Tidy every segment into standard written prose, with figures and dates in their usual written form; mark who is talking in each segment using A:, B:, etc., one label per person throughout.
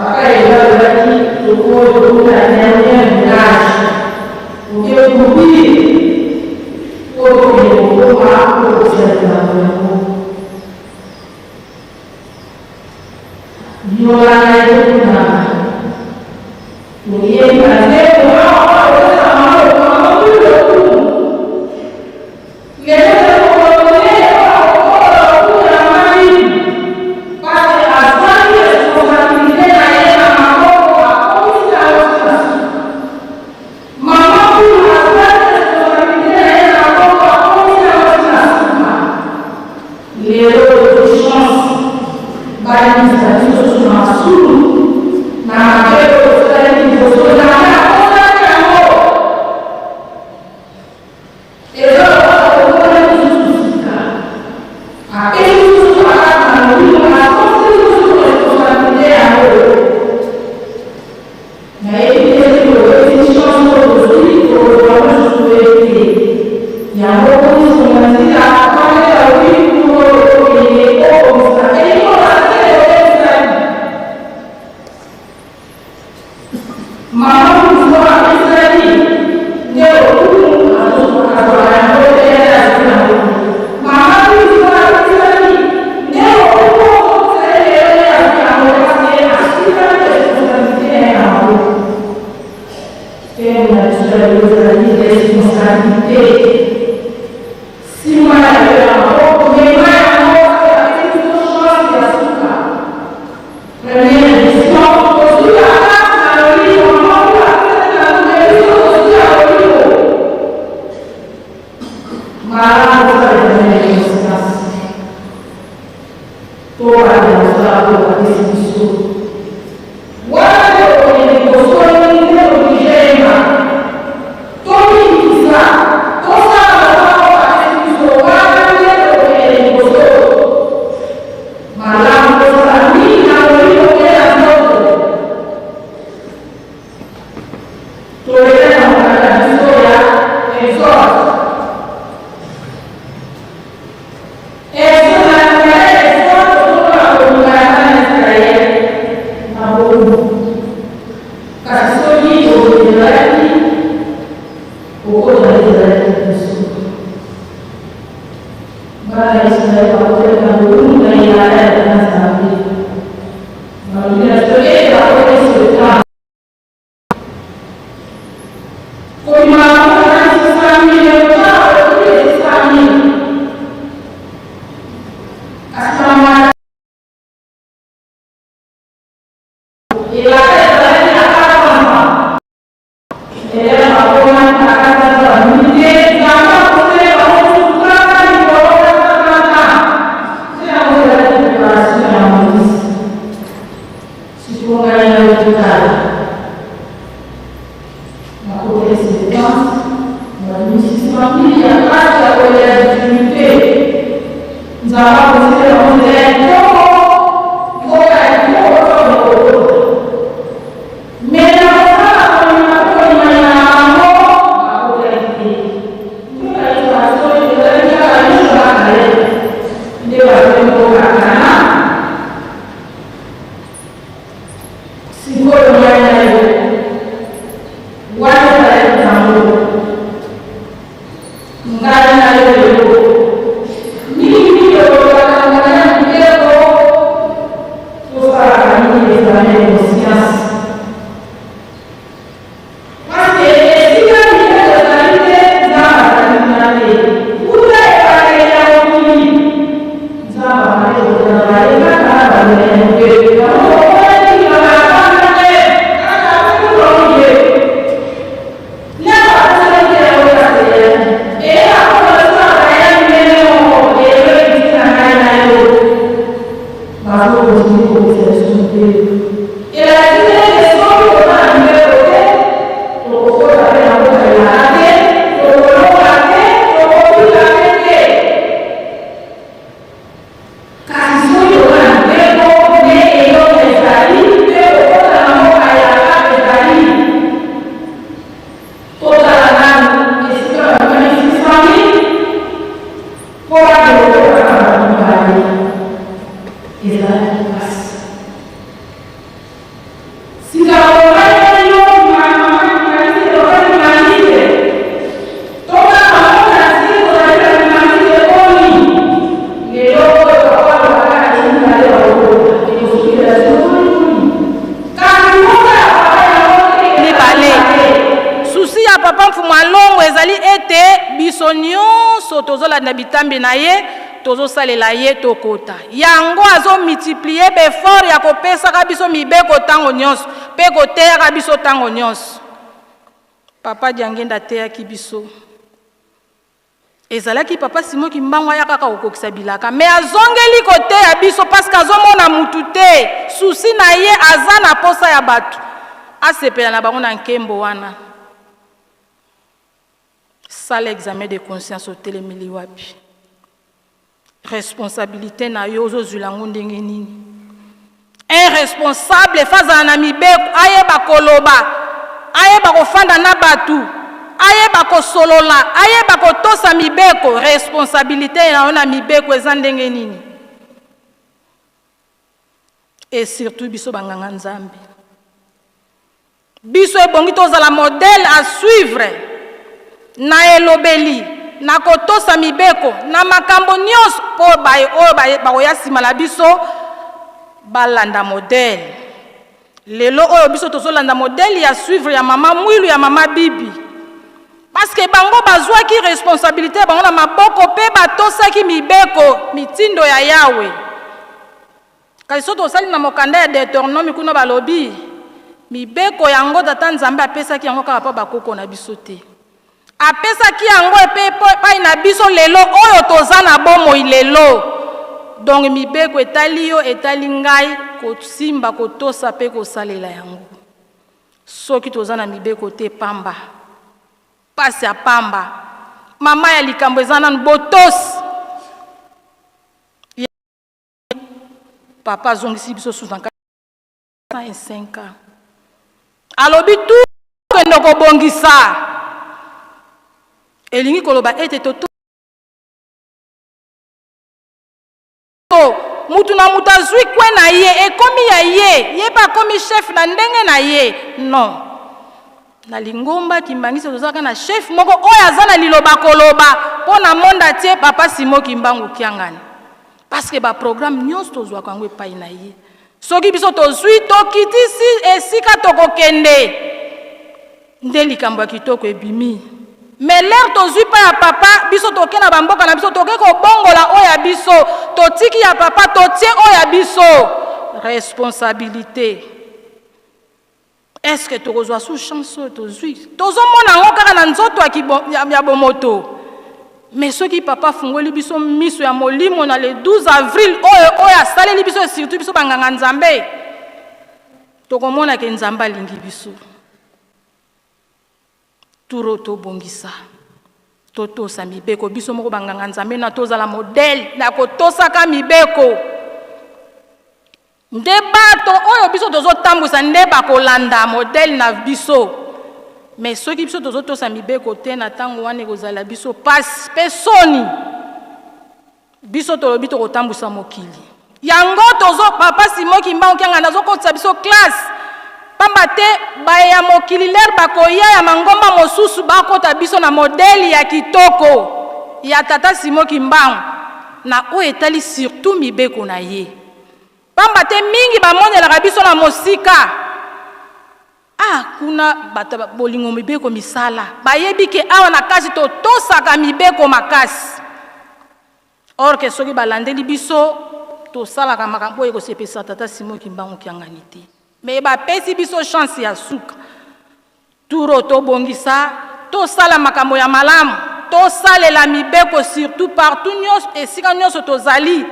A: Après, il va dire le corps de la dernière village. Pour que vous puissiez, pour que vous puissiez
B: tozola na bitambi na ye tozo salela ye tokota yango azo multiplier befort ya kopesa biso mibeko tango nyonso pe koteya biso tango nyonso. Papa Diangenda teyaki biso ezalaki papa Simon Kimbangu ya kaka okokisa bilaka mais azongeli koteya biso parce que azomona mutu te souci na ye aza na posa ya batu asepela na bango na nkembo wana. Ça l'examen de conscience au télémili wapi. Responsabilité na yozo zulango ndenge nini. Un responsable faza na mibeko ayeba koloba, ayeba kofanda na batu, ayeba kosolola, ayeba kotosa mibeko. Responsabilité na ona mibeko eza ndenge nini. Et surtout biso banganga nzambe. Biso ebongi tozala modèle à suivre. Na elobeli na kotosa mibeko na makambo nyonso po baoya sima la biso balanda modèle. Lelo oyo biso tozolanda modèle ya suivre ya mama mwilu ya mama bibi parce que bango bazwaki responsabilité bango na maboko pe batosaki mibeko mitindo ya Yawe. Kasi soto osali na mokanda ya Deutéronome kuna balobi mibeko yango tata Nzambe apesaki yango kaka pa bakoko na biso te. Apesa ki yango epe pa ina biso lelo oyo toza na bomoi lelo. Donc mibeko etali yo etali ngai kosimba kotosa pe kosalela yango. Soki toza na mibeko te pamba. Pasi ya pamba. Mama ya likambo ezana botos. Papa zongisi biso sous 5 ans. Alobi tout ndoko bongisa. Elingi koloba ete toto mutu na mutu azwi kwe na ye ekomi ya ye pa komi chef na ndenge na ye non na lingomba Kimbangisa tozaka na chef moko oyo aza na liloba koloba po na monda tie papa Simon Kimbangu Kiangani parce que ba programme nyonso tozwa kango epai na ye soki biso tozwi tokitisi esika tokokende nde likambo ya kitoko ebimi. Mais l'air tozui pa ya papa biso toke na bamboka na biso toke ko bongola oya biso totiki ya papa totie oya biso responsabilité. Est-ce que tokozwa sous chance tozui tozomona ngo kaka na nzoto ya bomoto mais soki papa fungoli biso miso ya molimo na le 12 avril oya saleli biso surtout biso banganga Nzambe tokomona ke Nzambe alingi biso. Turo to bongisa toto sa mibeko biso moko banganga Nzambe na tozala modèle na kotosa ka mibeko ndebato oyo biso tozo tambusa ndeba kolanda modèle na biso mais soki biso tozo tosa mibeko te na tango wane kozala biso passe pesoni biso tolobi to kotambusa mokili yango tozo papa Simon Kimbangu Kiangani nazo kotsa biso classe pambate baya mokili ler bakoya ya mangomba mosusu bakota biso na modèle ya kitoko ya tata Simon Kimbangu na o etali surtout mibeko na ye pambate mingi bamonela biso na mosika kuna bata bolingo mibeko misala bayebi ke awa na kasi to tosaka mibeko makasi or que soki balandeli biso to salaka makambo eko sepesa tata Simon Kimbangu Kiangani te. Mais ba pesi biso chance ya suka turo to bongisa to sala makambo ya malamu to salela mibeko surtout partout nyos esika nyonso tozali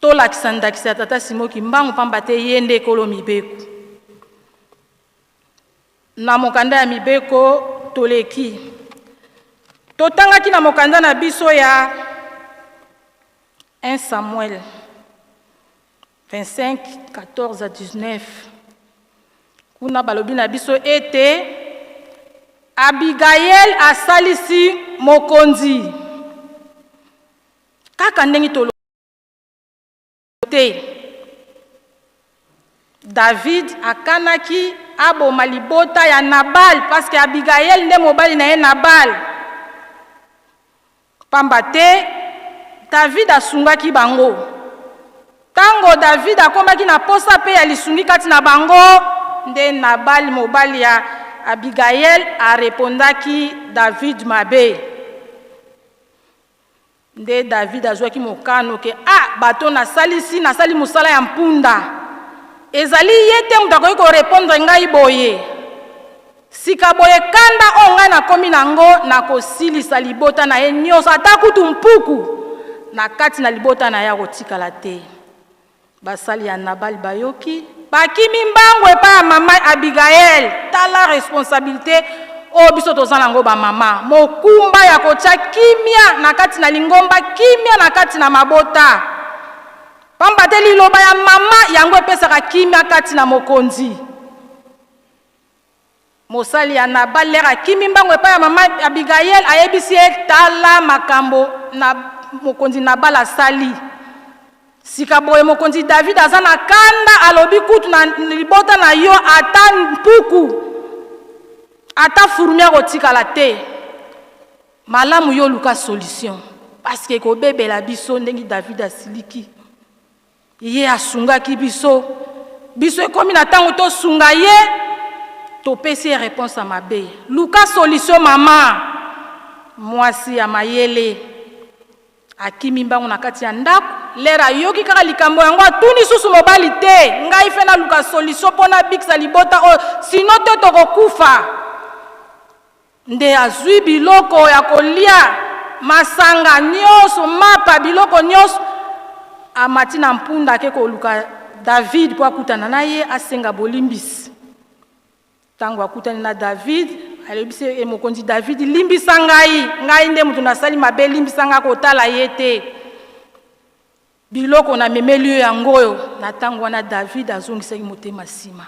B: to lakisandakisa tata Simon Kimbangu pamba te yende kolo mibeko na mokanda ya mibeko toleki totangaki na mokanda na biso ya 1 Samuel 25, 14 à 19. Kuna balobi na biso ete Abigail asalisi mokonzi. Kaka ndenge tolo te. David akanaki aboma libota ya Nabal parce que Abigail nde mobali na ye Nabal. Pamba te David asungaki bango. Tango David akomaki na posa pe ya lisungi kati na bango, nde Nabal mobali ya Abigail arepondaki David mabe. Nde David azwaki mokano ke bato nasali musala ya mpunda. Ezali yete mutu akoki korepondre ngai boye. Sika boye kanda o ngai nakomi nango nakosilisa libota na ye nyonso ata kutu mpuku na kati na libota na ye akotikala te. Basali ya Nabal bayoki bakimi mbango epai ya mama Abigail. Tala responsabilité o biso toza nango ba mama. Mokumba ya kotia kimia na kati na lingomba, kimia na kati na mabota. Pamba te liloba ya mama yango epesaka kimia kati na mokonzi. Mosali ya Nabal lera kimi mbango epai ya mama Abigail ayebisi tala makambo na mokonzi Nabal asali. Sika boye mokonzi David aza na kanda alobi kutu na libota na yo ata mpuku ata furumia kotikala te. Malamu yo luka solution parce que kobebela biso ndengi David asiliki. Ye asungaki biso ekomi na tango to sunga ye to pesi réponse à mabe. Luka solution mama. Mwasi ya mayele akimi mbango na kati ya ndako lera yoki kaka likambo yango atuni susu mobali te. Ngai fe na luka solution pona bikisa libota sino te tokokufa. Nde azwi biloko ya kolia masanga nyonso mapa biloko nyonso amati na mpunda ke koluka David po akutana na ye asenga bolimbisi. Tango akutani na David alebisi mokonzi David limbisa ngai nde mutu nasali mabe limbisa nga kotala ye te. Biloko na memeli yango na tango wana David azongisaki motema sima.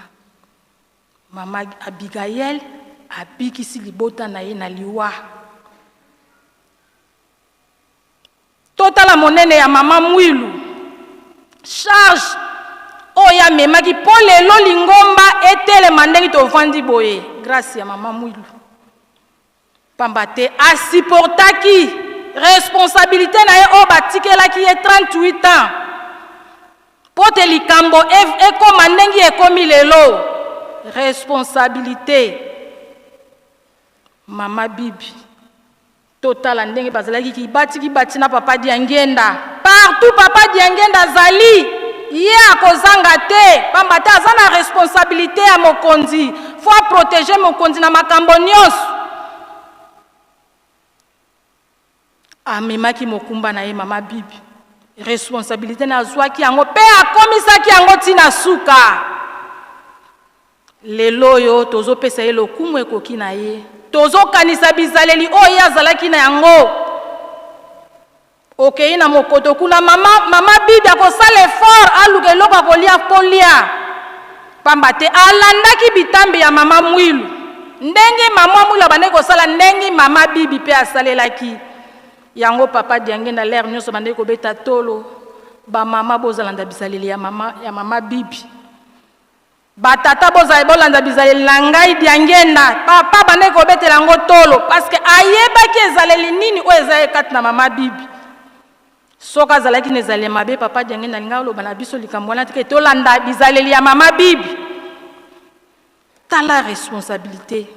B: Mama Abigail abikisi libota na ye na liwa. Totala monene ya mama mwilu. Charge oya memaki po lelo lingomba etelema ndenge tovandi boye grâce ya mama mwilu. Pamba te asiportaki responsabilité na ye o batikelaki ye 38 ans. Pote likambo ekoma ndenge ekomi lelo responsabilité. Mama Bibi totala ndenge bazalaki kibati na papa Diangenda. Partout papa Diangenda zali ye akozanga te. Pamba te aza na responsabilité ya mokonzi. Faut protéger mokonzi na makambo nyonso. Amemaki mokumba na ye mama Bibi. Responsabilité na zwaki yango pe akomisaki yango tina suka. Lelo yo tozo pesa ye lokumu ekoki na ye. Tozo kanisa bizaleli oyo azalaki na yango. Okay na mokoto kuna mama Bibi akosala effort aluka eloko akolia polia. Pamba te alandaki bitambi ya mama mwilu. Ndenge mama mwilu abane kosala ndenge mama Bibi pe asalelaki. Yango papa Diangenda l'air nyonso bande ko beta tolo. Ba mama bozalanda bizaleli ya mama Bibi. Batata bolanda bizaleli na ngai Diangenda. Papa bande ko betela ngo tolo parce que ayebaki ezaleli nini o ezaye kati na mama Bibi. Soka zalaki nezali mabe papa Diangenda linga lo bana biso likambo na tike tolanda bizaleli ya mama Bibi. Tala responsabilité.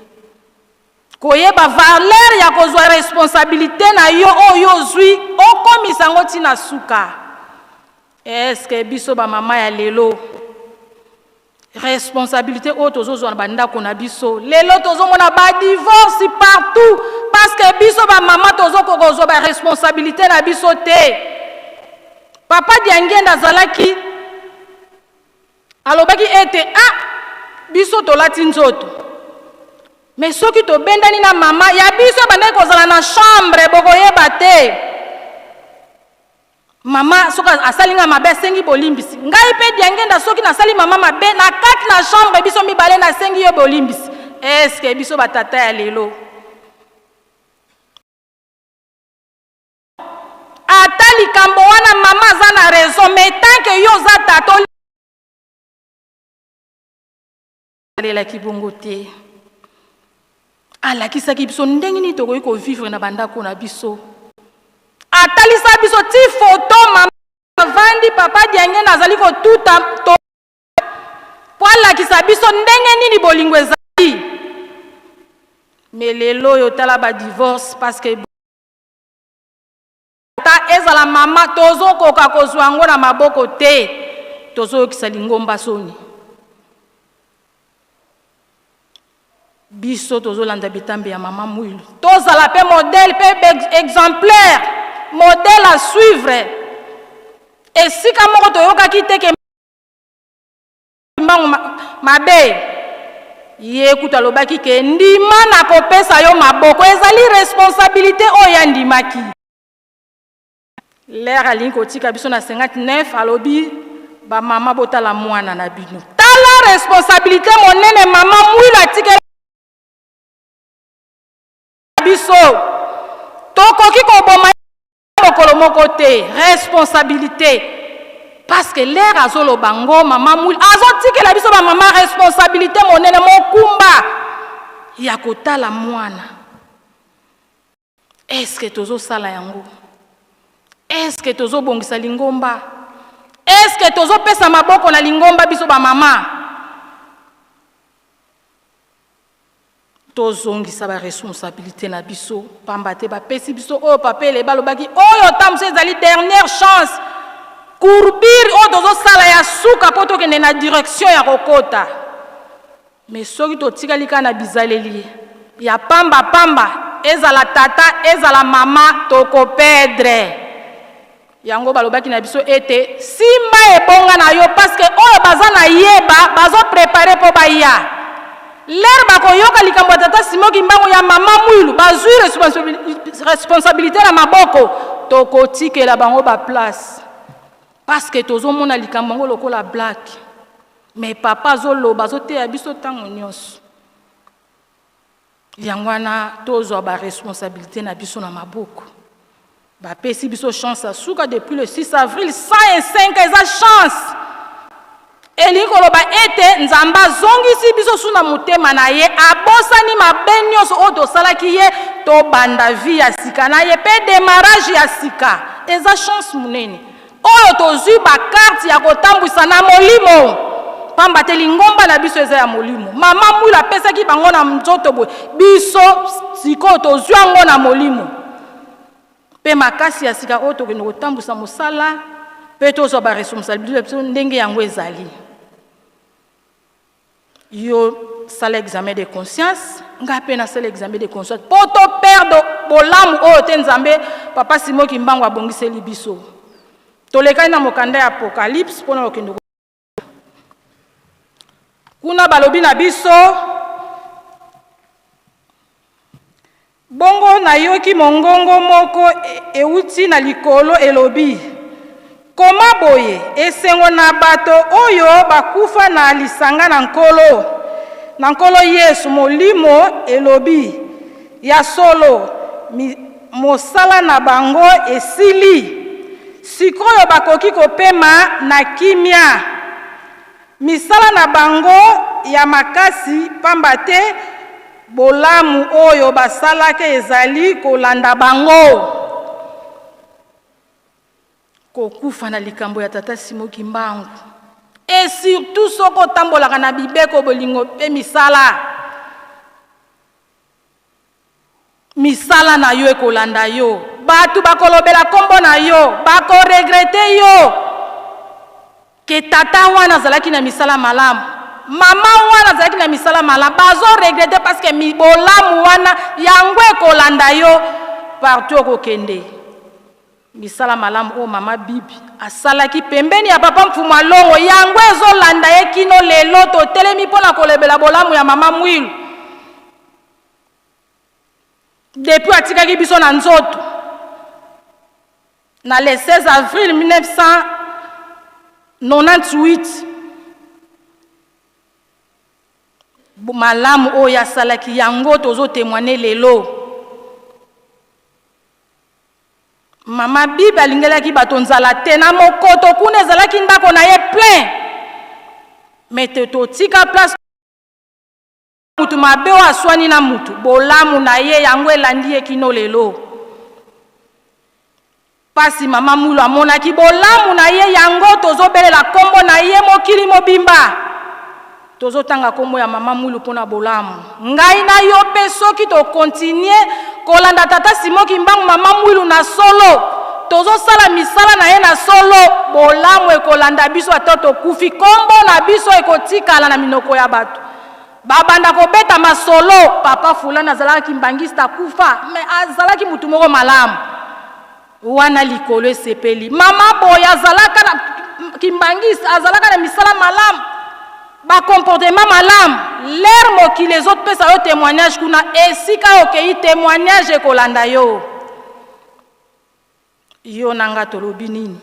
B: Koyeba valeur ya kozwa responsabilité na yo oyo zui okomisa ngo tina suka. Est-ce que biso ba mama ya lelo responsabilité o tozo na banda ko na biso lelo tozo mona ba divorce partout parce que biso ba mama tozo kozwa ba responsabilité na biso te. Papa Diangenda zalaki alobaki ete biso tolati nzoto. Mais soki to bendani na mama ya biso bande kozala na chambre bokoyeba te. Mama soka asalinga mabe sengi bolimbisi. Ngai pe Diangenda soki nasali mama mabe na kati na chambre biso mibale na sengi yo bolimbisi. Est-ce que biso batata ya lelo? Ata likambo wana mama za na raison mais tant que yo za tato alelaki bongo te alakisaki biso ndenge nini tokoki kovivre na bandako na biso atalisa biso ti foto mama avandi papa diange nazali kotuta po alakisa biso ndenge nini bolingo ezali me lelo oyo tala badivorce parce que ta ezala mama tozokoka kozwa yango na maboko te tozoyokisa lingomba soni biso tozolanda bitambe ya mama mwilu tozala pe modèle pe exemplaire modèle à suivre esika moko toyokaki te ke mbangu mabe ye kuta lobaki ke ndima na kopesa yo maboko ezali responsabilité oyo ya ndimaki l'air alingi kotika biso na 59 alobi ba mama botala mwana na bino tala responsabilité monene mama mwilu atikela biso tokoki koboma mokolo moko te responsabilité parce que l'air azolo bango mama mwilu azotikela biso ba mama responsabilité monene mokumba ya kotala mwana est-ce que tozosala yango est-ce que tozobongisa lingomba est-ce que tozopesa maboko na lingomba biso ba mama tozongisa ba responsabilité na biso pamba te bapesi biso oyo papele balobaki oyo tamso ezali dernière chance courbir oyo tozosala ya suka po tokende na direction ya kokota mais soki totikali kaka na bizaleli ya pamba ezala tata ezala mama tokoperdre yango balobaki na biso ete simba ebonga na yo parce que oyo baza na yeba bazoprepare po baya l'air bakoyoka likambo ya tata simoki mbango ya mama mwilu bazwi responsabilité na maboko tokotikela bango baplace parce que tozomona likambo yango lokola black mais papa azoloba azoteya biso ntango nyonso yango wana tozwa baresponsabilité na biso na maboko bapesi biso chance asuka depuis le 6 avril 105 eza chance elingi koloba ete nzambe azongisi biso suna motema na ye abosani mabe nyonso oyo tosalaki ye tobanda vi ya sika na ye mpe démarrage ya sika eza chance monene oyo tozwi bakarte ya kotambwisa na molimo pamba te lingomba na biso eza ya molimo mama mwilu apesaki bango na nzoto boye biso sikoyo tozwi yango na molimo mpe makasi ya sika oyo tokende kotambwisa mosala mpe tozwa baresponsabilité biso ndenge yango ezali yo sala examen de conscience nga mpe nasala examen de conscience po toperde bolamu oyo te nzambe papa simoki mbango abongiseli biso tolekani na mokanda ya apocalypse mpona kokende kuna balobi na biso bongo nayoki mongongo moko euti na likolo elobi koma boye esengo na bato oyo bakufa na lisanga na nkolo Yesu molimo elobi ya solo mosala na bango esili sikoyo bakoki kopema na kimia misala na bango ya makasi pamba te bolamu oyo basalaki ezali kolanda bango kokufa na likambo ya tata simoki mbangu et surtout soko otambolaka na bibeko bolingo mpe misala na yo ekolanda yo bato bakolobela kombo na yo bakoregrete yo ke tata wana azalaki na misala malamu mama wana azalaki na misala malamu bazoregrete parce que bolamu wana yango ekolanda yo partout okokende misala malamu oyo mama bibi asalaki pembeni ya papa mfumu alongo yango ezolanda ye kino lelo totelemi mpona kolebela bolamu ya mama mwilu depuis atikaki biso na nzoto na le 16 avril 1998 malamu oyo asalaki yango tozotémoigner lelo mama bibi alingelaki bato nzala te na mokoto kuna ezalaki ndako na ye plein mais totika place mabe oyo aswani na mutu bolamu na ye yango elandi ye kino lelo. Pasi mama Mulu amonaki bolamu na ye yango tozobelela kombo na ye mokili mobimba. Tozotanga kombo ya mama Mulu pona bolamu. Ngai na yo pe soki to continuer kolanda tata Simoki Mbangu mama Mulu na solo. Tozosala misala na ye na solo bolamu ekolanda biso ata tokufi kombo na biso ekotikala na minoko ya bato. Babanda kobeta masolo papa fulani azalaki mbangista kufa me azalaki mutu moko malamu. Wana likolo esepeli mama boya azalaka na kimbangista azalaka na misala malamu ba comportement malamu l'air mokili les autres pesa yo témoignage kuna esika okei témoignage ekolanda yo. Yo nanga tolobi nini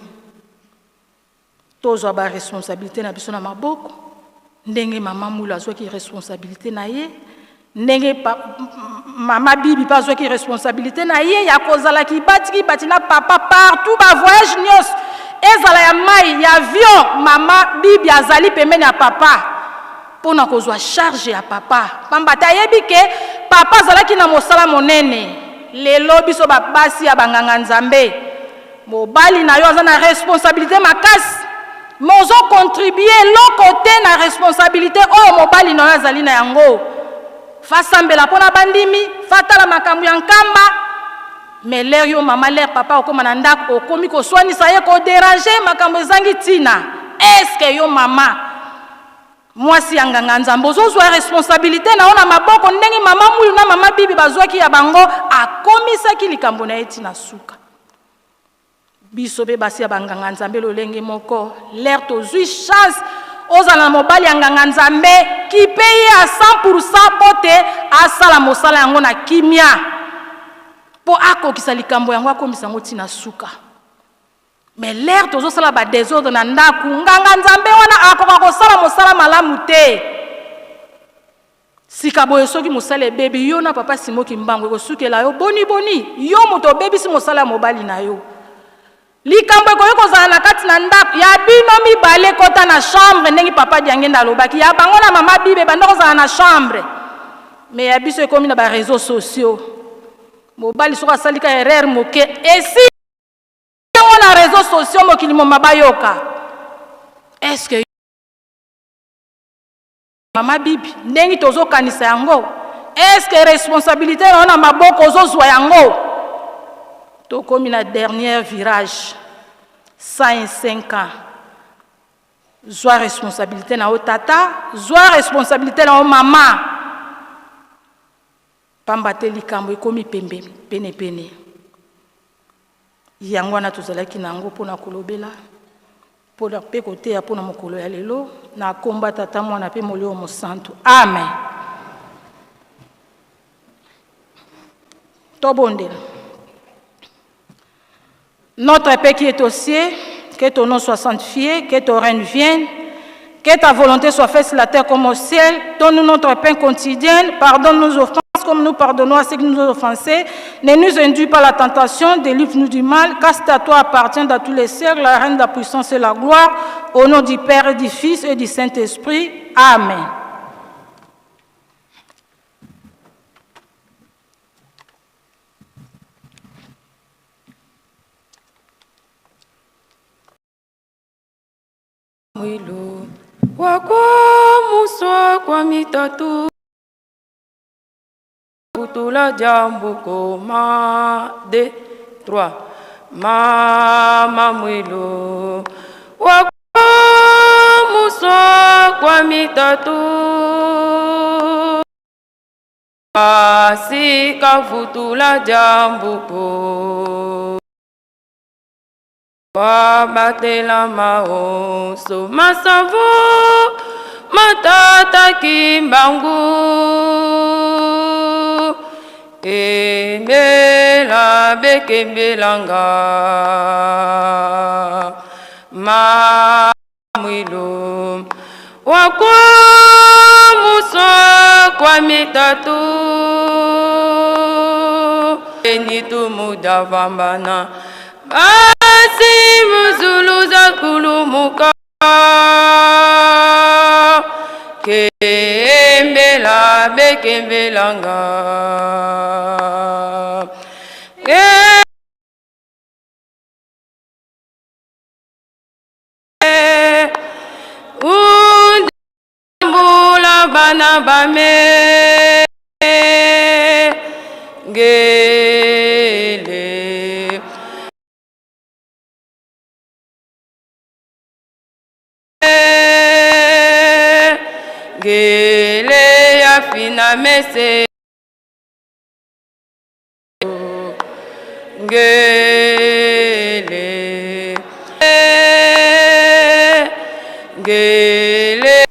B: tozwa ba responsabilité na biso na maboko ndenge mama Mulu azwaki responsabilité na ye ndenge mama Bibi pa azwaki responsabilité na ye ya kozala kibatiki batina papa partout ba voyage nyos ezala ya mai ya avion mama Bibi azali pembeni ya papa pona kozwa charge ya papa pambata yebi ke papa azalaki na mosala monene lelo biso babasi ya banganga nzambe mobali na yo aza na responsabilité makasi mozo contribuer l'autre na responsabilité oyo mobali na yo azali na yango fasambela pona bandimi fatala makambo ya nkamba mais l'air yo mama l'air papa okoma na ndako okomi koswanisa ye ko déranger makambo ezangi tina est-ce que yo mama mwasi ya nganga nzambe ozozwa responsabilité na ona maboko ndenge mama Mulu na mama Bibi bazwaki ya bango akomisaki likambo na ye tina suka. Biso be basi ya banganga nzambe lolenge moko l'air tozwi chance ozala mobali ya nganga nzambe ki paye à 100% pote asala mosala yango na kimia po akokisa likambo yango akomisa ngo tina suka. Mais l'air tozosala ba désordre na ndaku nganga nzambe wana akoka kosala mosala malamu te. Sika boye soki mosala bébé yo na papa Simoki Mbangu ekosukela yo boni yo moto bébé si mosala ya mobali na yo. Likambo ekoyo kozala na kati na ndako ya bino mibale kota na chambre ndenge papa diangenda alobaki ya bango na mama Bibi banda kozala na chambre mais ya biso ekomi na ba réseaux sociaux mobali soka salika erreur moke esi yango na réseaux sociaux mokili mo mabayoka est-ce que mama Bibi ndenge tozokanisa yango est-ce que responsabilité na maboko ozozwa yango. Tokomi na dernier virage 105 ans zwa responsabilité na o tata zwa responsabilité na o mama pambate likambo ekomi pene yango wana tozalaki nango pona kolobela pona pe koteya pona mokolo ya lelo na komba tata mwana pe molio mosantu amen. Tobondela. Notre Père qui est aux cieux, que ton nom soit sanctifié, que ton règne vienne, que ta volonté soit faite sur la terre comme au ciel. Donne-nous notre pain quotidien, pardonne nos offenses comme nous pardonnons à ceux qui nous ont offensés. Ne nous induis pas la tentation, délivre-nous du mal, car c'est à toi appartient dans tous les siècles la reine de la puissance et la gloire, au nom du Père et du Fils et du Saint-Esprit. Amen.
C: Mwilo wakwa muswa kwa mitatu utula jambo koma de 3 mama mwilo wakwa muswa kwa mitatu asika futula jambo ko wabatela maoso masavo matata kimbangu embela bekembelanga mamwilo wakwa muswa kwa mitatu enitumudavambana basi muzulu za kulumuka kembela bekembelanga undambula bana bame ngele ngele ya fina mese ngele ngele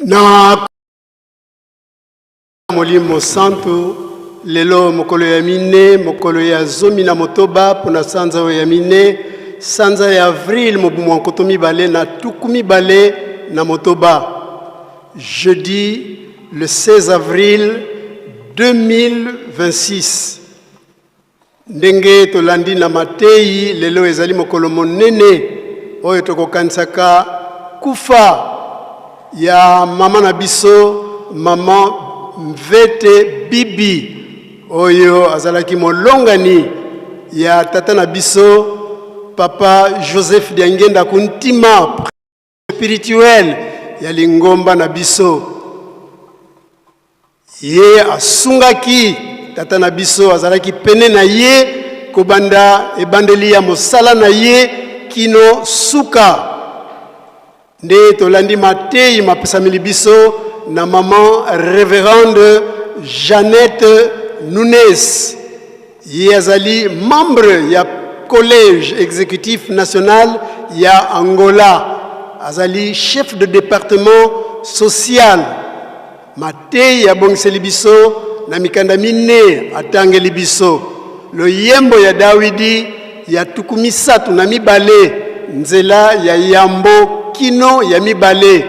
D: na molimo santo lelo mokolo ya mine mokolo ya zomi na motoba pona sanza ya mine sanza ya avril mobumu wa nkoto mibale na tuku mibale na motoba jeudi le 16 avril 2026 ndenge tolandi na matei lelo ezali mokolo monene oyo tokokanisaka kufa ya mama na biso mama Mvete Bibi oyo azalaki molongani ya tata na biso papa Joseph Diangenda kuntima spirituel ya lingomba na biso ye asungaki tata na biso azalaki pene na ye kobanda ebandeli ya mosala na ye kino suka nde tolandi matei mapesameli biso na maman révérende Jeannette Nunes ye azali membre ya collège exécutif national ya Angola azali chef de département social matei ya bongiseli biso na mikanda mine atangeli biso lo yembo ya Dawidi ya tuku misatu na mibale nzela ya yambo kino ya mibale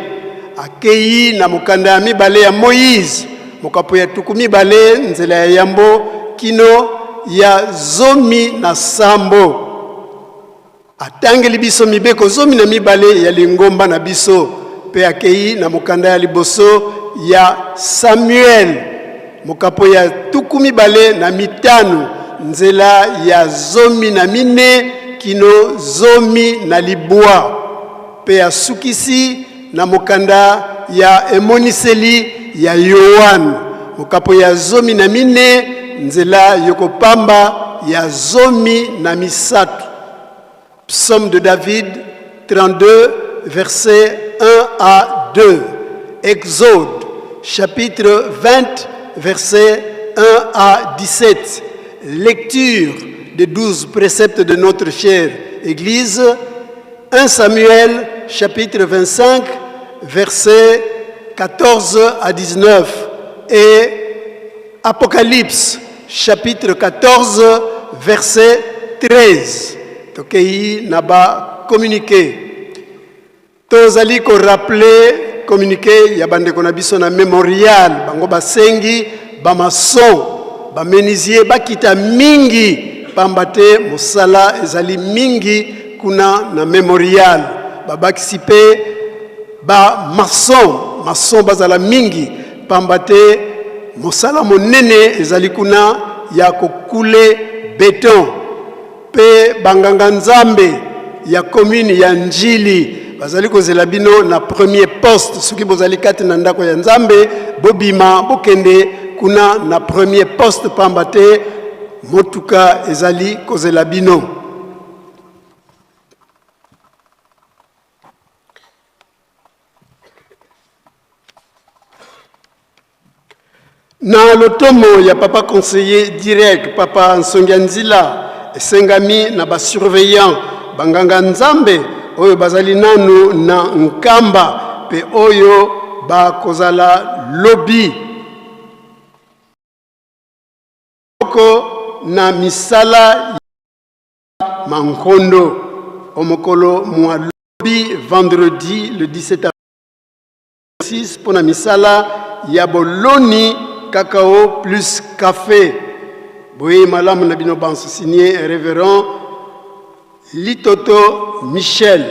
D: akei na mokanda ya mibale ya Moïse mokapo ya tukumi bale nzela ya yambo kino ya zomi na sambo. Atangeli biso mibeko zomi na mibale ya lingomba na biso pe akei na mokanda ya liboso ya Samuel mokapo ya tukumi bale na mitano nzela ya zomi na mine kino zomi na libwa pe ya sukisi na mokanda ya emoniseli ya Yohan mokapo ya zomi na mine nzela yokopamba ya zomi na misatu. Psaume de David 32 versets 1 à 2. Exode chapitre 20 versets 1 à 17. Lecture des 12 préceptes de notre chère Église. 1 Samuel chapitre 25 versets 14 à 19. Et Apocalypse chapitre 14 verset 13. Tokei naba communiqué. Tozali ko rappeler communiqué ya bande kona biso na mémorial bango basengi ba maçon ba menuisier bakita mingi pambate mosala ezali mingi kuna na mémorial ba bakisipe ba maçon bazala mingi pambate mosala monene ezali kuna ya kokule béton. Pe banganga nzambe ya commune ya Njili bazali kozela bino na premier poste soki bozali kati na ndako ya nzambe bobima bokende kuna na premier poste pambate motuka ezali kozela bino. Na lotomo ya papa conseiller direct papa Nsongianzila Sengami na ba surveillant banganga nzambe oyo bazali nanu na nkamba pe oyo ba kozala lobby oko na misala mankondo omokolo mwa lobby vendredi le 17 avril pour na misala ya boloni cacao plus café. Boye malam na bino banso signé révérend Litoto Michel.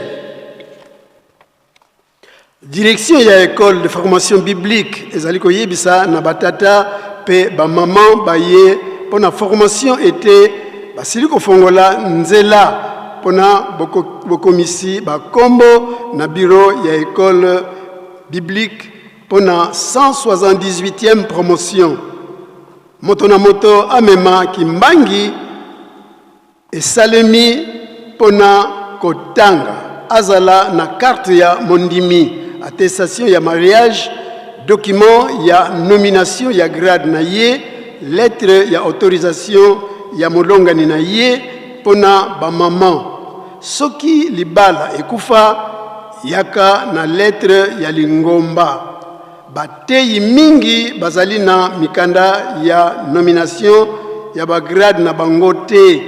D: Direction ya école de formation biblique ezali ko yebisa na batata pe ba maman baye pona formation était basili ko fongola nzela pona bokomisi ba kombo na bureau ya école biblique pona 178e promotion. Moto na moto amema kimbangi esalemi pona kotanga azala na carte ya mondimi attestation ya mariage document ya nomination ya grade na ye lettre ya autorisation ya molongani na ye pona ba maman soki libala ekufa yaka na lettre ya lingomba. Bateyi mingi bazali na mikanda ya nomination ya ba grade na bangote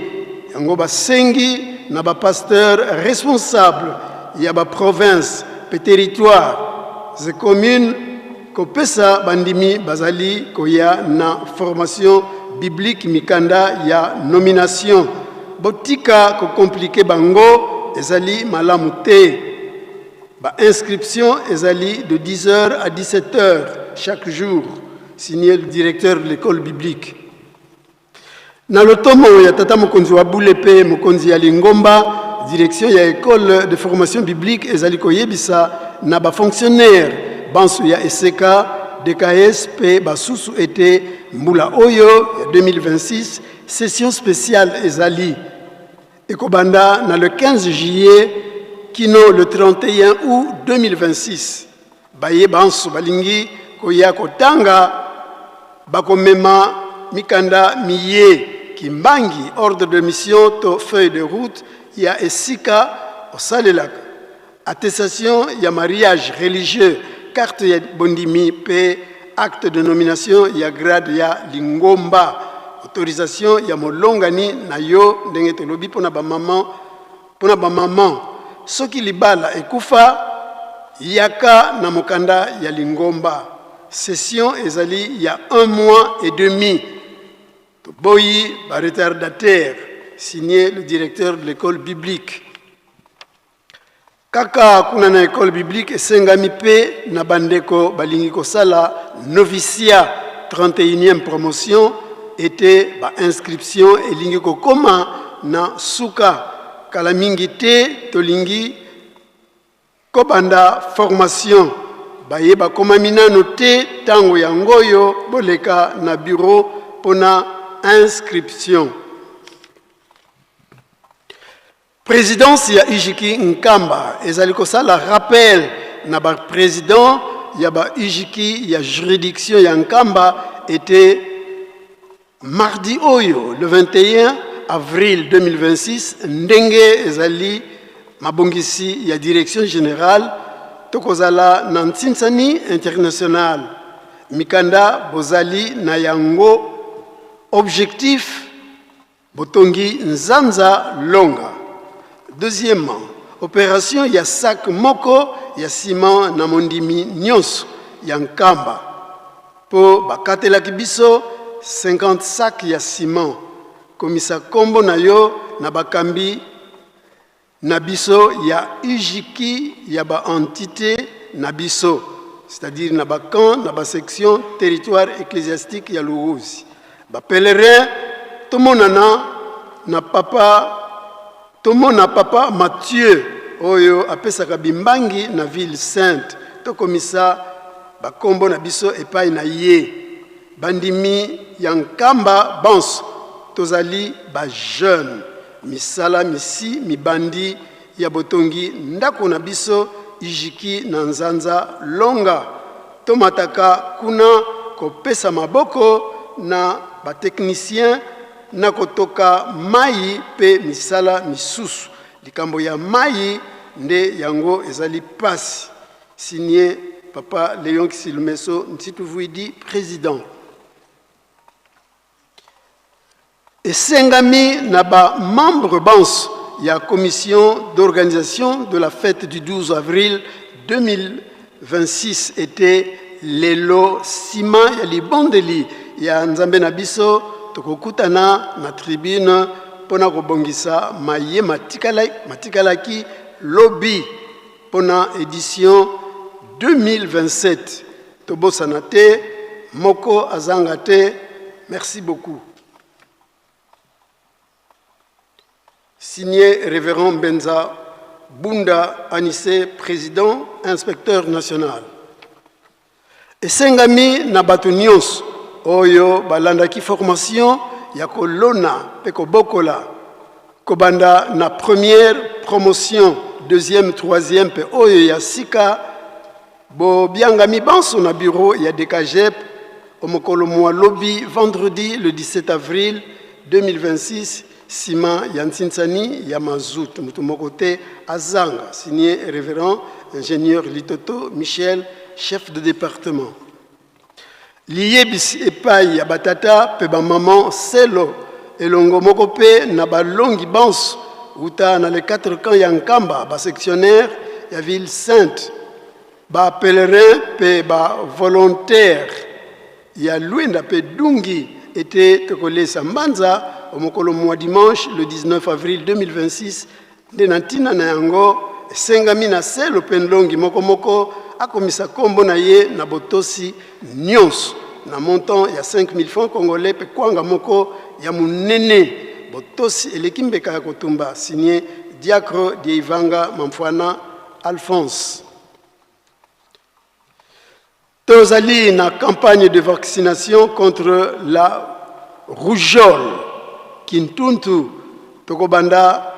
D: yango basengi na ba pasteur responsable ya ba province pe territoire ze commune kopesa bandimi bazali koya na formation biblique mikanda ya nomination botika ko compliqué bango ezali malamu te. Ba inscription ezali de 10h à 17h chaque jour, signé le directeur de l'école biblique. Na lotomo ya tata mokonzi wa Bulepe mokonzi ya Lingomba, direction ya école de formation biblique ezali koyebisa na ba fonctionnaire bansu ya ESK, DKS pe basusu ete mbula oyo 2026 session spéciale ezali ekobanda na le 15 juillet kino le 31 août 2026 baye bansu balingi koya kotanga bakomema mikanda miye kimbangi ordre de mission to feuille de route ya esika osalelaka attestation ya mariage religieux carte ya bondimi pe acte de nomination ya grade ya lingomba autorisation ya molongani na yo ndenge tolobi pona ba maman soki libala ekufa yaka na mokanda ya lingomba session ezali il y a 1 mois et demi. Boyi, retardataire, signé le directeur de l'école biblique. Kaka kuna na école biblique esengami pe na bandeko balingi kosala noviciat 31e promotion était inscription elingi kokoma na suka kala mingi te tolingi kobanda formation bayeba koma minano te tango ya ngoyo boleka na bureau pona inscription. Présidence ya Ijiki Nkamba ezali kosala rappel na ba président ya ba Ijiki ya juridiction ya Nkamba était mardi oyo le 21 avril 2026 ndenge ezali mabongisi ya direction générale tokozala na Ntsinsani international mikanda bozali na yango objectif botongi nzanza longa. Deuxièmement, opération ya sac moko ya ciment na mondimi nyonso ya Nkamba po bakatela kibiso 50 sacs ya ciment komisa kombo na yo na bakambi na biso ya Ijiki ya ba entité na biso, c'est-à-dire na ba camp na ba section territoire ecclésiastique ya Luruzi. Ba pèlerin tomonana na papa Mathieu oyo apesaka bimbangi na ville sainte tokomisa bakombo na biso epai na ye bandimi ya Nkamba banso tozali ba jeune misala misi mibandi ya botongi ndako na biso Ijiki na nzanza longa tomataka kuna kopesa maboko na ba technicien na kotoka mai pe misala misusu likambo ya mai nde yango ezali pasi. Signé Papa Léon Kisilmeso Ntituvuidi, président. Esengami na ba membre banso ya commission d'organisation de la fête du 12 avril 2026 était lelo sima ya libondeli ya nzambe na biso tokokutana na tribune pona kobongisa maye matikalaki lobby pona édition 2027 tobosana te moko azanga te. Merci beaucoup. Signé Révérend Benza Bunda Anissé, président, inspecteur national. Esengami na bato nyonso oyo balandaki formation ya kolona pe kobokola kobanda na première promotion, deuxième, troisième pe oyo ya sika bo biangami banso na bureau ya DKJEP omokolo mwa lobby vendredi le 17 avril 2026 sima ya Ntsinsani ya mazout mutumoko te azanga. Signé révérend ingénieur Litoto Michel, chef de département. Lié bisi epai ya batata pe ba maman selo elongo moko pe na balongi banso uta na les 4 camps ya Nkamba ba sectionnaire ya ville sainte ba pèlerin pe ba volontaire ya Luenda pe Dungi était tokolesa mbanza omokolo mwa dimanche le 19 avril 2026 de nantina na yango sengami na selo penlongi moko moko akomisa kombo na ye na botosi nyonso na montant ya 5000 francs congolais pe kwanga moko ya munene botosi elekimbeka ya kotumba. Signé Diacre Dievanga Mamfwana Alphonse. Tozali na campagne de vaccination contre la rougeole Kintuntu tokobanda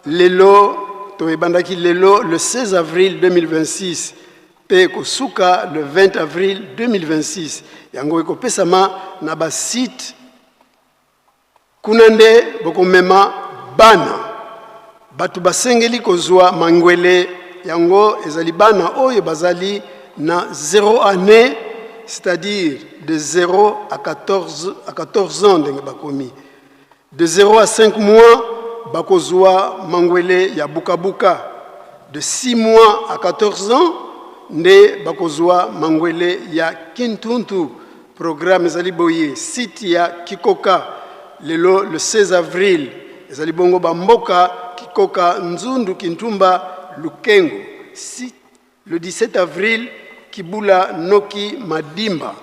D: lelo toebandaki lelo le 16 avril 2026 pe kosuka le 20 avril 2026 yango ekopesama na ba site kunande bokomema bana batu basengeli kozwa mangwele yango ezali bana oyo bazali na 0 année, c'est-à-dire de 0 à 14 ans ndenge bakomi. De 0 à 5 mois, bakozwa mangwele ya buka buka. De 6 mois à 14 ans, nde bakozwa mangwele ya Kintuntu. Programme ezali boye site ya Kikoka lelo le 16 avril ezali bongo bamboka Kikoka Nzundu Kintumba Lukengo. Le 17 avril Kibula Noki Madimba.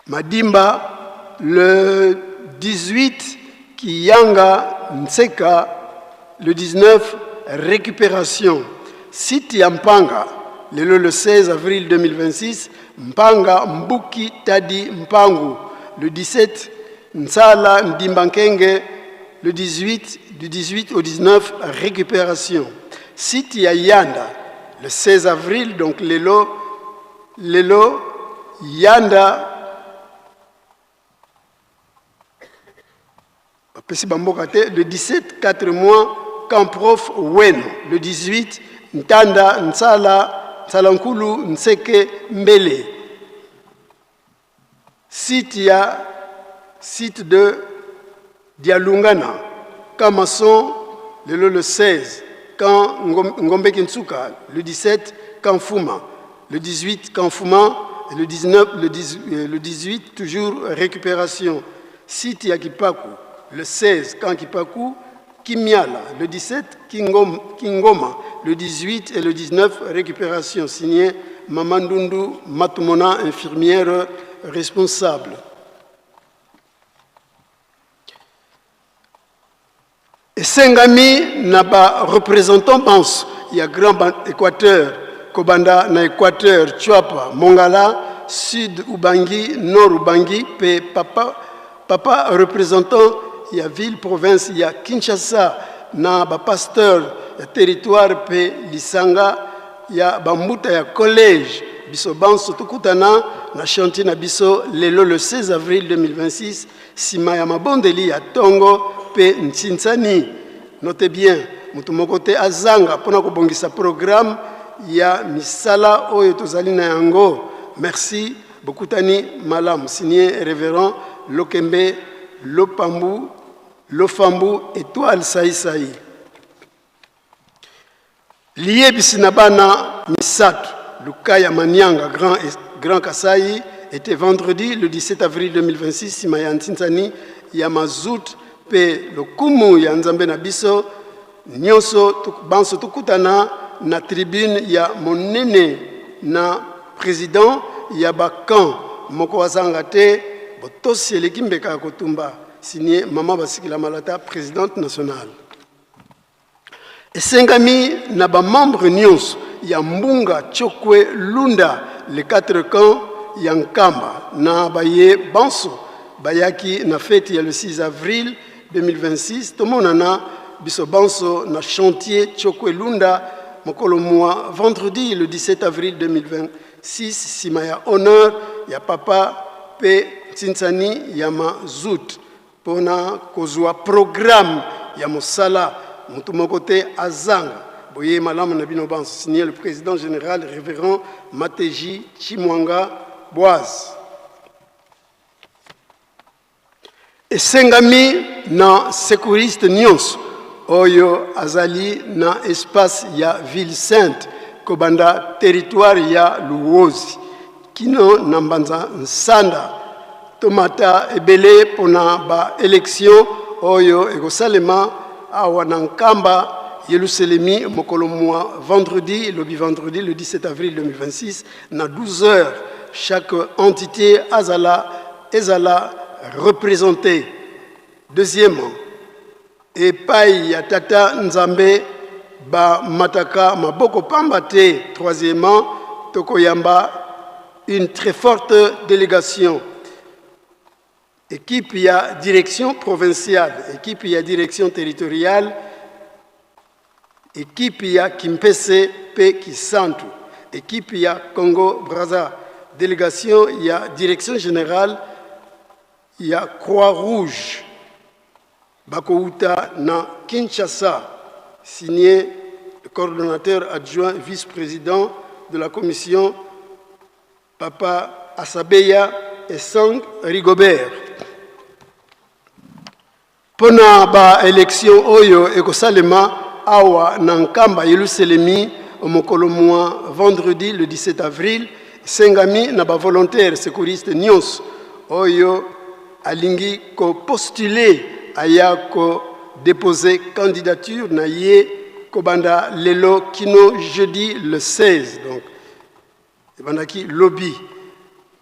D: Madimba le 18 Kiyanga Nseka. Le 19 récupération. Site ya Mpanga le 16 avril 2026 Mpanga Mbuki Tadi Mpangu. Le 17 Nsala Ndimbankenge. Le 18 du 18 au 19 récupération. Site ya Yanda le 16 avril donc lelo Yanda le 17 4 mois Camp Prof Weno. Le 18 Ntanda Nsala Salankulu Nseke Mbele. Site de Dialungana Kamason le 16 Camp Ngombe Kinsuka. Le 17 Camp Fuma. Le 18 Camp Fuma. Le 19 le 18 toujours récupération. Site Yakipaku. Le 16 Camp Kipaku. Kimiala. Le 17 Kingoma. Le 18 et le 19 récupération. Signé Mamandundu Matumona, infirmière responsable. Et Sengami n'a pas représentant pense il y a Grand Équateur Kobanda na Équateur Chuapa Mongala Sud Ubangi Nord Ubangi pe papa représentant il y a ville province il y a Kinshasa na ba pasteur ya territoire pe Lisanga il y a Bambuta ya collège biso banso tukutana na chantier na biso le 16 avril 2026 sima ya mabondeli ya Tongo pe Ntsinsani. Notez bien, mutumoko te azanga pona kobongisa programme ya misala oyo tozali na yango. Merci Bokutani Malam, signé révérend Lokembe Lofambu Étoile Saïsaï. Lié bisinabana misatu Lukaya Manianga Grand Kasai était vendredi le 17 avril 2026 Simaya Ntsinsani Yamazout pe lokumu ya Nzambe na biso nyonso banso tukutana na tribune ya monene na président ya bakan moko wazanga te botosi eleki mbeka kotumba signé Mama Basikila Malata présidente nationale. Esengami na ba membre nyonso ya Mbunga Chokwe Lunda les 4 camps ya Nkamba na baye banso bayaki na fête ya le 6 avril 2026 tomonana biso banso na chantier Chokwe Lunda mokolo mois vendredi le 17 avril 2026 simaya honneur ya papa pe Tsinsani ya Mazout pona kozwa programme ya mosala mutu moko te azanga boye malamu na bino banso signé le président général révérend Mateji Chimwanga Boise. Esengami na secouriste nyonso oyo azali na espace ya ville sainte kobanda territoire ya Luozi kino na Mbanza Nsanda tomata ebele pona ba élection oyo ekosalema awa na Nkamba Yeluselemi mokolo mois vendredi le 17 avril 2026 na 12h chaque entité ezala représentée. Deuxièmement, epai ya Tata Nzambe ba mataka maboko pambate. Troisièmement, tokoyamba une très forte délégation. Équipe ya direction provinciale, équipe ya direction territoriale, équipe ya Kimpese pe Kisantu, équipe ya Congo Brazza, délégation ya direction générale ya Croix-Rouge. Bakouta na Kinshasa, signé le coordonnateur adjoint vice-président de la commission Papa Asabeya et Sang Rigobert. Pona ba élection oyo ekosalema awa na Nkamba Yeluselemi au Mokolomwa vendredi le 17 avril, Sengami na ba volontaire secouriste Nyos, Oyo alingi ko postuler aya ko déposer candidature na ye kobanda lelo kino jeudi le 16. Donc, ebandaki lobby.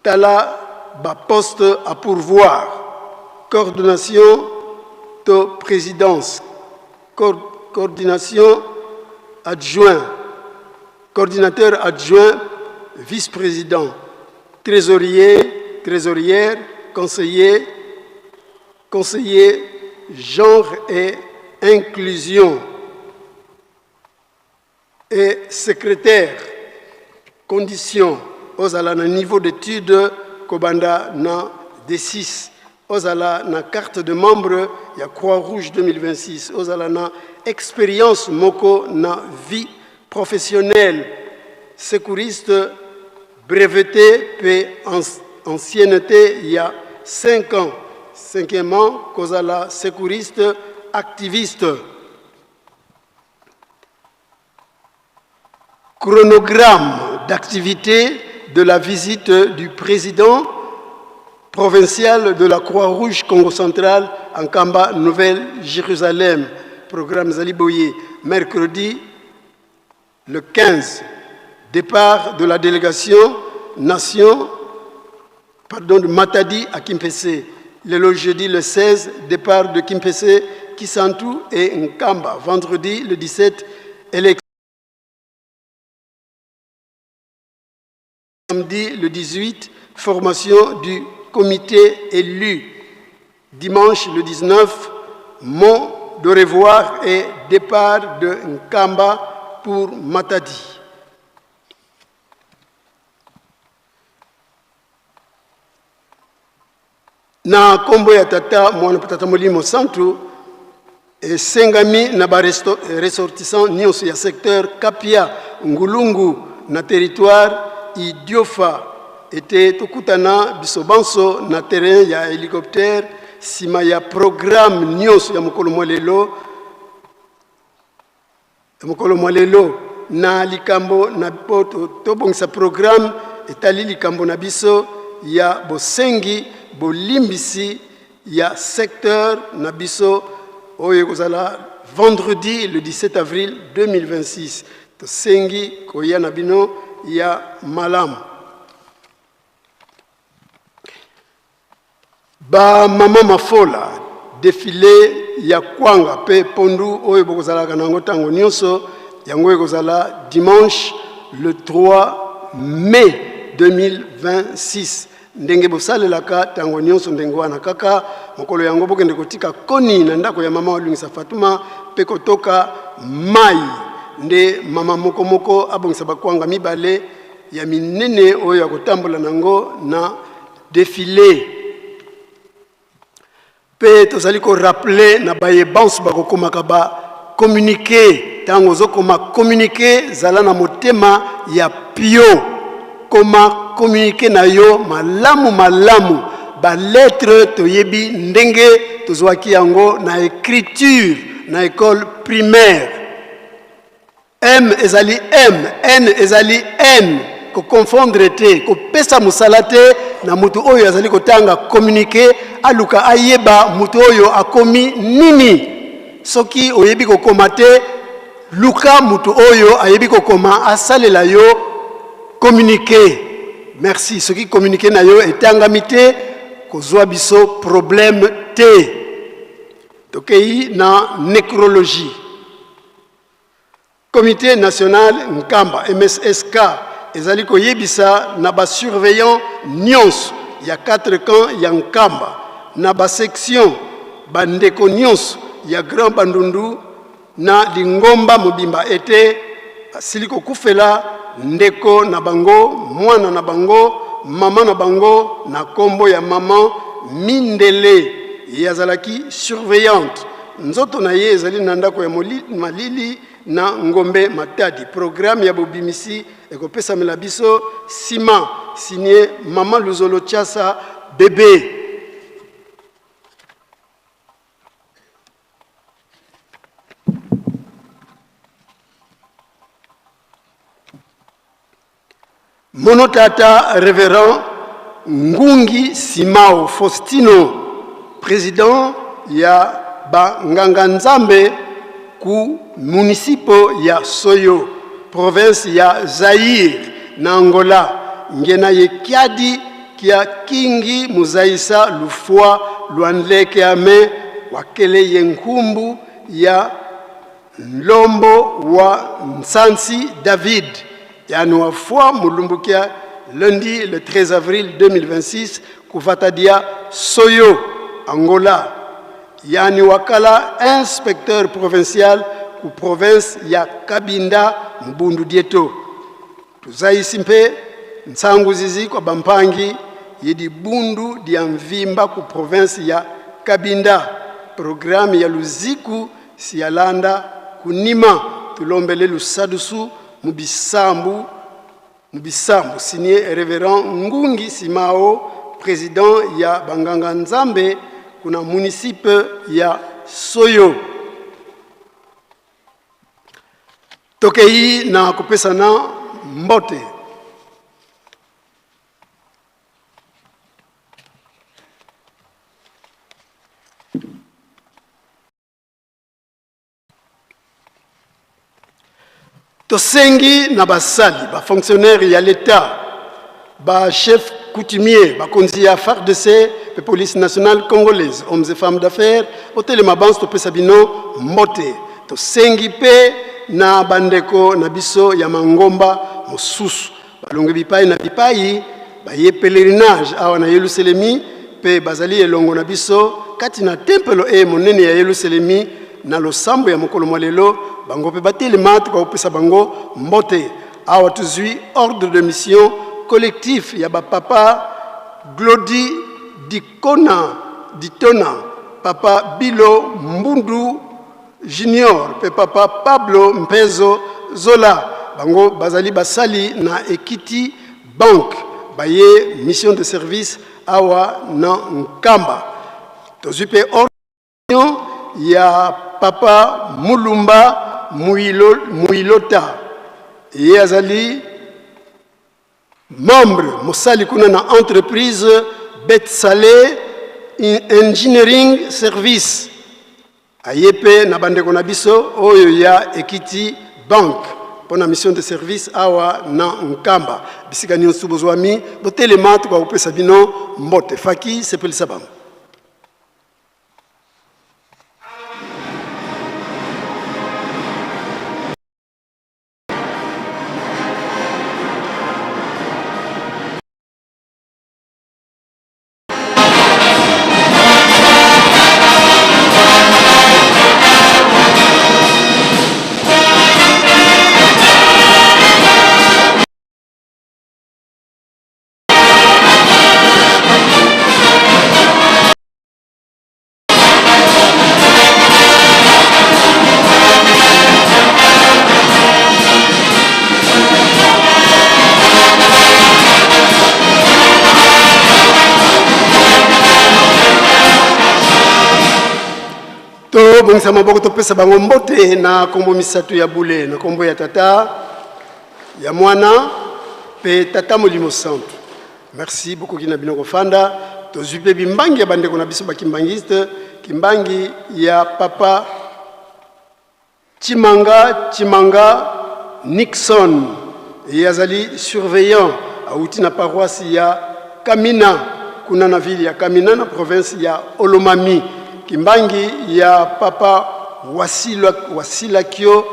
D: Tala ba poste à pourvoir. Coordination to présidence. Coordination adjoint. Coordinateur adjoint, vice-président. Trésorier, trésorière, conseiller, conseiller, genre et inclusion. Et secrétaire, conditions, ozala na niveau d'études, kobanda na D6, ozala na carte de membre, ya Croix-Rouge 2026, ozala na expérience moko na vie professionnelle, secouriste, breveté, puis ancienneté, il y a 5 ans. Cinquièmement, kozala secouriste, activiste. Chronogramme d'activité de la visite du président provincial de la Croix-Rouge Congo central en Kamba, Nouvelle-Jérusalem. Programme Zaliboye. Mercredi, le 15, départ de la délégation nation de Matadi à Kimpese. Le jeudi, le 16, départ de Kimpese, Kisantu et Nkamba. Vendredi, le 17, élection. Samedi, le 18, formation du comité élu. Dimanche, le 19, mot de revoir et départ de Nkamba pour Matadi. Na kombo ya tata mwana patata molimo santu e sengami na ba ressortissant nyonso ya secteur Kapia Ngulungu na territoire Idiofa ete tokutana bisobanso na terrain ya hélicoptère sima ya programme nyonso ya mokolo mwalelo na likambo na poto tobongisa programme etali likambo na biso ya bosengi bolimbisi ya secteur nabiso oyo kozala vendredi le 17 avril 2026 to sengi koya nabino ya malam ba mama mafola défilé ya kwanga pe pondu oyo bokozala kanango tango nyonso yango kozala dimanche le 3 mai 2026 ndenge bosalelaka tango nyonso ndenge wana kaka mokolo yango bokende kotika koni na ndako ya mama olungisa Fatuma pe kotoka mai nde mama moko abongisa bakwanga mibale ya minene oyo ya kotambola nango na défilé pe tozali ko rappeler na bayebanso bakokomaka ba communiquer tango zokoma communiquer zala na motema ya pio koma communiquer na yo malamu ba lettre toyebi ndenge tozwaki yango na écriture na école primaire M ezali M N ezali N ko confondre te ko pesa musalate na mutu oyo azali kotanga communiquer aluka ayeba mutu oyo akomi nini soki oyebi ko komate luka mutu oyo ayebi ko koma asalela yo communiquer. Merci. Ce qui communique na yo etangami kozwa biso problème te. Tokei na nécrologie. Comité national Nkamba MSSK ezali ko yebisa na ba surveillant nyonso ya 4 camps ya Nkamba na ba section bandeko nyonso ya Grand Bandundu na Lingomba Mobimba ete siliko kufela ndeko na bango mwana na bango mama na bango na kombo ya mama Mindele yazalaki surveillante nzoto na ye ezali na ndako ya malili na Ngombe Matadi. Programme ya bobimisi ekopesa mela biso sima signé mama Luzolo Chasa bébé. Monotata révérend Ngungi Simao Faustino, président ya Banganga Nzambe ku municipo ya Soyo, province ya Zaire na Angola, ngena ye kiadi kia kingi muzaisa lufua luanleke ame wakele yenkumbu ya Lombo wa Nsansi David, yani wafua mulumbukia lundi le 13 avril 2026 kufatadia Soyo, Angola, yani wakala inspecteur provincial ku province ya Kabinda Mbundu Dieto. Tuzaisi mpe nsangu zizi kwa bampangi yedi bundu dia mvimba ku province ya Kabinda. Programu ya luziku siyalanda kunima tulombele lusadusu mubisambu signé révérend Ngungi Simao, président ya Banganga Nzambe kuna municipe ya Soyo. Tokei na kupesana mbote. Tosengi na basali, ba fonctionnaire ya l'État, ba chef coutumier, ba konzi ya FARDC, la police nationale congolaise, hommes et femmes d'affaires, hôtel Mabans to pesabino mbote. Tosengi pe na bandeko na biso ya mangomba mosusu. Balonge bipai na bipai, ba ye pèlerinage awa na Yerusalemi, pe bazali elongo na biso, kati na tempelo monene ya Yerusalemi, na losambo ya mokolo mwalelo, bango pe batele mat kwa upesa bango mbote. Awa tuzui ordre de mission collectif ya ba papa Glodi Ditona, papa Bilo Mbundu Junior, pe papa Pablo Mpezo Zola, bango bazali basali na Equity Bank, baye mission de service awa na Nkamba. Tozui pe ordre de mission ya papa Mulumba Muilota, et azali membre Mosali kuna na entreprise Betsale Engineering Service. Ayepe na bandeko na biso oyo ya Equity Bank pour la mission de service awa na Nkamba. Bisika nyonso bozwami botelema kwa upesa bino mbote faki sepeli sabamu. Bongisa maboko topesa bango mbote na kombo misatu ya bule na kombo ya tata ya mwana pe tata molimo santo. Merci beaucoup kina bino kofanda tozupe bimbangi ya bandeko na biso bakimbangiste kimbangi ya papa Chimanga Nixon yazali surveillant auti na paroisse ya Kamina kuna na ville ya Kamina na province ya Olomami. Kimbangi ya papa Wasilakio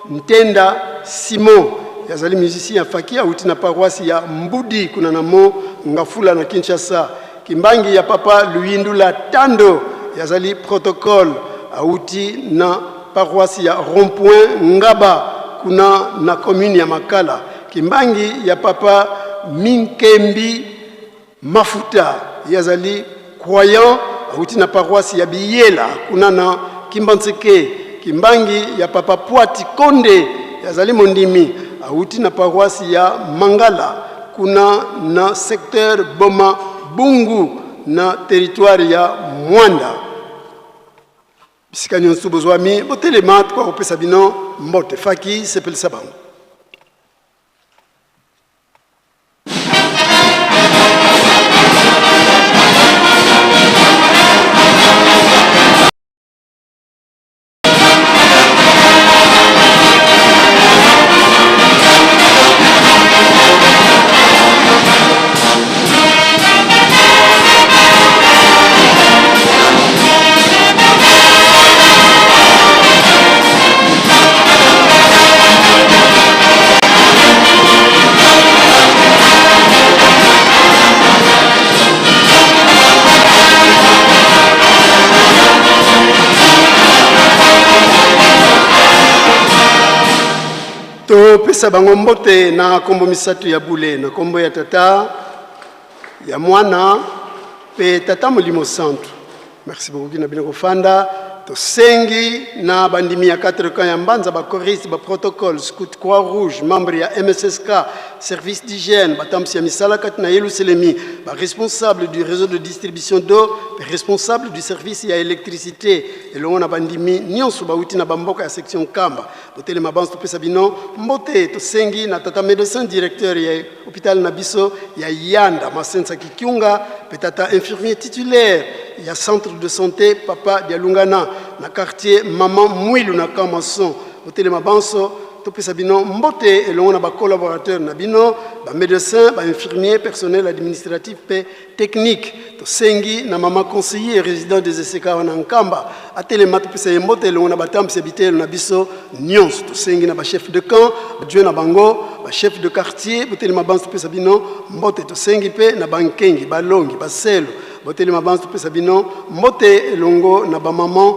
D: Ntenda Simon yazali musicien fakia auti na paroisse ya Mbudi kuna na mo Ngafula na Kinshasa. Kimbangi ya papa Luindula Tando yazali protocole auti na paroisse ya Rond-Point Ngaba kuna na commune ya Makala. Kimbangi ya papa Minkembi Mafuta yazali croyant auti na paroisse ya Biyela kuna na Kimbanseke. Kimbangi ya papa Puati Konde yazali mondimi auti na paroisse ya Mangala kuna na secteur Boma Bungu na territoire ya Mwanda. Bisika nyonso bozwami botelema kwa kopesa bino mbote faki sepeli sabango. topesa bango mbote na kombo misatu ya bule na kombo ya tata ya mwana pe tata molimo santu. Merci beaucoup kina bino kofanda tosengi na bandimi ya 4 camps ya mbanza ba choriste ba protocole scout croix rouge membre ya MSSK service d'hygiène batamsi ya misala kati na Yerusalemi ba responsable du réseau de distribution d'eau responsable du service ya électricité elongo na bandimi nyonso bauti na bamboka ya section Kamba botele mabanzo topesa bino mbote tosengi na tata médecin directeur ya hôpital na biso ya Yanda Masensa Kikiunga pe tata infirmier titulaire ya centre de santé papa Dialungana na quartier maman Mwilu na Kamason hôtel mabanso topesa bino mbote elongo na ba collaborateur na bino ba médecin ba infirmier personnel administratif pe technique tosengi na mama conseiller résident des ECK na Nkamba atelema topesa mbote elongo na batamsi bitelo na biso nyonso tosengi na ba chef de camp Dieu na bango ba chef de quartier hôtel mabanso topesa bino mbote tosengi pe na bankengi balongi baselo boteli mabanzo topesa bino mbote elongo na ba maman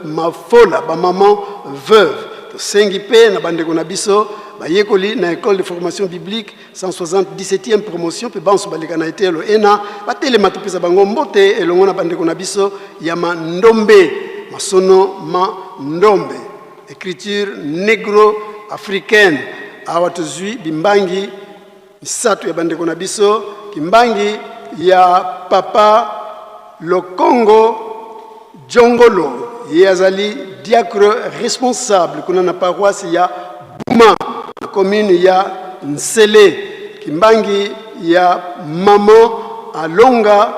D: mafola ba maman veuve tosengi pe na bandeko na biso bayekoli na école de formation biblique 177e promotion pe banso baleka na etelo ena batelema topesa bango mbote elongo na bandeko na biso ya mandombe masono mandombe écriture négro africaine awa tozwi bimbangi misato ya bandeko na biso kimbangi ya papa Lokongo Jongolo yazali diacre responsable kuna na paroisse ya Buma commune ya Nsele kimbangi ya maman Alonga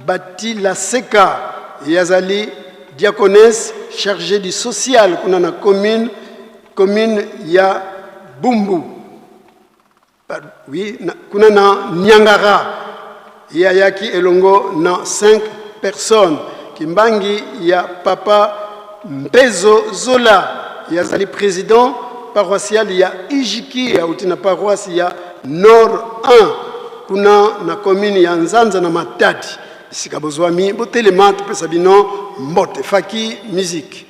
D: Bati la Seka yazali diaconesse chargée du social kuna na commune ya Bumbu. Oui, kuna na Nyangara yaki elongo na 5 personnes kimbangi ya papa Mpezo Zola yazali président paroissial ya Ijiki ya utina paroisse ya Nord 1 kuna na commune ya Nzanza na Matadi sikabozwami botelema topesa bino mbote faki musique.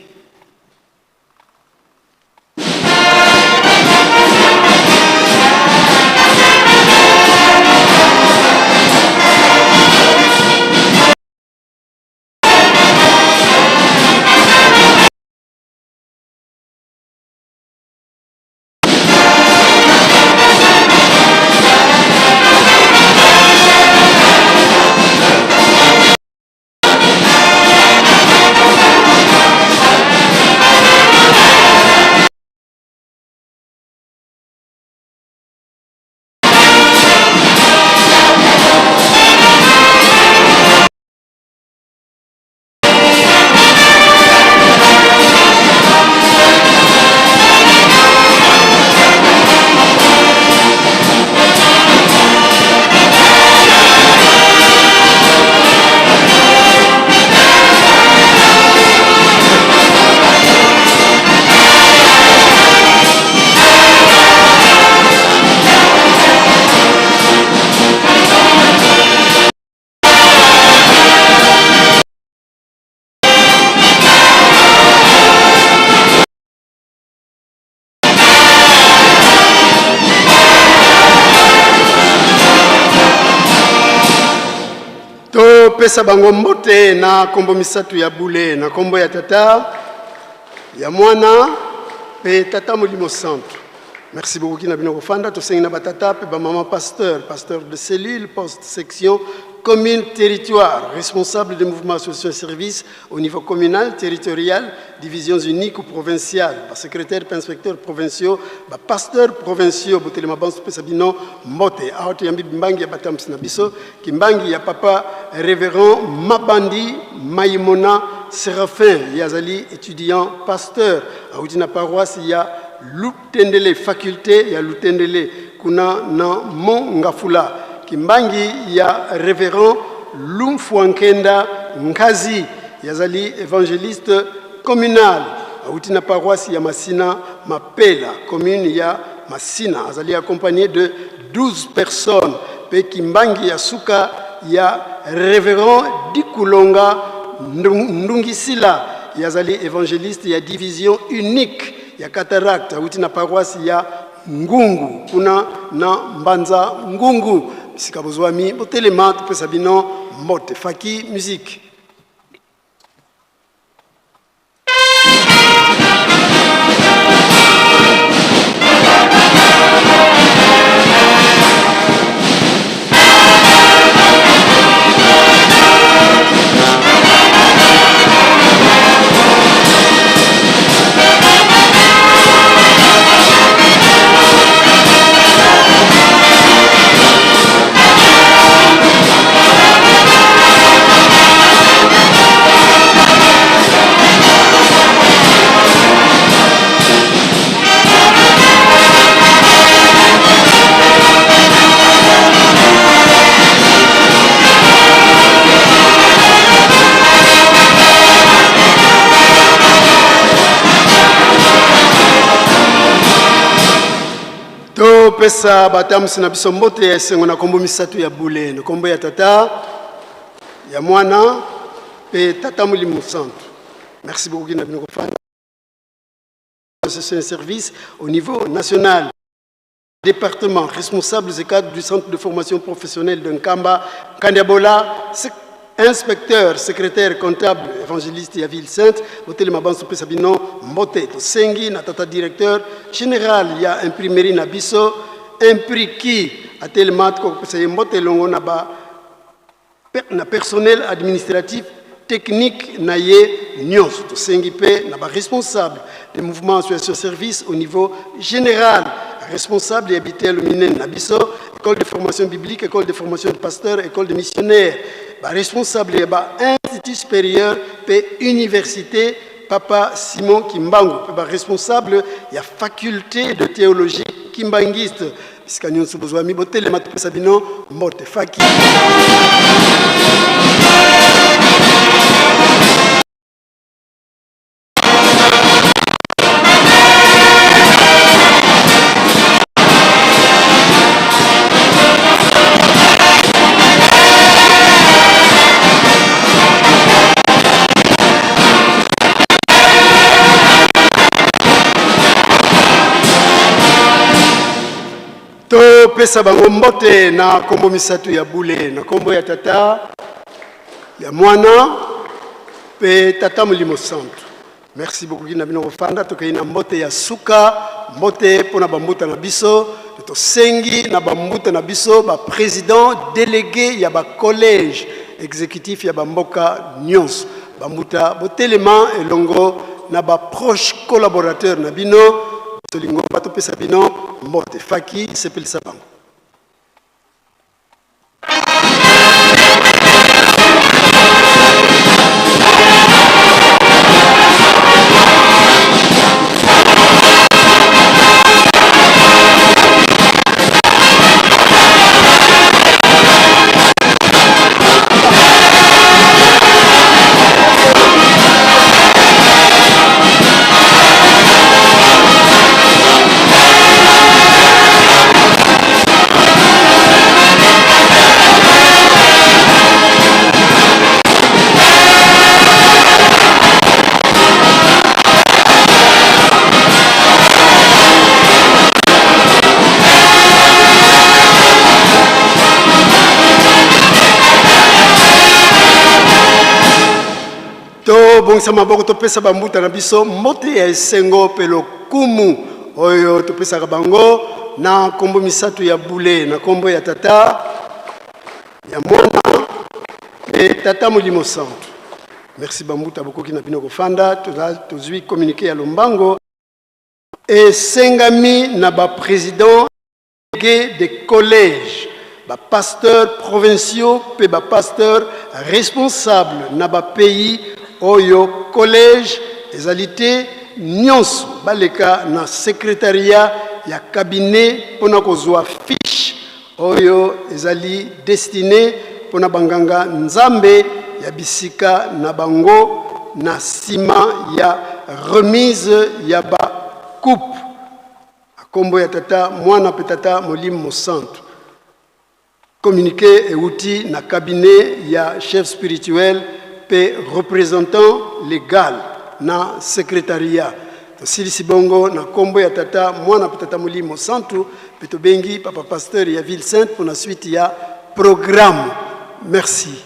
D: Pesa bango mbote na kombo misatu ya bule na kombo ya tata ya mwana pe tata molimo santu. Merci beaucoup kina bino kofanda tosengi na batata pe ba maman pasteur de cellule poste section commune territoire responsable des mouvements associations et services au niveau communal territorial divisions uniques ou provinciales secrétaire inspecteur provinciaux pasteur provinciaux botelema banso pesa bino mbote aoto yambi mbangi ya batamsi na biso kimbangi ya papa révérend Mabandi Maimona Séraphin yazali étudiant pasteur aouti na paroisse ya Lutendele faculté ya Lutendele kuna na Mongafula kimbangi ya révérend Lumfuankenda Ngazi yazali évangéliste communal aouti na paroisse ya Masina Mapela commune ya Masina azali accompagné de 12 personnes pe kimbangi ya suka ya révérend Dikulonga Ndungisila yazali évangéliste ya division unique ya cataracte auti na paroisse ya Ngungu kuna na Mbanza Ngungu bisika bozwami botelema topesa bino mbote faki musique. Pesa batamusi na biso mbote ya esengo na kombo misatu ya bule na kombo ya tata ya mwana pe tata Molimo Centre. Merci beaucoup na bino kofanda ce service au niveau national. Département responsables et cadres du centre de formation professionnelle de Nkamba Kandiabola, inspecteur, secrétaire, comptable, évangéliste et à Ville-Sainte, hôtel Mabanso Pesabino, Mbote, Sengi, Natata directeur général, il y a imprimerie Nabiso, impriki, à Telmat, Mbote Longo Naba, na personnel administratif, technique, Naye, Nyos, Sengi P, Naba responsable des mouvements association service au niveau général, responsable et habité le Minen Nabiso, école de formation biblique, école de formation de pasteur, école de missionnaire. Responsable et institut supérieur et université Papa Simon Kimbangu, responsable il y a faculté de théologie kimbangiste puisqu'anyon besoin mi botel mat pesabino mbote faki. To pesa bango mbote na kombo misatu ya bule na kombo ya tata ya mwana pe tata Molimo Centre. Merci beaucoup na bino kofanda to kaina mbote ya suka mbote pona bambuta na biso to sengi na bambuta na biso ba président délégué ya ba collège exécutif ya bamboka nyonso bambuta botelema elongo na ba proche collaborateur na bino Solingo bato pesa bino mbote faki sepel sabango. Bon sama boko to pesa bambuta na biso mbote ya esengo pelo kumu oyo to pesa bango na kombo misatu ya bule na kombo ya tata ya mwana et tata Molimo Centre. Merci bambuta boko kina bino kofanda to zui communiquer à Lombango et sengami na ba président des collèges ba pasteurs provinciaux pe ba pasteurs responsables na ba pays Oyo collège ezalité nyonso baleka na secrétariat ya cabinet pona kozwa fiche oyo ezali destiné pona banganga nzambe ya bisika na bango na sima ya remise ya ba coupe akombo ya tata mwana pe tata Molimo Centre communiqué et outil na cabinet ya chef spirituel représentant légal na secrétariat tosilisi bongo na kombo ya tata mwana tata Molimo Santu peto bengi papa pasteur ya Ville Sainte pour la suite ya programme. Merci.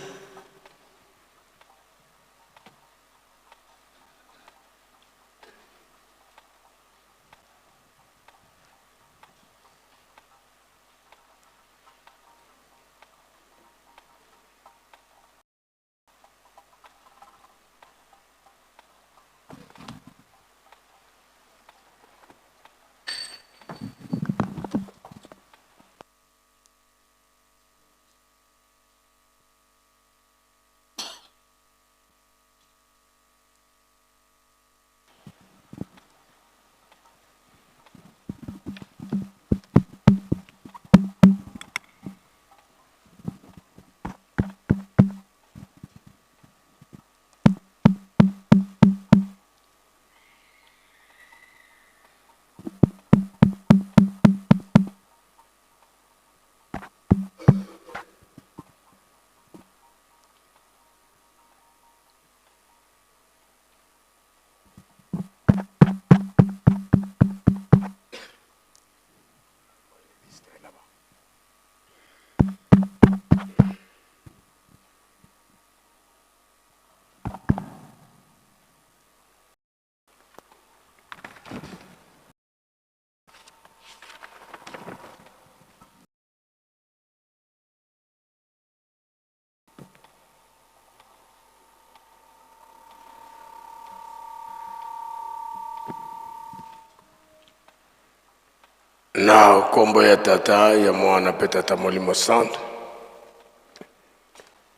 E: Na kombo ya tata ya mwana pe tata Molimo Santu,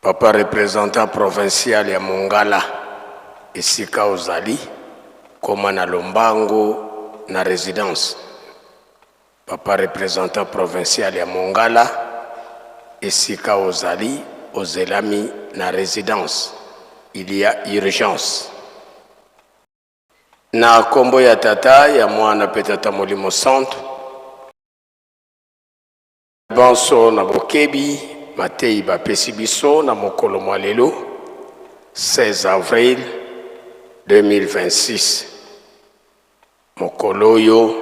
E: papa représentant provincial ya Mongala esika ozali koma na lombango na résidence. Papa représentant provincial ya Mongala esika ozali ozelami na résidence. Il y a urgence. Na kombo ya tata ya mwana pe tata Molimo Santu, Banso na bokebi matei bapesi biso na mokolo mwa lelo 16 avril 2026. Mokolo oyo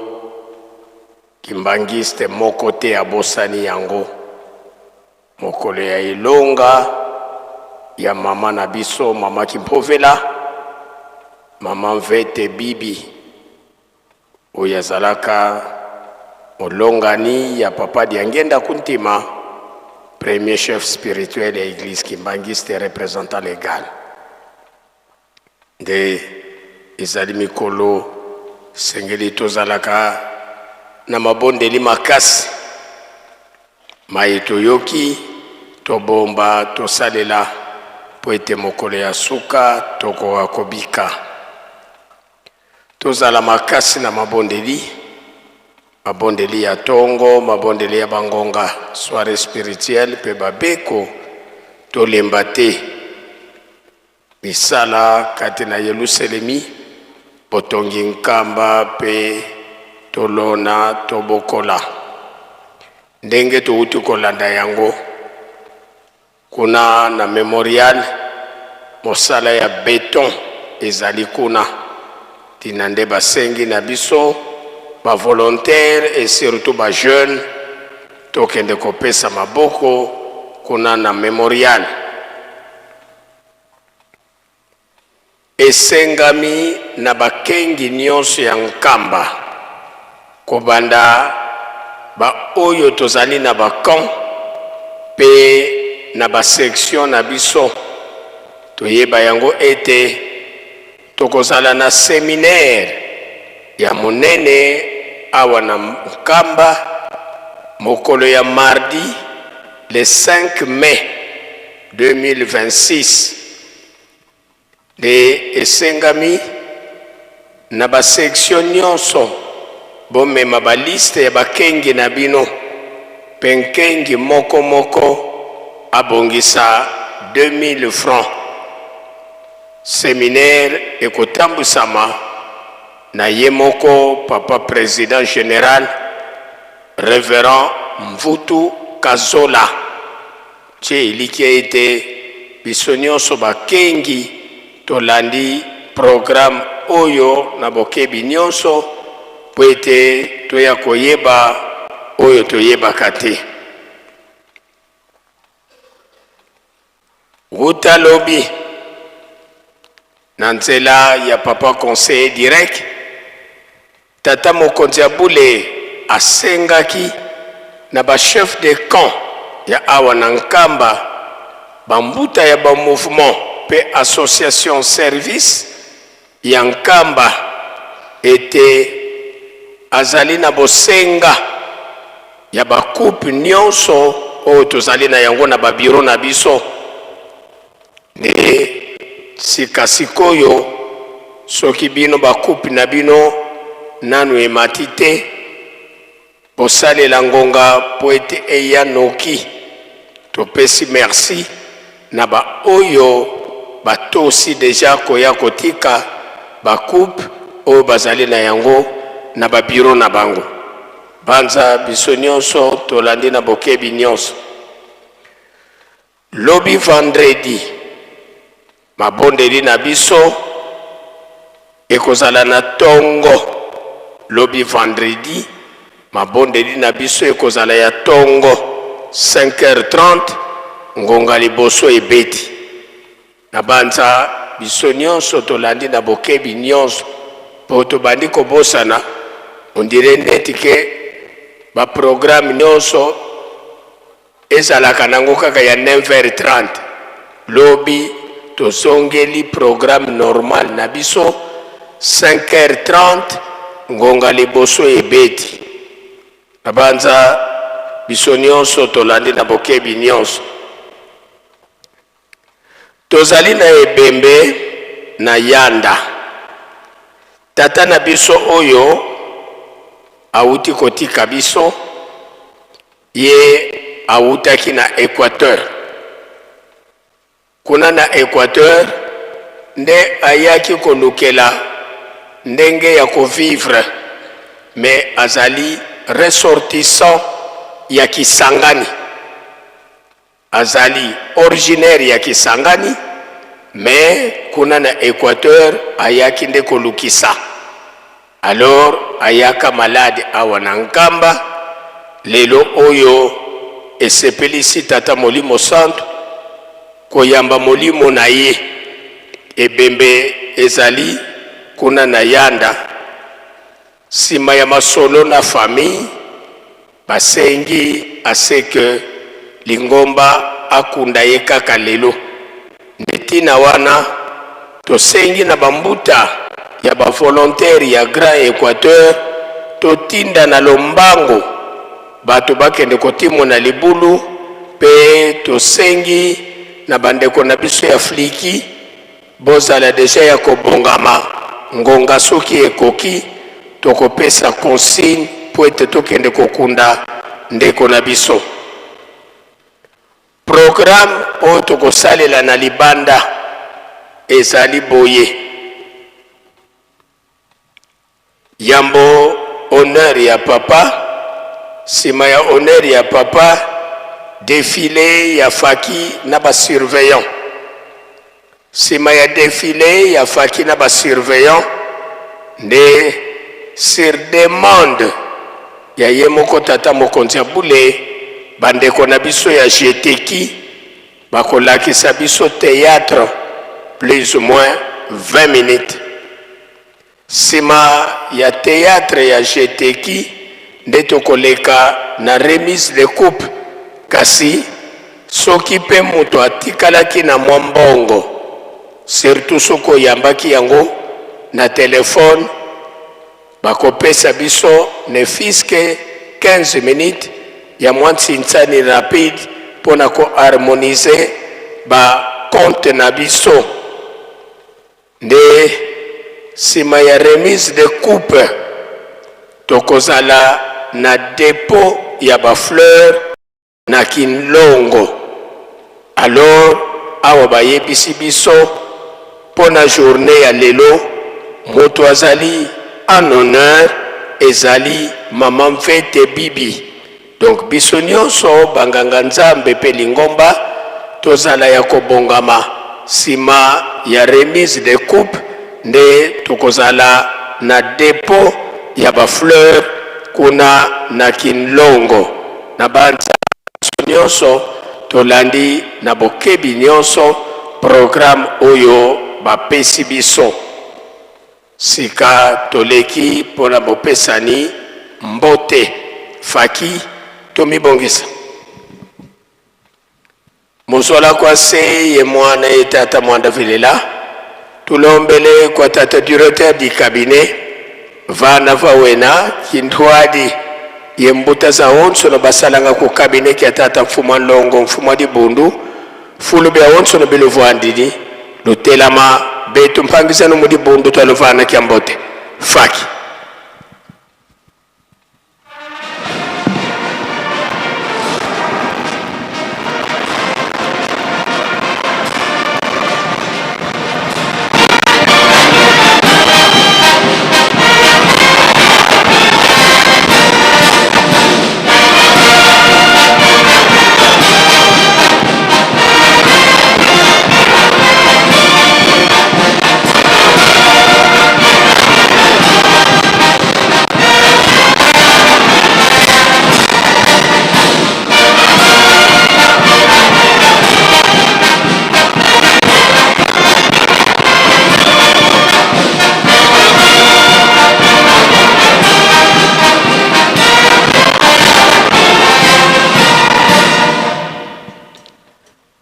E: kimbangiste moko te abosani yango. Mokolo ya ilonga ya mama na biso, mama Kimpovela, mama Mvete Bibi oyo azalaka molongani ya papa Diangenda Kuntima, premier chef spirituel ya église kimbangiste représentant légal. Nde ezali mikolo sengeli tozalaka na mabondeli makasi, mai toyoki tobomba tosalela po ete mokolo ya suka tokoka kobika. Tozala makasi na mabondeli, mabondeli ya tongo, mabondeli ya bangonga, soirée spirituelle pe babeko tolemba te. Misala kati na Yerusalemi botongi nkamba pe tolona tobokola. Ndenge touti kolanda yango kuna na memorial mosala ya beton ezali kuna tinande basengi na biso ba volontaire et surtout ba jeune tokende kopesa maboko kuna na memorial. Esengami na bakengi nyonso ya nkamba kobanda ba oyo tozali na bakan pe na ba section na biso toyeba yango ete tokozala na séminaire ya monene awa na nkamba mokolo ya mardi le 5 mai 2026. De esengami na ba section nyonso bomema ba liste ya bakengi na bino, penkengi moko moko abongisa 2000 francs. Séminaire ekotambusama na ye moko papa président général révérend Mvutu Kazola tche iliki ete biso nyonso bakengi tolandi programme oyo na bokebi nyonso po ete toya koyeba oyo toyebaka te. Wuta lobi na nzela ya papa conseiller direct, tata mokonzi ya bule asengaki na ba chef de camp ya awa na Nkamba, bambuta ya ba mouvement pe association service ya Nkamba ete azali na bosenga ya ba coupe nyonso oyo tozali na yango na ba bureau na biso. Ne sikasikoyo soki bino ba coupe na bino nanu emati te, bosalela ngonga po ete eya noki. Topesi merci na ba oyo batosi deja koya kotika ba coupe oyo bazali na yango na ba bureau na bango. Banza biso nyonso tolandi na bokebi nyonso. Lobi vendredi mabondeli na biso ekozala na tongo. Lobi vendredi mabondeli na biso ekozala ya tongo 5h30 ngonga liboso ebeti. Na banza biso nyonso tolandi na bokebi nyonso po tobandi kobosana ondire neti ke ba programme nyonso ezalaka nango kaka ya 9h30. Lobi tozongeli programme normal na biso 5h30 ngonga liboso ebeti. Na banza biso nyonso tolandi na bokebi nyonso. Tozali na ebembe na yanda. Tata na biso oyo auti kotika biso, ye autaki na Équateur. Kuna na Équateur nde ayaki kolukela ndenge ya kovivre, mais azali ressortissant ya Kisangani. Azali originaire ya Kisangani, mais kuna na Équateur ayaki nde kolukisa. Alors ayaka malade awa na Nkamba, lelo oyo esepelisi tata Molimo Santo koyamba molimo na ye. Ebembe ezali kuna na yanda. Sima ya masolo na famille basengi aseke Lingomba akunda ye kaka lelo. Netina wana tosengi na bambuta ya ba volontaire ya Grand Équateur totinda na lombango bato bakende kotimo na libulu, pe tosengi na bandeko na biso ya Fliki bozala deja ya kobongama ngonga soki ekoki tokopesa consigne po ete tokende kokunda ndeko na biso. Programme oyo tokosalela na libanda ezali boye. Yambo honneur ya papa, sima ya honneur ya papa, défilé ya faki na ba surveillant. Sima ya défilé ya faki na ba surveillant, nde sur demande ya ye moko tata mokonzi ya bule, bandeko na biso ya jeteki bakolakisa biso théâtre plus ou moins 20 minutes. Sima ya théâtre ya jeteki nde tokoleka na remise de coupe, kasi soki pe muto atikalaki na mwa mbongo, surtout soko yambaki yango na telefone, bakopesa biso ne fiske 15 minutes ya mwa ntsinsani rapide pona ko harmoniser ba compte na biso. Nde sima ya remise de coupe tokozala na dépôt ya ba fleur na Kinlongo. Alors awa bayebisi biso pona journée ya lelo moto azali en honneur ezali Maman Mvete Bibi. Donc biso nyonso banganga nzambe pe Lingomba tozala ya kobongama sima ya remise de coupe nde tokozala na depo ya ba fleur kuna na Kinlongo na banza nyonso tolandi na bokebi nyonso programme oyo bapesi biso sika toleki pona bopesani mbote faki tomibongisa Musola kwa se ye mwana ye tata mwanda vilela tulombele kwa tata directeur di cabinet vana vawena kintwadi ye mbuta za onso no basalanga ku cabinet ki tata mfuma longo mfuma di bundu fulu be onso no biluvandini lutelama betu mpangisa no mudi bundu talovana kiambote faki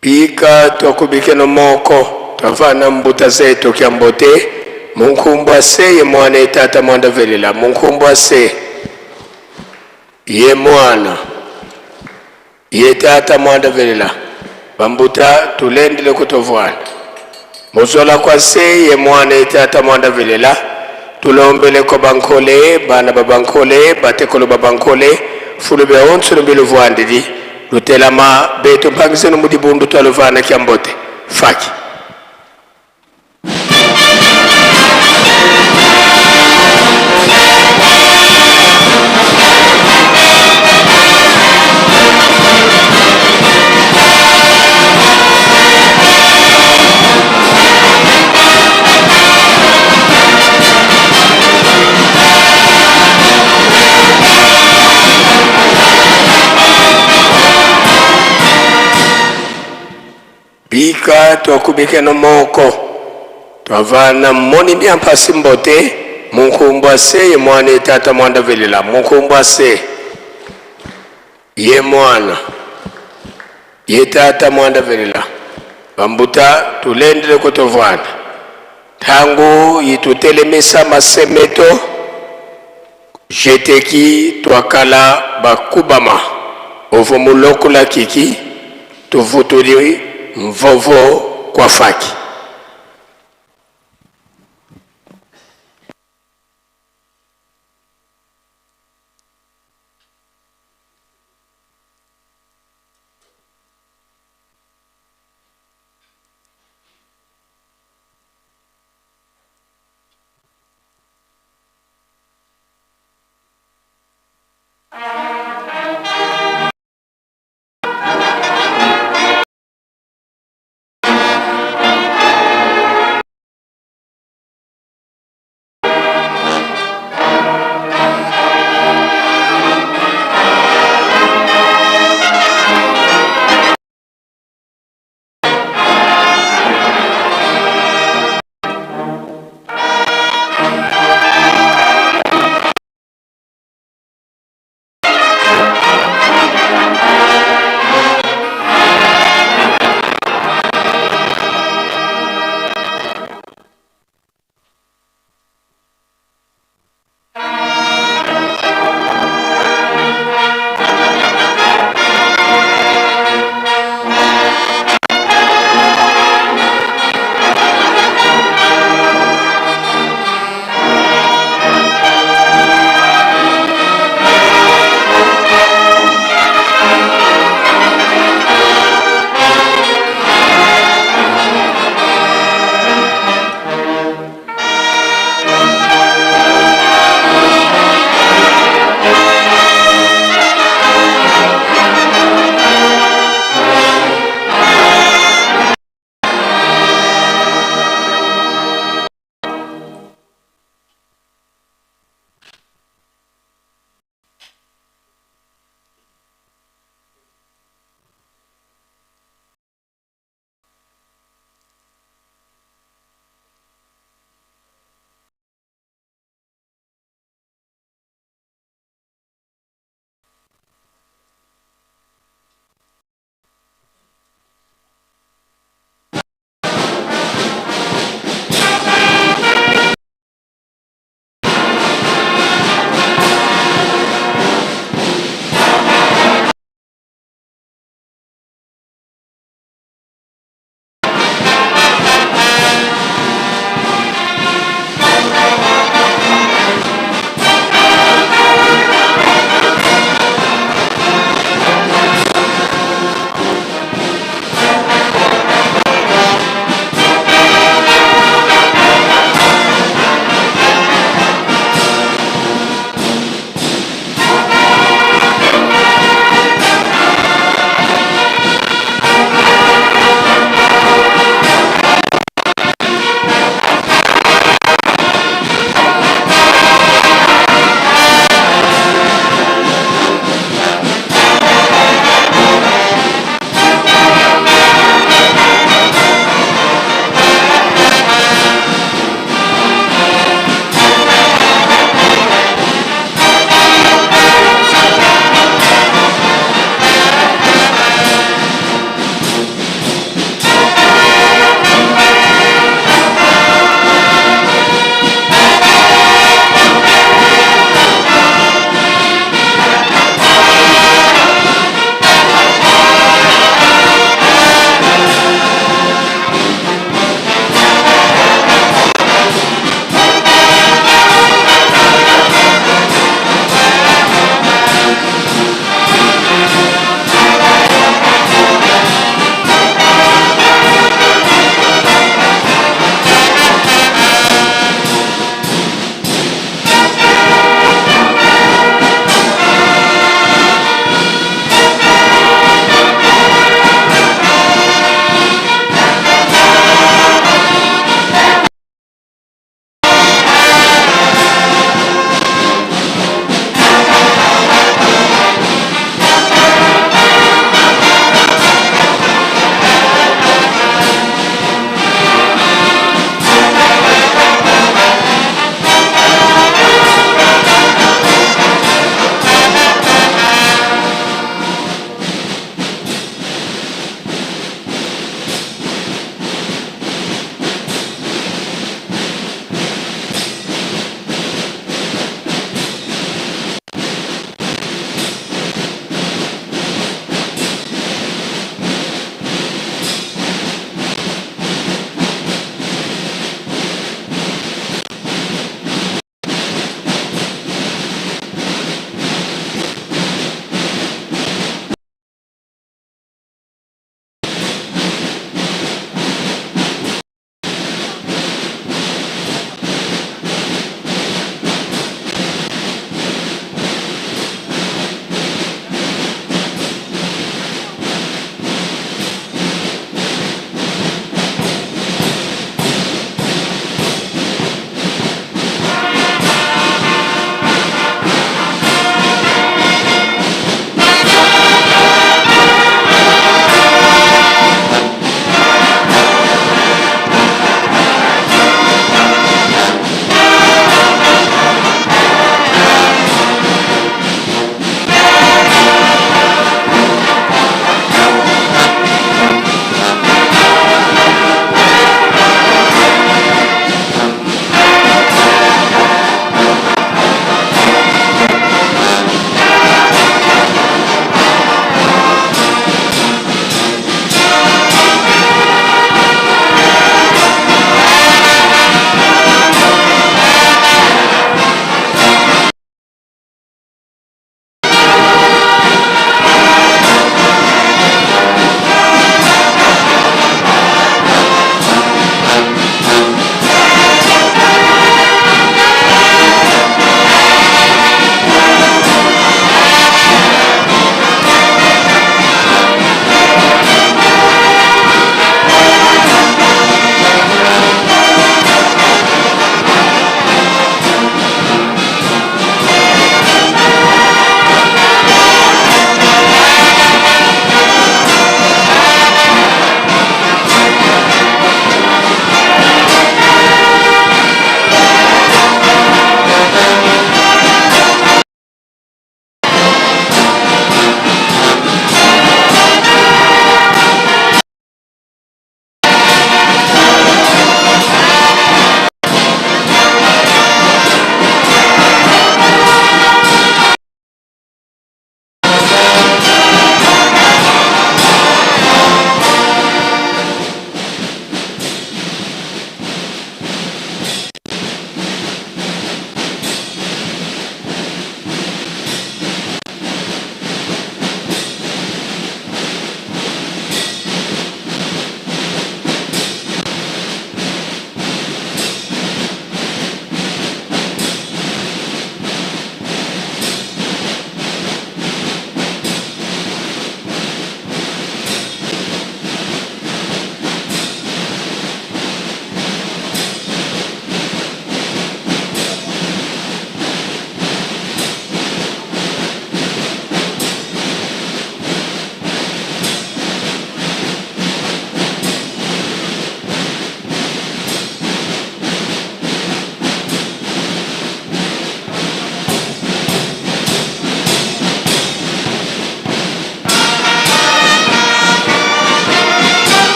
E: Pika tukubike no moko tavana mbuta zetu kiambote munkumbwa se ye mwana tata mwanda velela munkumbwa se ye mwana ye tata mwanda velela bambuta tulendile kutovwana muzola kwa se ye mwana tata mwanda velela tulombele ko bankole bana babankole batekolo babankole fulube onso no biluvwandidi lutelama betu mpangise no mudibundu talovana kiambote faki Pika tukubike no moko twavana moni miampasi mbote munkumbwa se ye mwana tata mwanda velela munkumbwa se ye mwana ye tata mwanda velela bambuta tulendele kutovwana tangu yitutelemesa masemeto jeteki twakala bakubama ovo muloko la kiki tuvutuli mvovo kwa faki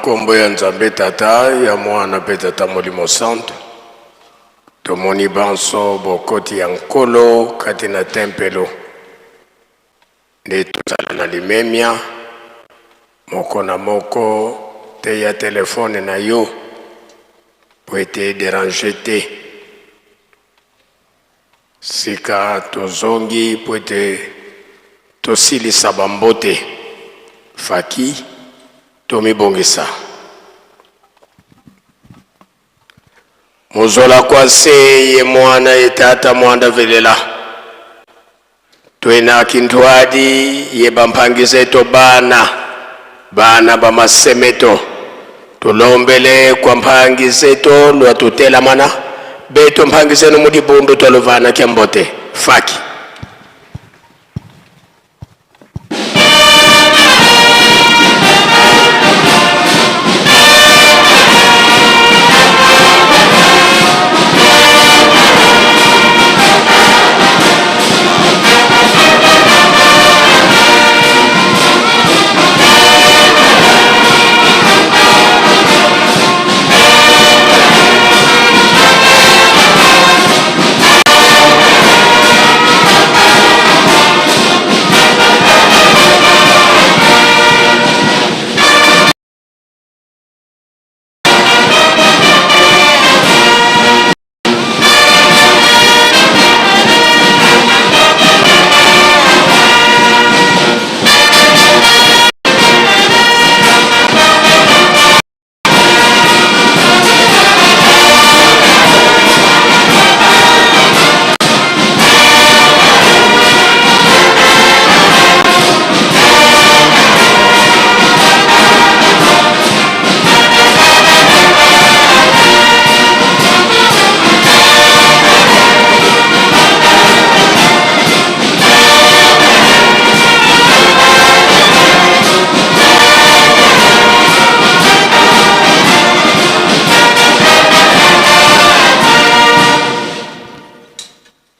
E: kombo ya Nzambe Tata ya Mwana pe Tata Molimo Santo tomoni banso bokoti ya nkolo kati na tempelo nde tozala na limemia moko na moko te ya telefone na yo po ete déranger te sika tozongi po ete tosilisa bambote faki tomibongisa muzola kwa se ye mwana ye tata mwanda velela twena kintwadi ye bampangizeto bana bamasemeto tulombele kwa mpangizeto lwa tutela mana beto mpangizeno mudibundu tolovana kyambote faki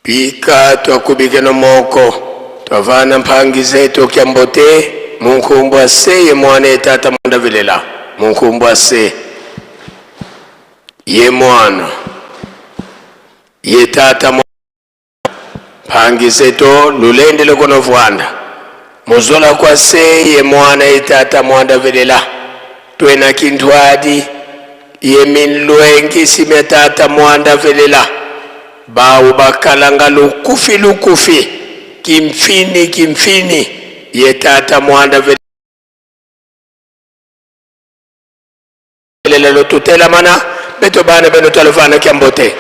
E: Pika twakubike no moko twavana mpangizeto kyambote munkumbwa se ye mwana tata mwanda velela munkumbwa se ye mwana ye tata mpangizeto lulende lokono vwanda muzola kwa se ye mwana ye tata mwanda velela twena kintwadi ye minlwengi sime tata mwanda velela bawu bakalanga lukufi kimfini ye tata mwanda velela lotutela mana beto bana beno talofana kyambote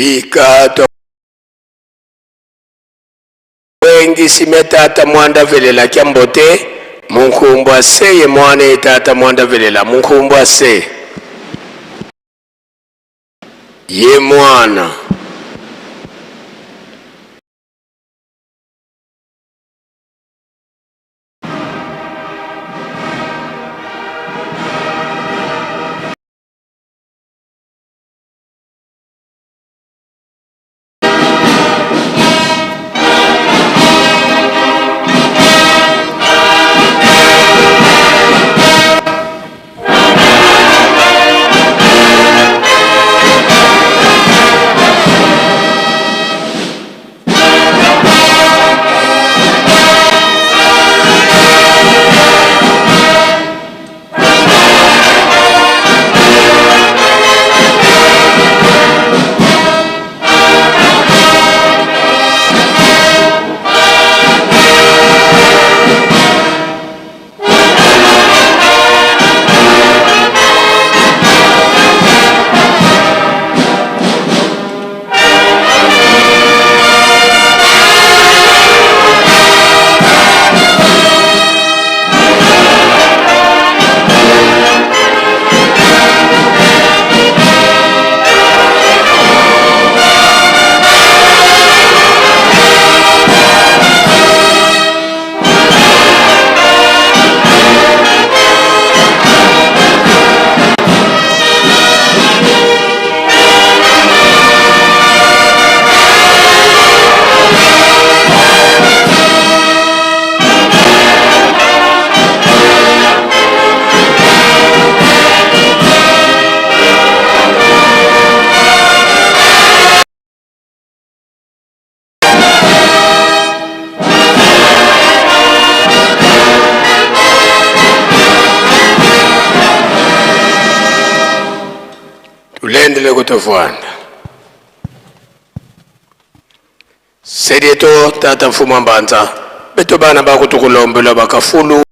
E: Pikato wengi simetata mwanda velela kiambote munkumbwa se ye mwane tata mwanda velela munkumbwa se ye mwana ulendele kutofwanda sedieto tata mfuma mbanza beto bana bakutukulombela bakafulu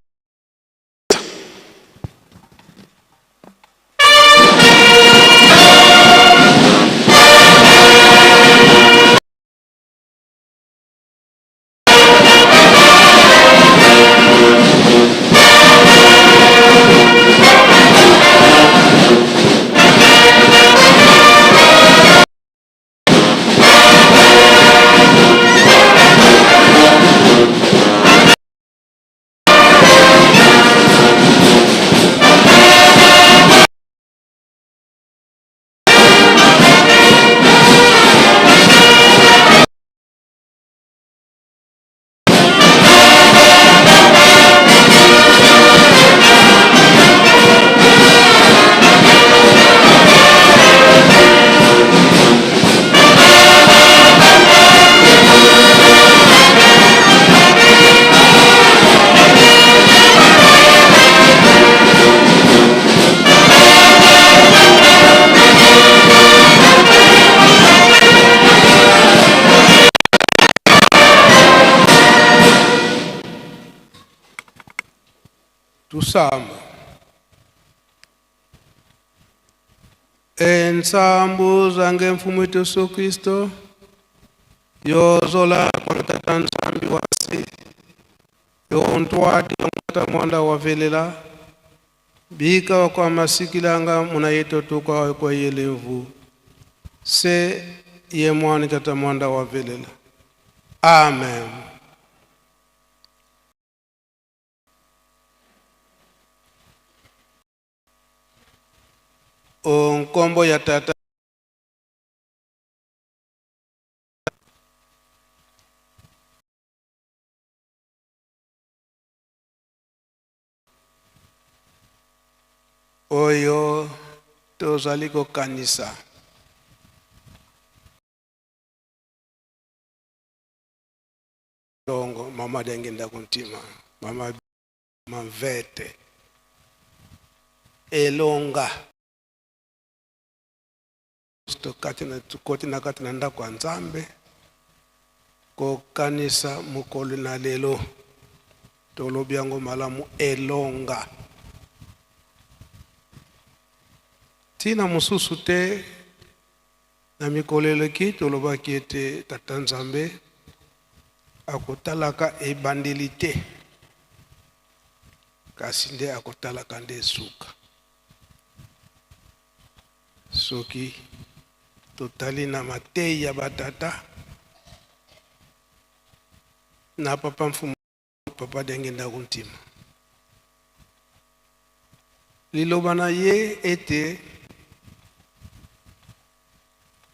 F: Tusamba. Ensambu zange mfumu wetu Yesu Kristo, yozola kwa tata nsambi wasi, yontwati kwa mwanda wavelela, bika wakwa masikilanga muna yeto tukwa kwa yelevu, se ye mwani tata mwanda wavelela. Amen. Onkombo ya tata oyo tozali kokanisa longo mama dengenda kuntima mama mavete elonga katina katina nda kwa nzambe kokanisa mukolo na lelo tolobiango malamu elonga tina mususu te na mikolelo ki tolobaki ete tata nzambe akotalaka ebandeli te kasi nde akotalaka nde suka soki totali na mateyi ya batata na papa mfumu papa dengenda kuntima liloba na ye ete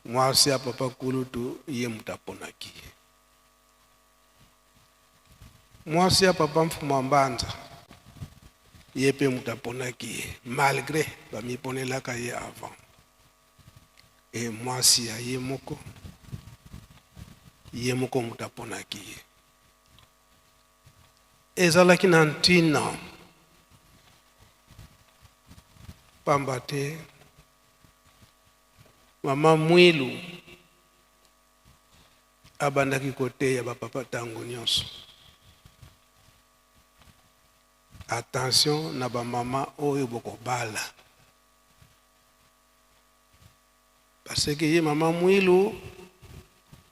F: mwasi ya papa kulutu ye mutaponaki mwasi ya papa mfumu mbanza ye pe mutaponaki malgré bamiponelaka ye avant e mwasi ya ye moko mutaponaki ye ezalaki na ntina pamba te mama Mwilu abandaki kote ya bapapa tango nyonso. Attention na ba mama oyo bokobala parce que ye mama Mwilu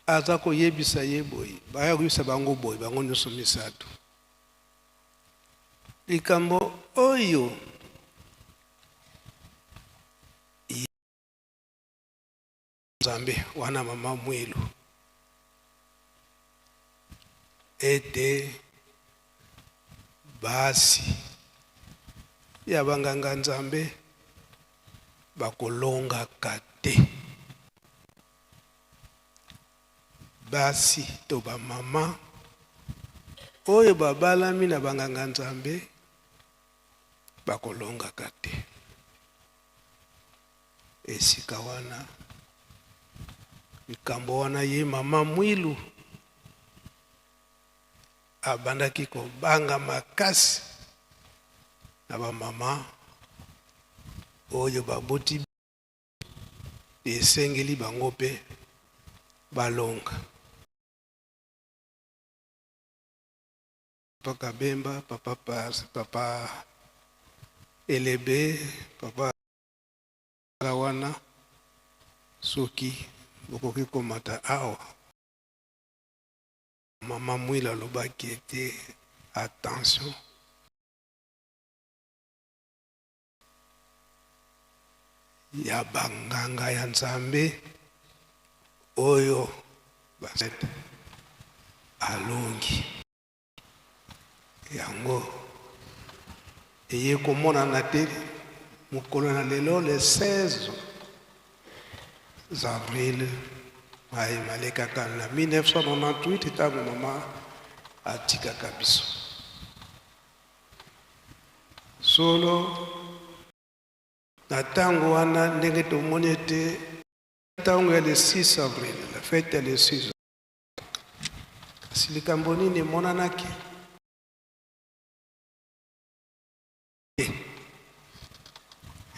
F: aza koyebisa ye boyi baya koyebisa bango boyi bango nyonso misato likambo oyo Nzambe wana mama Mwilu ete basi ya banganga Nzambe bakolonga kate basi to ba mama oyo babalami na banganga Nzambe bakolonga kate esika wana likambo wana ye mama Mwilu abandaki kobanga makasi na ba mama oyo baboti esengeli bango pe balonga papa Bemba papa Elebe papa wana soki bokoki komata awa mama Mwilu alobaki ete attention ya banganga ya Nzambe oyo basete alongi yango eye komona na te mukolo na lelo le 16 avril mai malekaka na 1998 tango mama atikaka biso solo na tango wana ndenge tomoni ete tango ya le 6 avril la fête ya le 6 kasi likambo nini emonanaki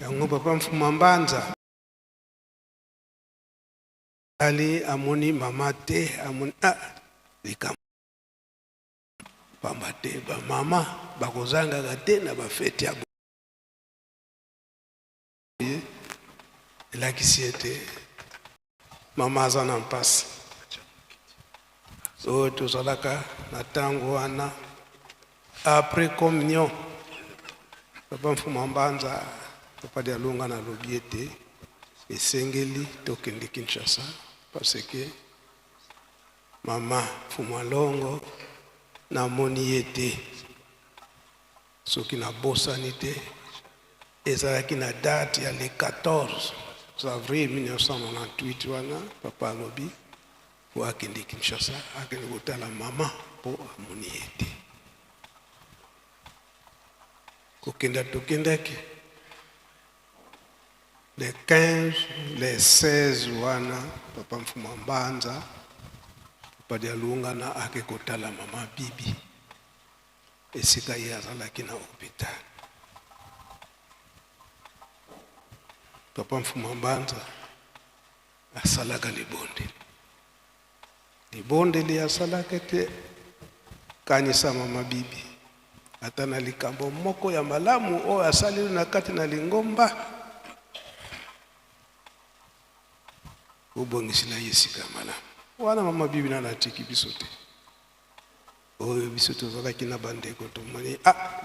F: yango papa mfumu Mbanza ali amoni mama te amoni likambo pamba te bamama bakozangaka te na bafete ya elakisi ete mama aza na mpasi oyo tozalaka na ntango wana après communion papa Mfuma Mbanza papa Dialunga na lobi ete esengeli tokende Kinshasa parce que mama Mfuma Longo namoni ye te soki nabosani te ezalaki na date ya le 14 avril 1998 wana papa alobi po akende Kinshasa akende kotala mama po amoni ye te kokenda tokendaki le 15 le 16 wana papa Mfuma Mbanza papa Dialunga na ake kotala mama bibi esika ye azalaki na hôpital. Papa Mfuma Mbanza asalaka libonde li asalaka te kanisa mama bibi ata na likambo moko ya malamu oyo asaleli na kati na lingomba obongisila ye esika ya malamu wana mama bibi na natiki biso te oyo biso tozalaki na bandeko tomoni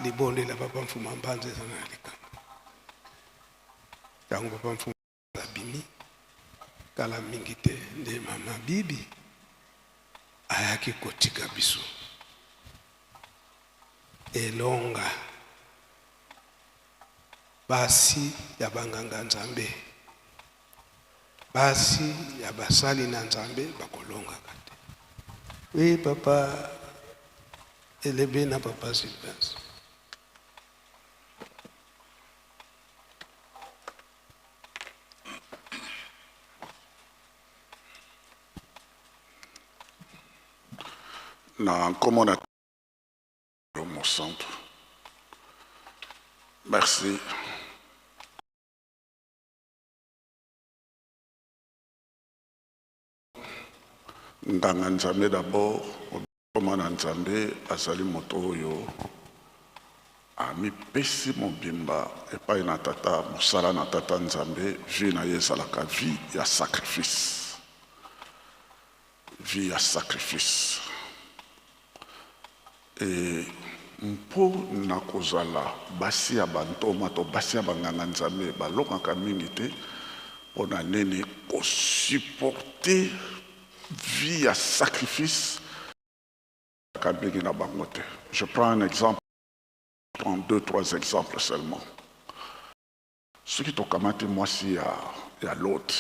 F: libonde la papa Mfuma Mbanza eza na likambo tango papa Mfuma abimi kala mingi te nde mama bibi ayaki kotika biso elonga basi ya banganga nzambe basi ya basali na nzambe bakolongaka te. Oui papa elebe na papa Sylvestre.
G: Na commande mon centre. Merci. Nganga Nzambe d'abord, commande Nzambe asali moto oyo ami pesi mobimba epai na tata mosala na tata Nzambe vie na ye ezalaka vie ya sacrifice. Vie ya sacrifice. Et mpo na kozala basi ya bantoma to basi ya banganga Nzambe balongaka mingi te mpona nini kosupporte vie ya sacrifice kabingi na bango te. Je prends un exemple, je prends 2-3 exemples seulement. Soki tokamati mwasi ya Lot,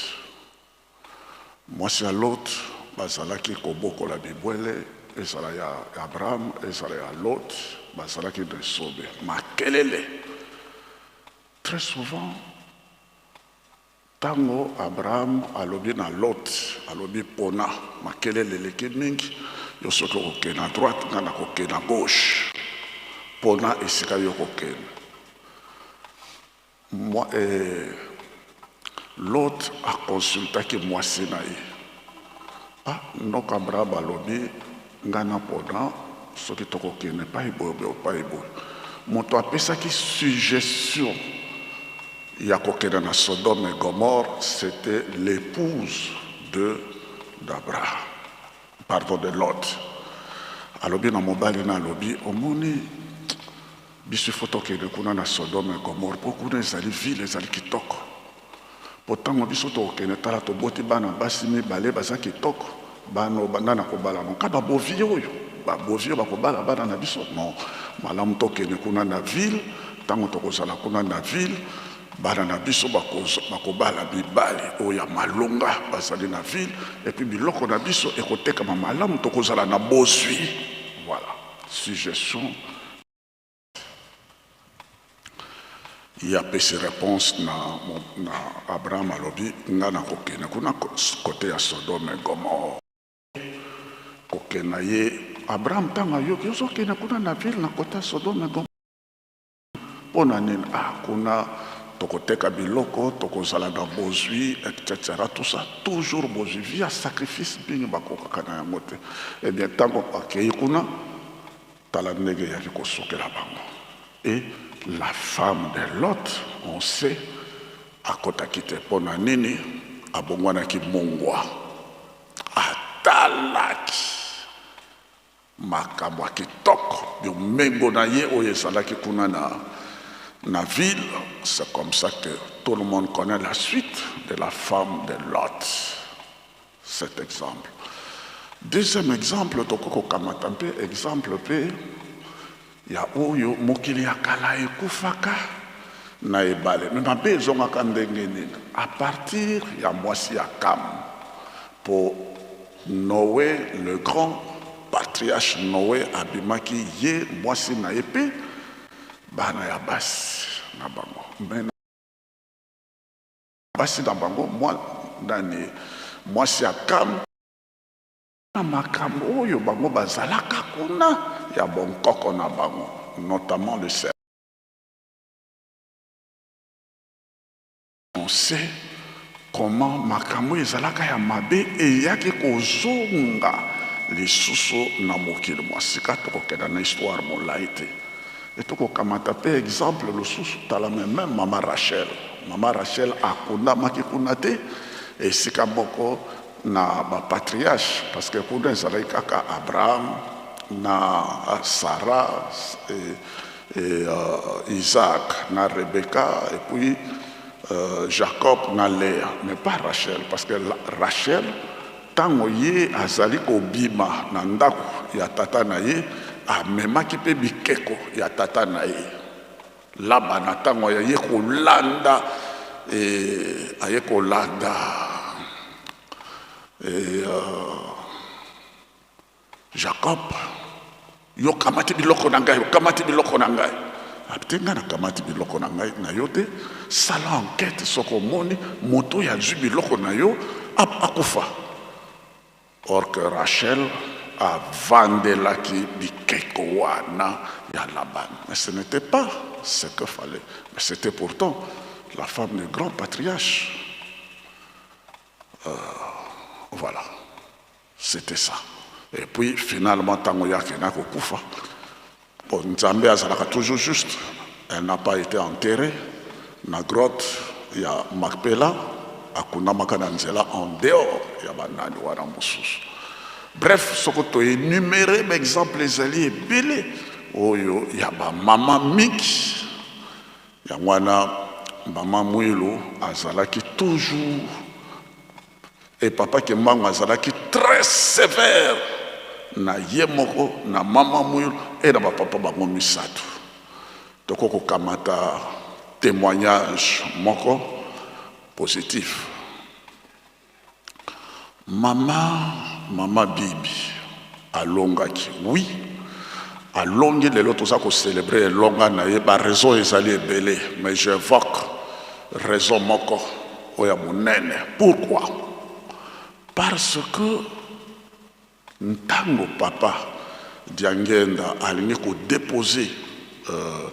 G: mwasi ya Lot bazalaki kobokola bibwele ezala ya Abraham ezala ya Lot bazalaki de sobe makelele. Très souvent tango Abraham alobi na Lot alobi pona makelele leki mingi yo soki okokende à droite nga na kokende à gauche pona esika yo kokende. Lot akonsultaki mwasi na ye ndoko Abraham alobi nga na pona soki tokokende pai boye moto apesaki suggestion ya kokende na Sodome et Gomorre, c'était l'épouse d'Abraham, pardon, de Lot. Alobi na mobali na alobi omoni biso foto kende kuna na Sodome et Gomorre po kuna ezali ville ezali kitoko potango biso tokende tala toboti bana basi mibale baza kitoko bano bandana kobala monka babovie oyo babovie bakobala bana na biso non malamu tokende kuna na ville tango tokozala kuna na ville bana na biso bakobala bibali oya malonga bazali na ville et puis biloko na biso ekotekama malamu tokozala na bozwi. Voilà, suggestion. Il y a pesi réponse na Abraham alobi nga na kokende kuna côté ya Sodome et Gomorre kokena ye Abraham tanga yoki yozokende kuna na ville na côté ya Sodome et Gomorre pona nini kuna tokoteka biloko tokozala na bozwi etc. Tout ça toujours bozwi via sacrifice bingi bakokaka na yango te. Eh bien tango akei kuna tala ndenge yaki kosokela bango. Et la femme de Lot, on sait, akotaki te pona nini, abongwanaki mongwa, atalaki makambo ya kitoko bimengo na ye oyo ezalaki kuna na ville. C'est comme ça que tout le monde connaît la suite de la femme de Lot. Cet exemple. Deuxième exemple, tokoko kamata mpe exemple pe ya oyo mokili ya kala ekufaka na ebale. Mais mabe ezongaka ndenge nini à partir ya mwasi ya Kam pour Noé, le grand patriarche Noé abimaki ye mwasi na ye pe bana ya basi na bango. Mais basi na bango mwasi ya Kam na makambo oyo bango bazalaka kuna ya bonkoko na bango, notamment le cerf. On sait comment makambo ezalaka ya mabe eyaki kozonga lisusu na mokili mwasika. Tokokenda na histoire molai te e tokokamata pe exemple lisusu tala même mama Rachel. Mama Rachel akundamaki kuna te esika moko na bapatriarche parce que kuna ezalaki kaka Abraham na Sarah et Isaac na Rebecca et puis Jacob na Léa, mais pas Rachel, parce que Rachel tango ye azali kobima na ndako ya tata na ye amemaki pe bikeko ya tata na ye. Laba na tango ya ye kolanda aye kolanda Jacob, yo kamati biloko na ngai, yo kamati biloko na ngai. Abtenga na kamati biloko na ngai na yo te, sala enquête soko moni moto ya zwi biloko na yo akufa. Or que Rachel a vandelaki bikeko wana ya Laban. Mais ce n'était pas ce qu'il fallait. Mais c'était pourtant la femme du grand patriarche. Voilà, c'était ça. Et puis finalement, tango yake na kokufa, bon, Nzambe azalaka toujours juste. Elle n'a pas été enterrée na grotte ya Makpela, akuna makana nzela en dehors ya banani wana mosusu. Bref, soko to énumérer exemple ezali ebele oyo ya ba mama miki ya wana mama Mwilu azalaki toujours. Et papa qui m'a azalaki très sévère na yemoko na mama Mwilu et na papa bango misato. Toko kamata témoignage moko positif. Mama Bibi alongaki, oui, alongi lelo toza ko célébrer longa na ye ba raison ezali ebele, mais j'évoque raison moko oya monene. Pourquoi? Parce que ntango papa Diangenda alingi ko déposer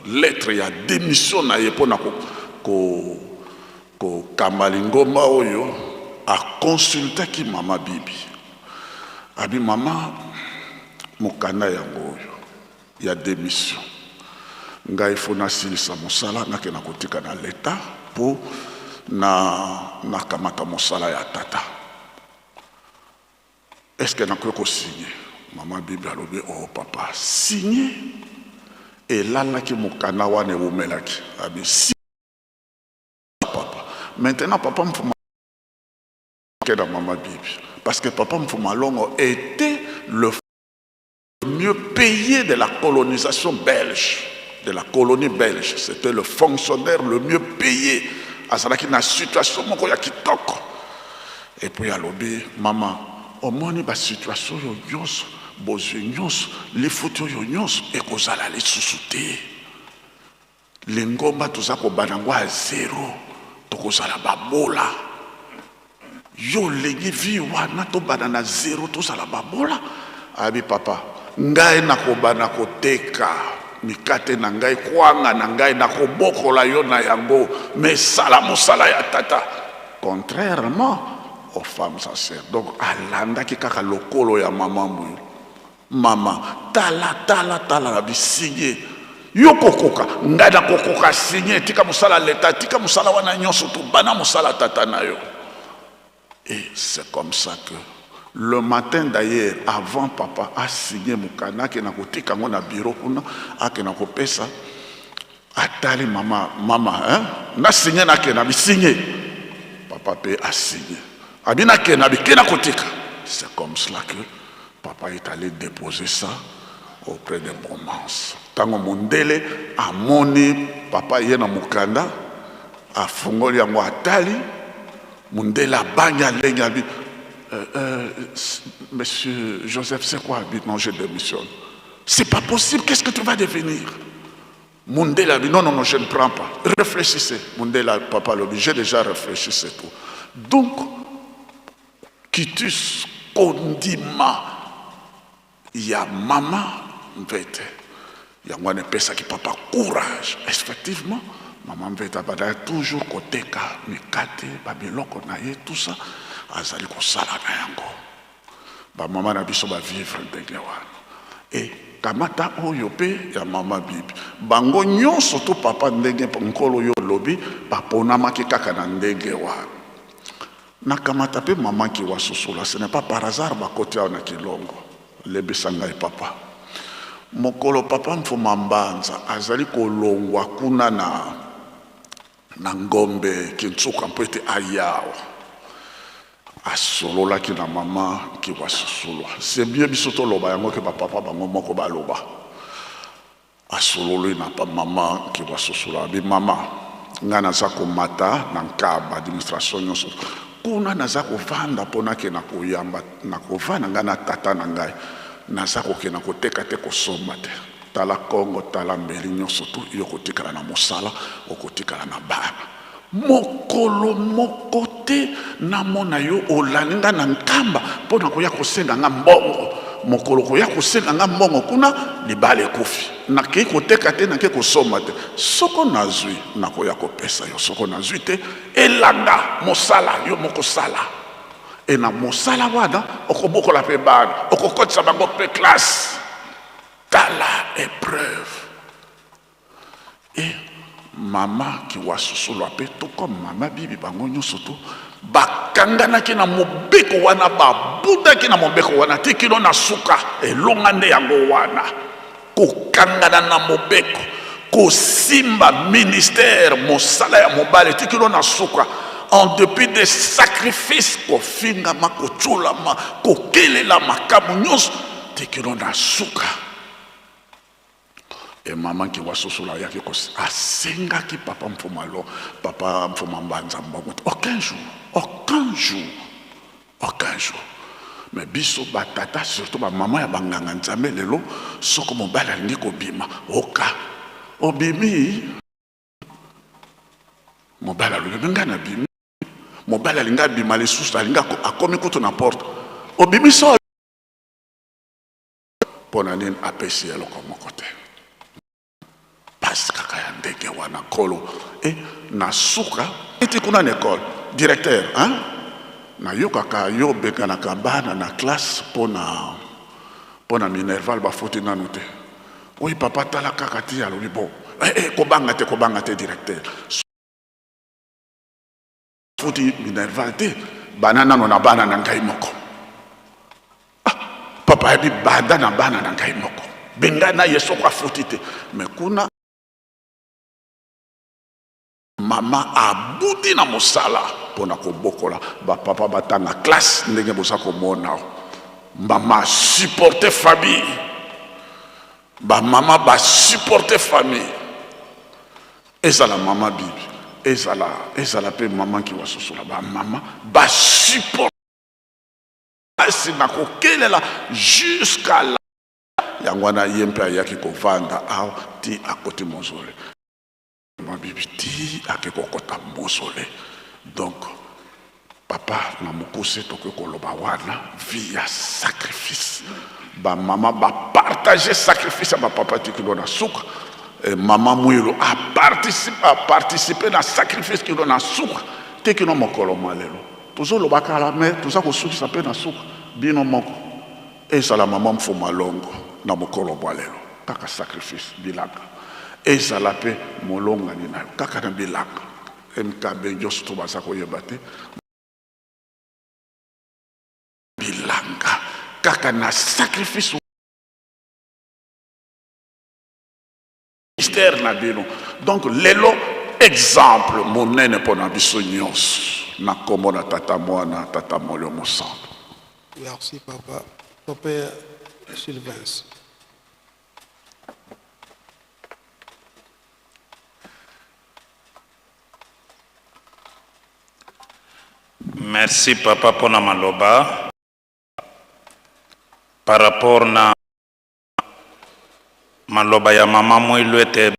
G: lettre ya démission na ye pona ko Kamalingoma oyo a consulté ki mama Bibi. Abi mama mokanda yango oyo ya démission. Ngai fona silisa mosala nake na kotika na l'État pour na kamata mosala ya tata. Est-ce qu'elle n'a pas signé? Maman Bibi a dit, oh papa, signé. Et là, qui mokana wane umelaki. A dit, si papa. Maintenant, papa me fait dans maman Bibi. Parce que papa me fait malongo était le mieux payé de la colonisation belge. De la colonie belge. C'était le fonctionnaire le mieux payé. À ça, qui n'a situation, moko ya kitoko. Et puis, à l'obé, maman. Au moins, il y a une situation les photos et qu'on a les sous-soutés. Les ngomba, tout ça, qu'on a à zéro. Donc, on a la babola. Yo, les vie, wana, to banana zéro, tout ça, la babola. Abi, papa, ngai na ko banako teka. Mikate na ngai kwanga na ngai na ko boko la yo na yango. Mais sala mosala ya tata. Contrairement aux femmes sincères. Donc, alanda ki kaka lokolo ya maman Mwilu. Mama, tala la bisigné. Yo kokoka, ngana kokoka signé, tika musala leta, tika musala wana nyonso tu, bana musala tata na yo. Et c'est comme ça que le matin d'ailleurs, avant papa a signé mukana, qui n'a coûté quand on a bureau, qui n'a pas payé ça, atali maman, hein, n'a signé n'a qu'un a signé, papa a signé. Abina qu'un a coûté. C'est comme cela que papa est allé déposer ça auprès des Bromance. Tango mondele a moni papa yena mukanda a fungoli yango atali mundela banya lenya bi monsieur Joseph c'est quoi non je démissionne. C'est pas possible, qu'est-ce que tu vas devenir? Mundela bi non je ne prends pas. Réfléchissez. Mundela papa lobi j'ai déjà réfléchi c'est tout. Donc quitus condiment il y a maman mvete. Il y a un pesa qui papa courage. Effectivement, maman mvete a toujours côté ka mikate babiloko na ye tout ça azali ko sala na yango. Ba maman na biso ba vivre ndenge wana. Et kamata oyo pe ya maman bibi. Bango nyonso to papa ndenge nkolo yo lobi ba ponama ki kaka na ndenge wana. Na kamata pe maman ki wa susula, ce n'est pas par hasard ba kote na kilongo. Lebisanga e papa. Mokolo papa mfuma mbanza azali kolongwa kuna na ngombe kintsuka mpete ayawa asolola ki na mama ki wasusulwa c'est bien bisoto loba yango ke papa bango moko baloba asololo na pa mama ki wasusulwa bi mama ngana za komata na nkaba administration nyonso kuna naza kovanda pona ke na koyamba na kovana ngana tata na ngai naza kokena koteka te kosomba te tala Congo tala mbeli nyonso tu yo kotikala na mosala okotikala na bana mokolo moko te namona yo olaninga na nkamba mpona koya kosenga nga mbongo mokolo koya kosenga nga mbongo kuna libala ekufi nakei koteka te nakei kosomba te soko nazwi nakoya kopesa yo soko nazwi te elanga mosala yo mokosala et na mosala wana okobokola pe bana okokotisa bango pe classe tala épreuve et mama ki wasusulwa pe to comme mama bibi bango nyonso to bakanganaki na mobeko wana babudaki na mobeko wana te kino na suka elonga nde yango wana kokangana na mobeko kosimba ministère mosala ya mobale te kino na suka en dépit des sacrifices kofingama kochulama kokelela makamu nyonso te kino na suka. Et maman qui voit sous la yaki asenga qui papa mfumalo papa mfumambanza mbongo aucun jour mais biso batata surtout ba maman ya banganga nzambe lelo soko mobala alingi kobima oka obimi mobala lobenga na bimi mobala alinga bima les sous alinga akomi kutu na porte obimi so ponanin apesi eloko mokote kaka ya ndenge wana kolo et na suka eti kuna na école directeur hein na yo kaka yo beka na kabana na classe pona minerval ba foti nanu te oui papa tala kaka ti alobi bon kobanga te directeur foti minerval te banana no na bana na ngai moko papa abi banda na bana na ngai moko benga na yeso kwa foti te mais kuna mama abudi na mosala pona kobokola ba papa batanga classe ndenge bosa komona mama supporter famille ba mama ba supporter famille ezala mama bibi ezala pe mama ki wasusula ba mama ba supporter sina kokelela jusqu'à la yangwana yempe ayaki kovanda aw ti akoti mozole ma bibiti ake kokota mosole donc papa na mokuse toke koloba wana via sacrifice ba mama ba partager sacrifice ba papa tikilo na suka mama mwilo a participer na sacrifice kilo na suka tekino mokolo malelo tozolo bakala mais toza ko suki sape na suka bino moko ezala mama mfuma longo na mokolo bwalelo kaka sacrifice bilanga ezala pe molonga ni na kaka na bilanga MKB nyonso to baza koyeba te bilanga kaka na sacrifice mystère na bino. Donc lelo exemple monene pona biso nyonso na komo na tata mwana tata molio mosantu.
F: Merci papa. Papa Sylvain.
H: Merci papa pona maloba. Par rapport na maloba ya mama mwilu ete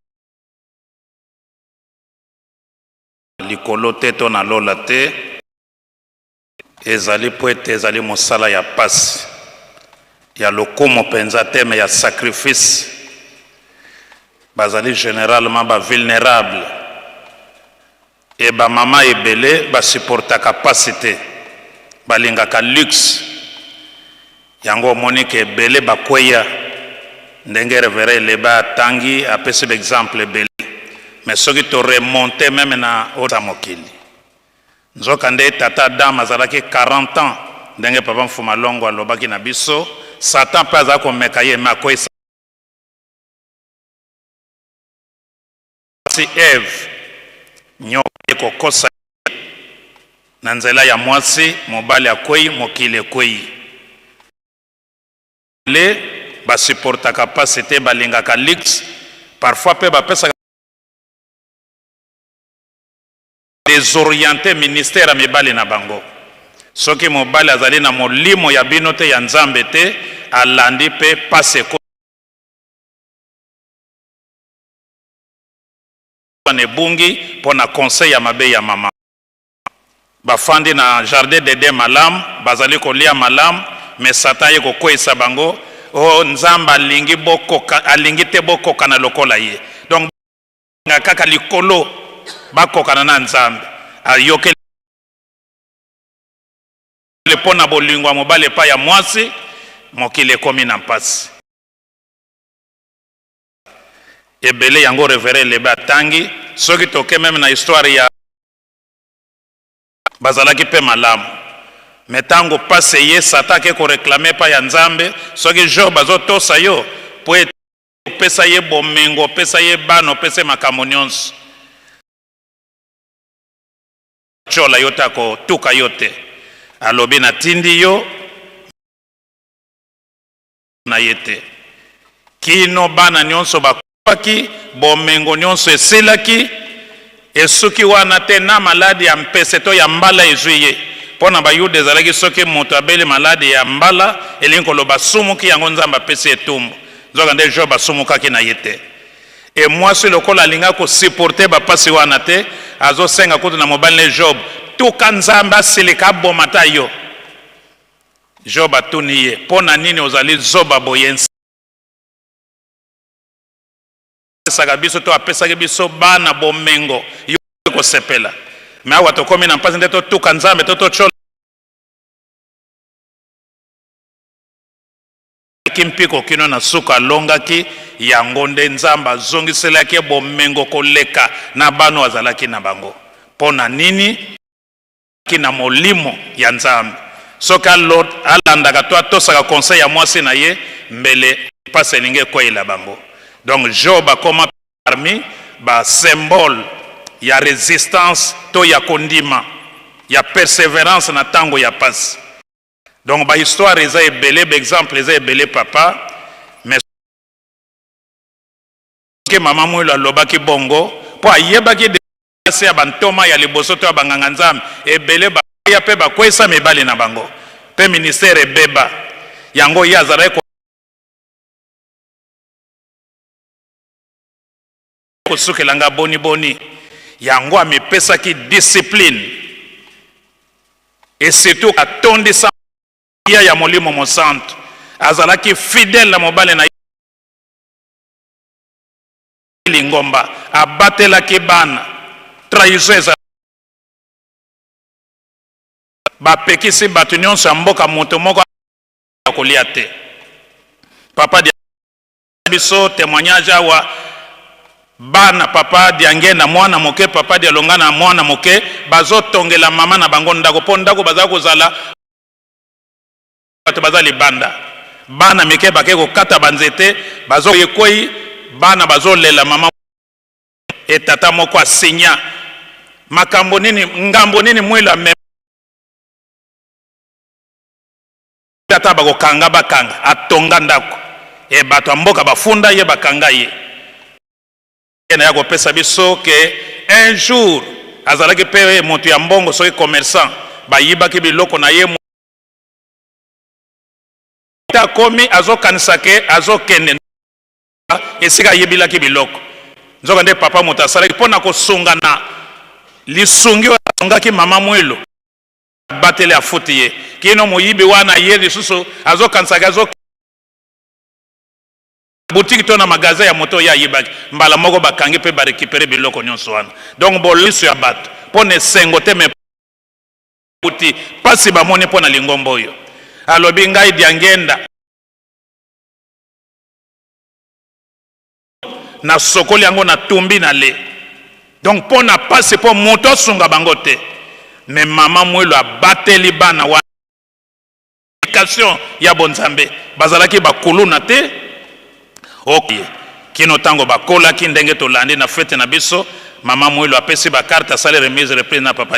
H: likolo te to na lola te ezali po ete ezali mosala ya pasi ya lokumu penza te me ya sacrifice bazali généralement ba vulnérable e ba mama ebele basupporta capacité balingaka luxe yango monike ebele bakweya ndenge revere leba tangi apesi l'exemple ebele mais soki to remonte même na ota mokili nzoka nde tata dame azalaki 40 ans ndenge papa mfuma longo alobaki na biso Satan mpe azala komeka ye me akweyisa Eve nyoka ekokosa na nzela ya mwasi mobali akwei mokili ekwei le basupportaka pasi te balingaka luxe parfois mpe bapesaka désorienté ministère ya mibali na bango soki mobali azali na molimo ya bino te ya nzambe te alandi mpe pasi nebungi mpo na conseil ya mabe ya mama bafandi na jardin d'Eden malamu bazali kolia malamu mais Satan ye kokweyisa bango o nzamba alingi te bokoka na lokola ye donc kaka likolo bakokana na nzambe ayoke mpo na bolingo ya mobali epai ya mwasi mokili ekomi na mpasi ebele yango revere lebe atangi soki toke meme na histoire ya bazalaki mpe malamu me ntango pase ye Satan ake koreklame epai ya nzambe soki Job azotosa yo po ete opesa ye bomengo opesa ye bana opesa ye makambo nyonso chola yo te akotuka yo te alobi natindi yo na ye te kino bana nyonso bakufaki bomengo nyonso esilaki esuki wana te na maladi ya mpese to ya mbala ezwi ye mpo na bayuda ezalaki soki moto abeli maladi ya mbala elingi koloba asumuki yango nzambe apesi etumbu nzoka nde Job asumukaki na ye te e mwasi lokola alinga kosupporte bapasi wana te azosenga kutu na mobali ne Job tuka nzambe asilika aboma ta yo Job atuni ye mpo na nini ozali zoba boye saka biso to apesaki biso bana bomengo yo kosepela me awa tokomi na mpasi nde totuka nzambe to tochola mpiko kino na suka alongaki yango nde nzambe azongiselaki bomengo koleka na bano azalaki na bango mpo na nini na molimo ya nzambe soki alandaka to atosaka conseil ya mwasi na ye mbele mpasi elingi ekweyela bango donc Job akoma parmi ba symbole ya résistance to ya kondima ya persévérance na tango ya pasi donc ba histoire eza ebele ba exemple eza ebele papa mais ke mama mwilu alobaki bongo po ayebaki se ya bantoma ya liboso to ya banganga nzambe ebele baya mpe bakweyisa mibali na bango mpe ministère ebeba yango ye azalaki kosukelanga boni yango amipesaki discipline et surtout atondisa ya molimo mosantu azalaki fidèle na mobali na lingomba abatelaki bana trahison bapekisi bato nyonso ya mboka moto moko kolia te. Papa dia biso témoignage awa bana papa diange na mwana moke papa dia longa na mwana moke bazo tongela mama na bango ndako po ndako baza kozala bato baza libanda bana mike bake kokata banzete bazo yekoi bana bazo lela mama etata moko asinya makambo nini ngambo nini mwela me tata bakokanga bakanga atonga ndako e bato mboka bafunda ye bakanga ye na ya kopesa biso ke un jour azalaki pe moto ya mbongo soki commerçant bayibaki biloko na ye ta komi azokanisa ke azokende esika yebilaki biloko nzoka nde papa moto asalaki mpona kosunga na lisungi oyo asungaki mama mwelo batele afuti ye kino moyibi wana ye lisusu azokanisaki boutique to na magasin ya moto ya yibaki mbala moko bakangi pe barécupérer biloko nyonso wana donc boliso ya bato mpona esengo te me buti pasi bamoni mpona lingombo oyo alobi ngai diangenda na sokoli yango na tumbi na le donc mpona pasi mpo moto asunga bango te me mama mwelo abateli bana wana éducation ya bonzambe bazalaki bakuluna te okay. Kino tango bakolaki ndenge tolandi na fete na biso mama mwelo apesi bakarte asali remise reprise na papa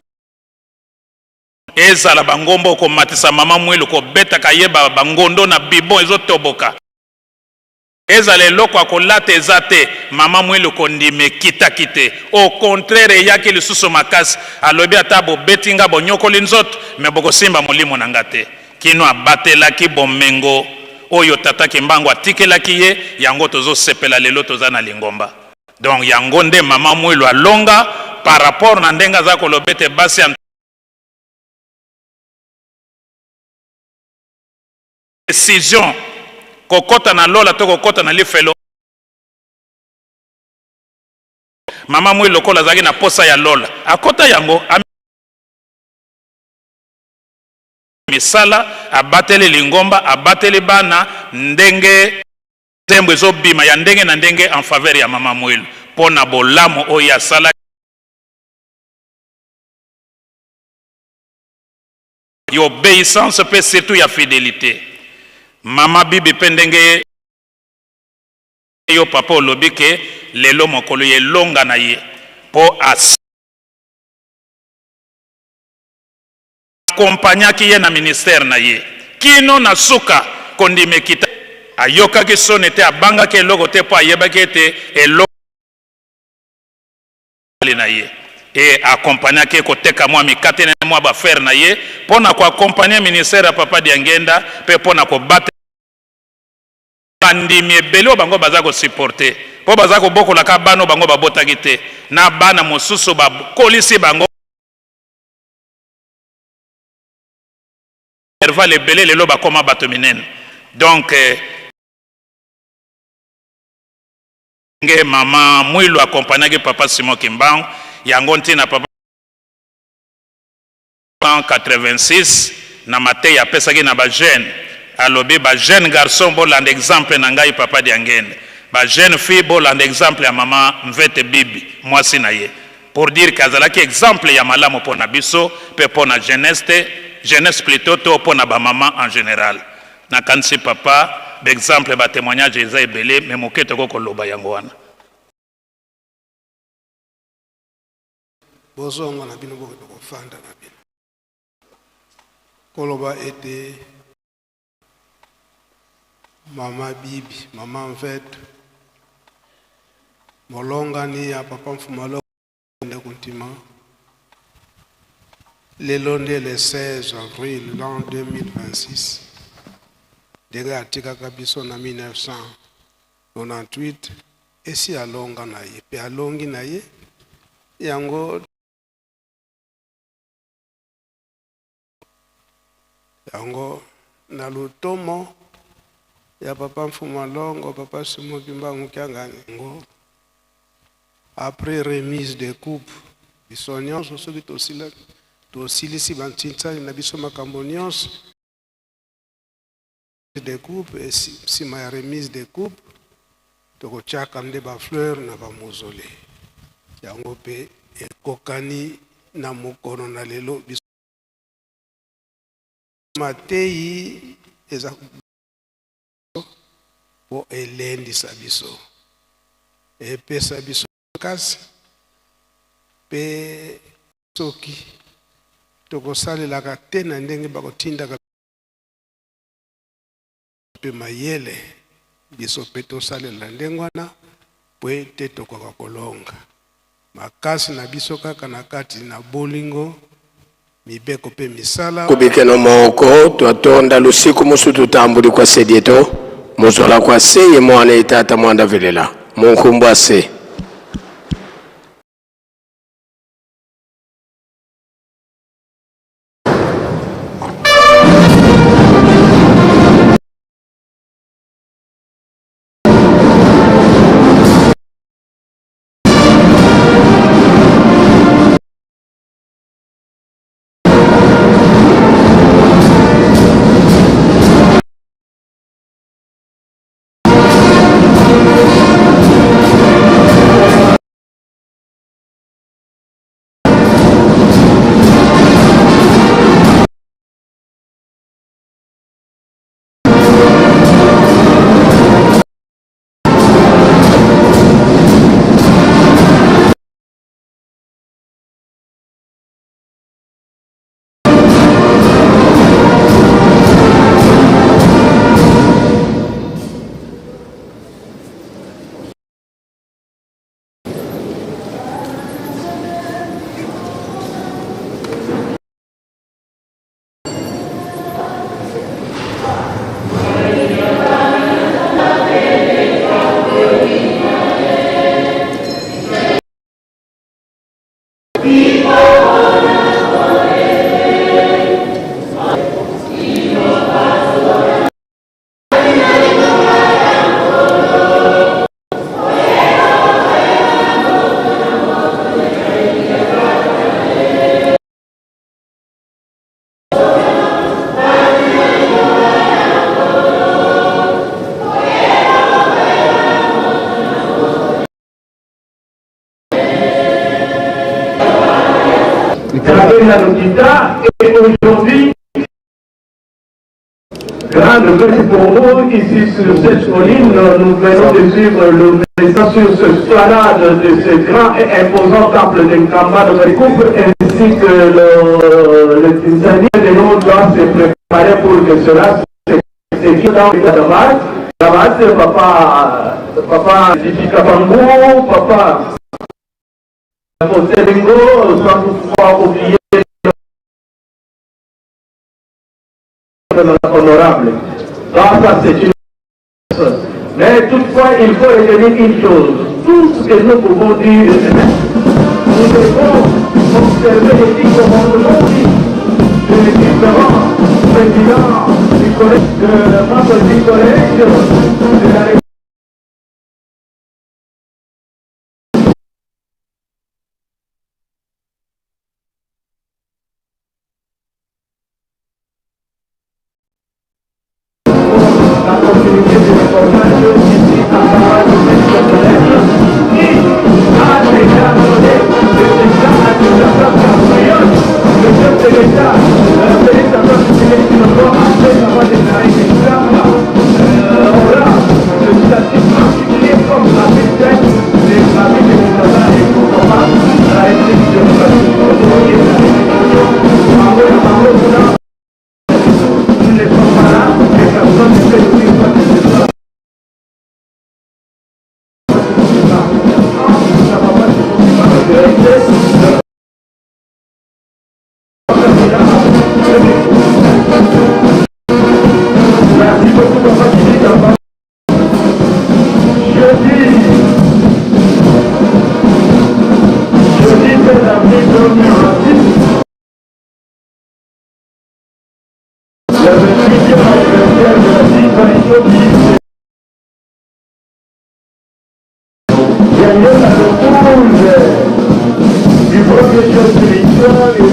H: ezala bangombo komatisa mama mwelo kobetaka ye bangondo na bibon ezotoboka ezala eloko akolata eza te mama mwelo kondime kitaki te au contraire eyaki lisusu makasi alobi ata bobetinga bonyokoli nzoto me bokosimba molimo na nga te kino abatelaki bomengo oyo tataki mbango atikelaki ye yango tozosepela lelo toza na lingomba donc yango nde mama mwelo alonga par rapport na ndenge aza koloba ete basi décision kokota na lola to kokota na lifelo mama mwelo lokola azalaki na posa ya lola akota yango misala abateli lingomba abateli bana ndenge zembo ezobima ya ndenge na ndenge en faveur ya mama mwelo pona bolamo oyo asala yo obéissance pe surtout ya fidélité mama bibi pe ndenge yo papa olobi ke lelo mokolo ye longa na ye po akompanyaki ye na ministère na ye kino na suka kondime kita ayokaki soni te abangaki eloko te po ayebaki ete eloko na ye e akompanyaki koteka mwa mikate na mwa bafere na ye mpona koakompanye ministère ya papa diangenda mpe mpona kobata bandimi ebele oyo bango baza kosupporte mpo baza kobokolaka bana bango babotaki te na bana mosusu bakolisi bango erval ebele lelo bakoma bato minene donc nge mama mwilo akompanyaki papa Simon Kimbangu yango ntina papa 86 na mateya apesaki na bajeune alobi bajeune garçon bolanda exemple na ngai papa diangende bajeune fille bolanda exemple ya mama mvete bibi mwasi na ye pour dire kazalaki exemple ya malamu mpona biso mpe mpona jeunesse te jeunesse plutôt to mpona bamama en général nakanisi papa d'exemple batémoignage eza ebele me moke toko koloba yango wana
F: bozonga na bino boke tokofanda na bino koloba ete mama bibi mama mvete molongani ya papa mfumalo nde kuntima lelo nde le 16 avril l'an 2026 ndenge atikaka biso na 1998 esi alonga na ye mpe alongi na ye yango na lutomo ya papa Mfumalongo papa Simon Kimbangu Kiangani ngo après remise de coupe biso nyonso soki tosilisi bantintsali na biso makambo nyonso de coupe et si ma remise de coupe toko chaka nde ba fleur na ba mausolée yango pe ekokani na mokono na lelo biso matei eza po elendisa biso epesa biso kasi pe soki tokosalelaka te na ndenge bakotindaka pe mayele biso pe tosalela ndenge wana po ete tokoka kolonga makasi na biso kaka na kati na bolingo mibeko pe misala
E: kubikeno moko twatonda lusiku musu tutambuli kwa sedieto muzola kwa se ye mwana itata mwanda velela munkumbwa se
I: Et aujourd'hui, grande fête pour nous, ici sur cette colline, nous venons de suivre le message sur ce esplanade de ce grand et imposant temple de Nkamba de Coupe, ainsi que le Tanzanie de nous doit se préparer pour que cela s'écrit dans le Damas. Damas, papa Jifika Bangou, papa José Bingo, sans pouvoir oublier honorable. Donc ça c'est une chose. Mais toutefois il faut retenir une chose. Tout ce que nous pouvons dire, nous devons observer les commandements des différents présidents du collège, membres du collège de la République. Du professeur spirituel et du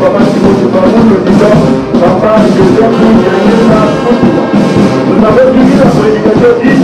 I: papa Simon Papa Joseph Nous sommes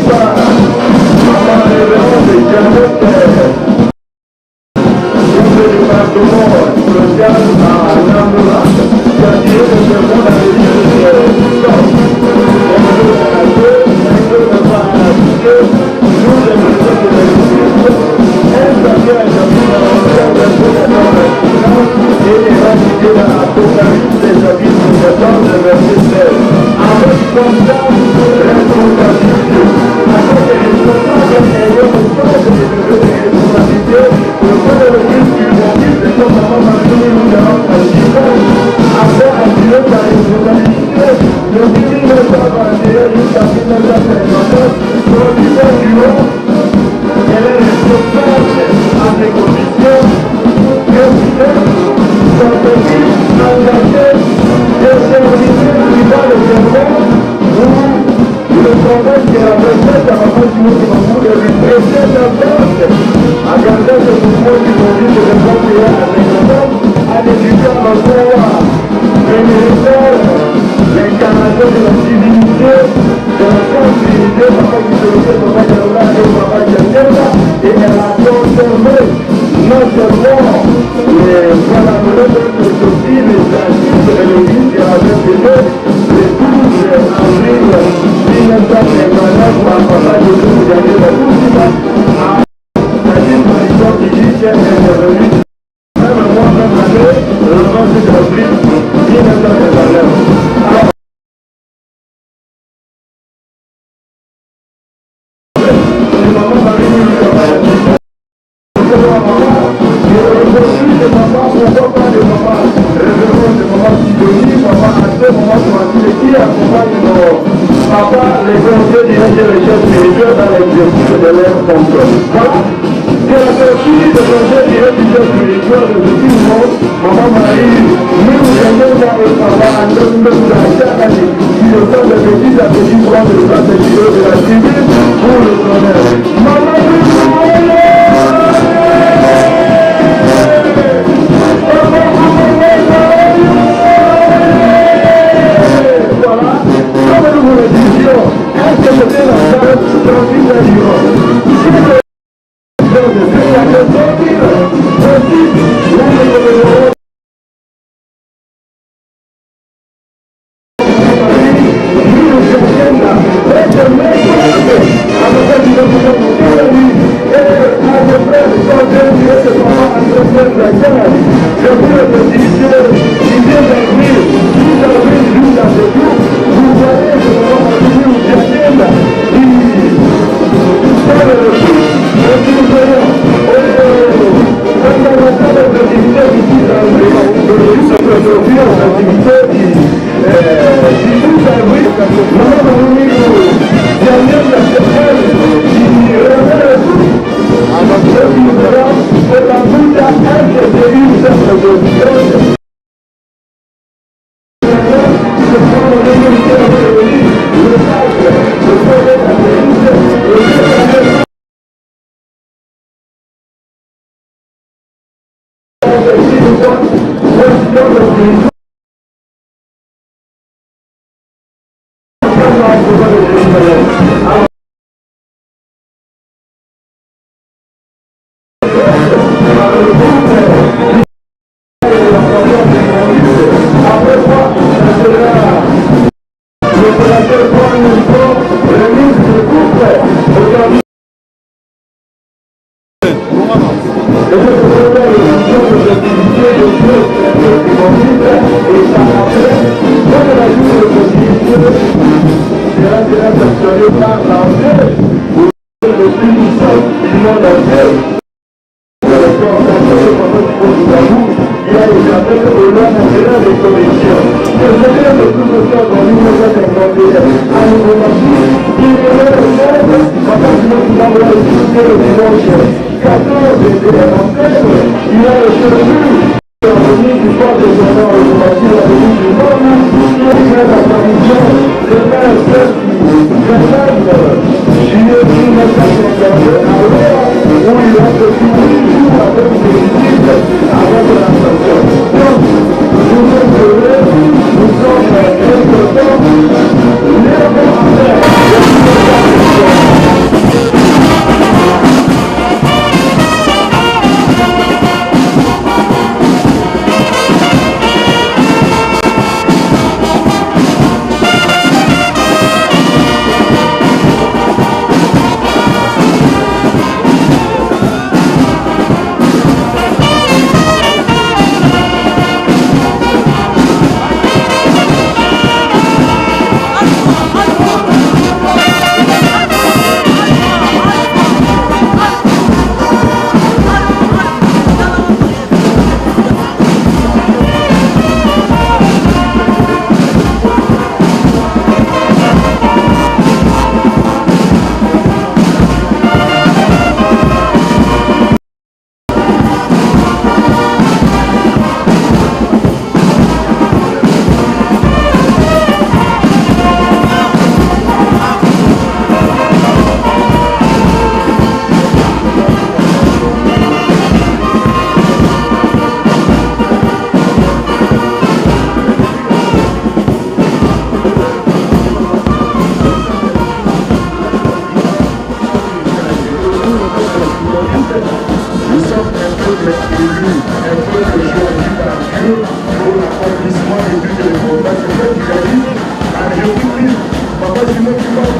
I: Dieu pour l'accomplissement de toutes les promesses que tu réalises à Jésus-Christ. Papa, c'est moi qui parle.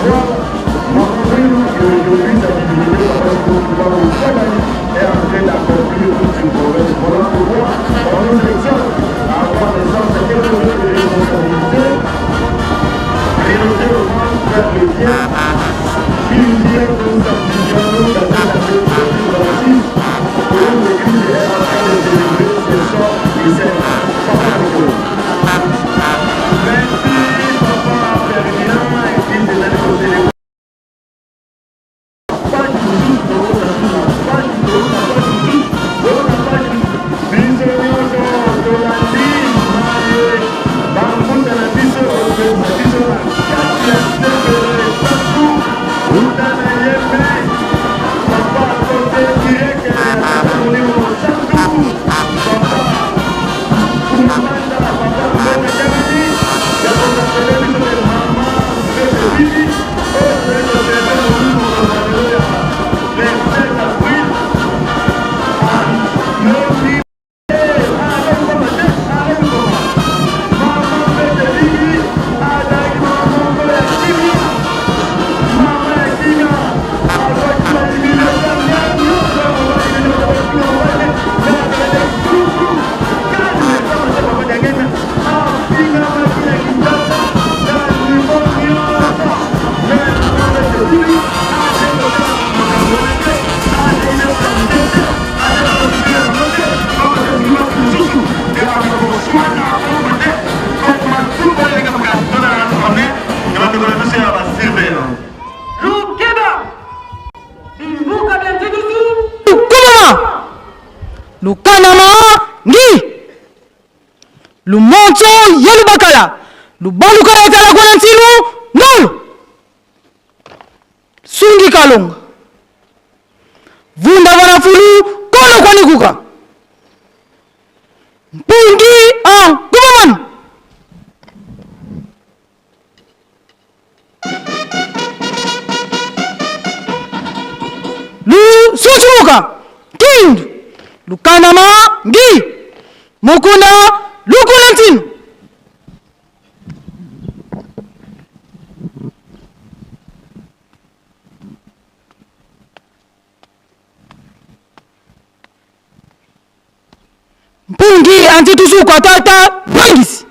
I: Moi, mon frère, aujourd'hui, sa divinité, Papa, c'est moi qui parle. Chaque année est en train d'accomplir toutes ces promesses. Voilà pourquoi, on nous exhorte à avoir des sens à quelque chose de responsabilité, priorité au moins faire le bien. Il dit que nous activons dans cette année 2026 que l'Église est en train de délivrer ses sorts et ses parcours. Merci, Papa Ferdinand, et puis de notre côté. Pas du tout, pas du tout. Bisognoso de la vie, Bambou de la vie,
B: Lukanama ngi Lumonto yelu bakala Lubandu kala tala kwa ntilu nol Sungi kalonga Vunda wanafulu kono kwa nikuka Mpungi kumaman Lu suchumuka Kind Lukanama ngi Mukunda lukulantin Mpungi antitusu kwa tata bangisi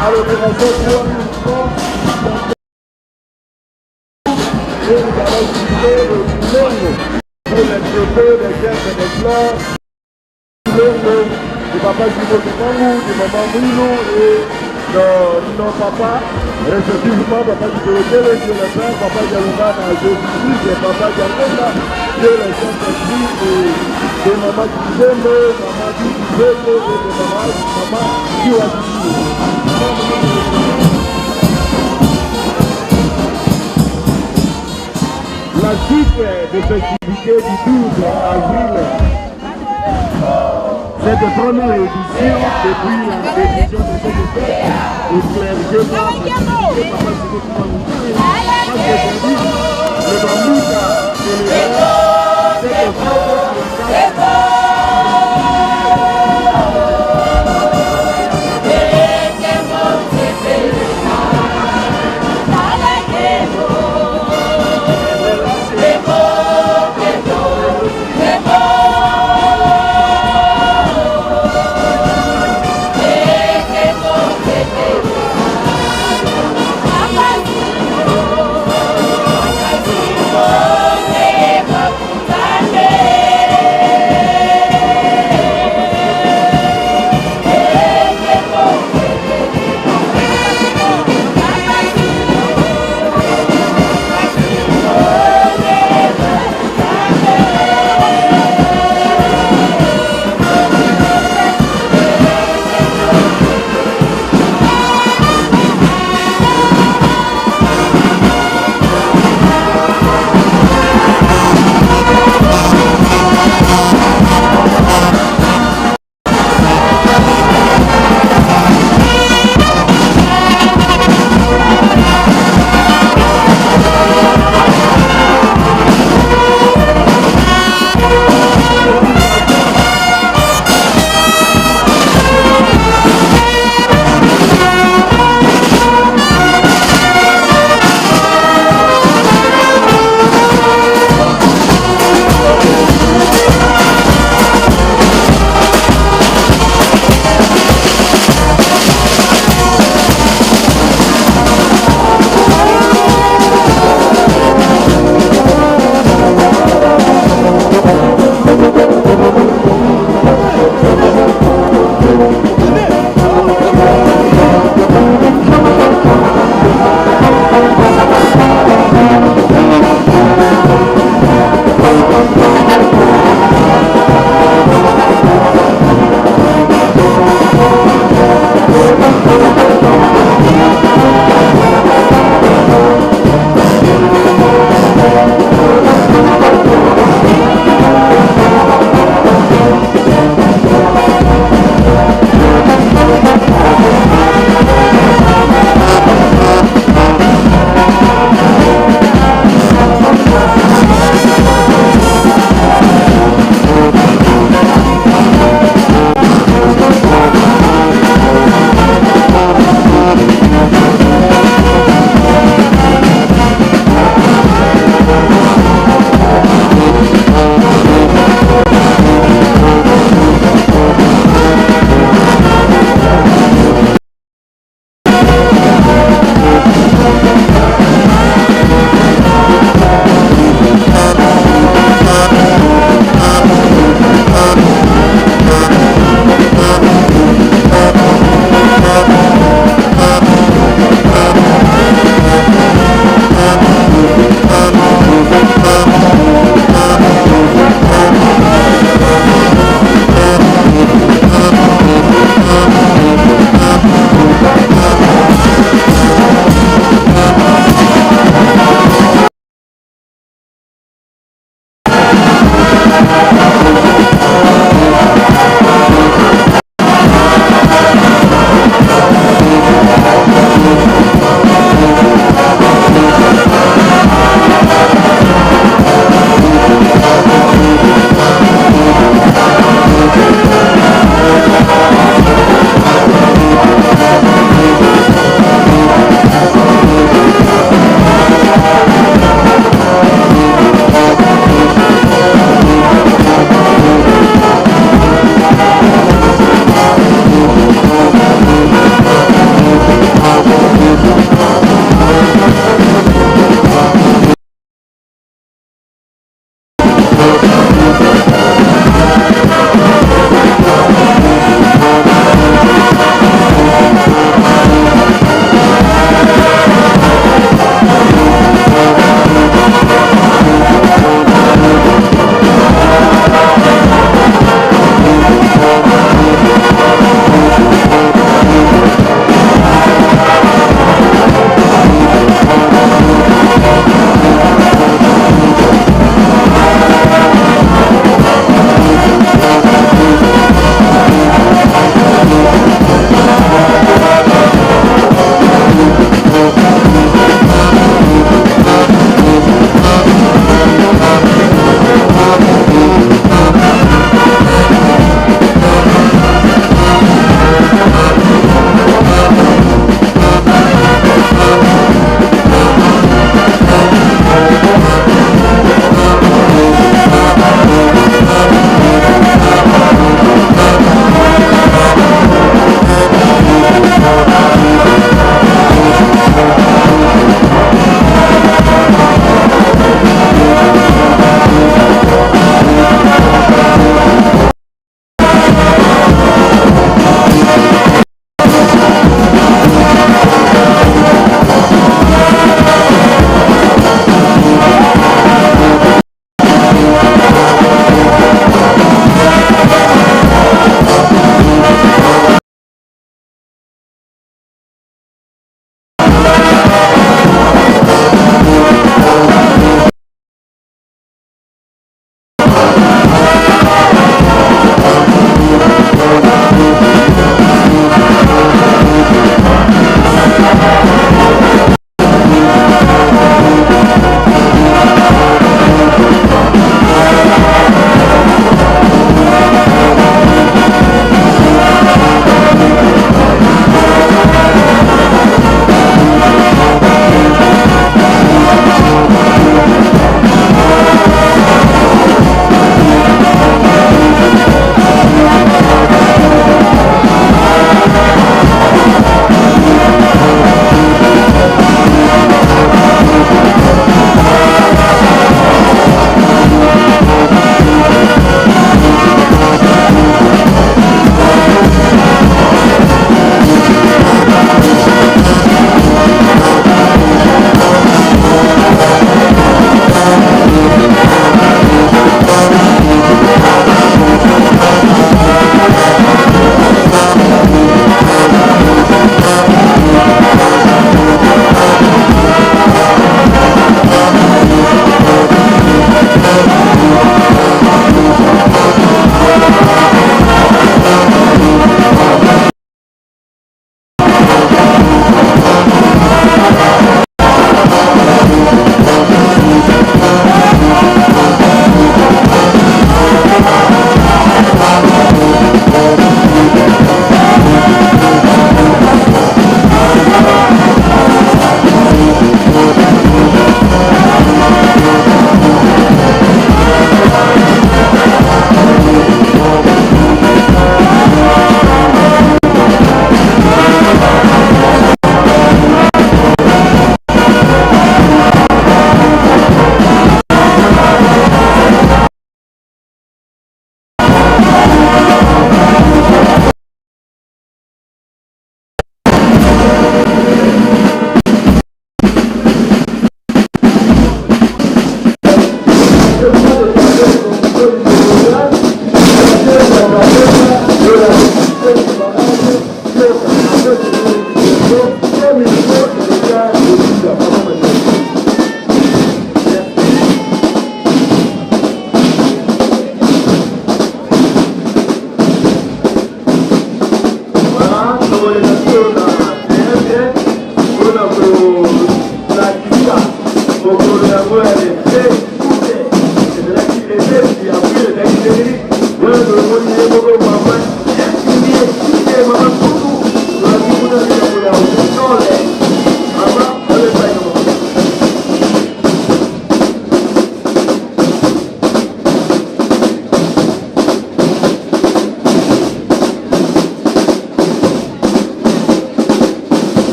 I: à l'opération Pour et nous allons utiliser le longo pour les traités des gestes et des fleurs. Longo du papa Jibo Kimangu, du maman Mouino et de nos papas, respectivement papa Jibo Kele, Dieu le Père, papa Dialonga, Jésus-Christ et papa Dialonga, Dieu le Saint-Esprit et maman Kizembe, maman Kizembe et maman Kiwasi. La suite des festivités du 12 avril, cette première édition depuis l'édition de cette fête au clergé le Bambouka célébra cette fête.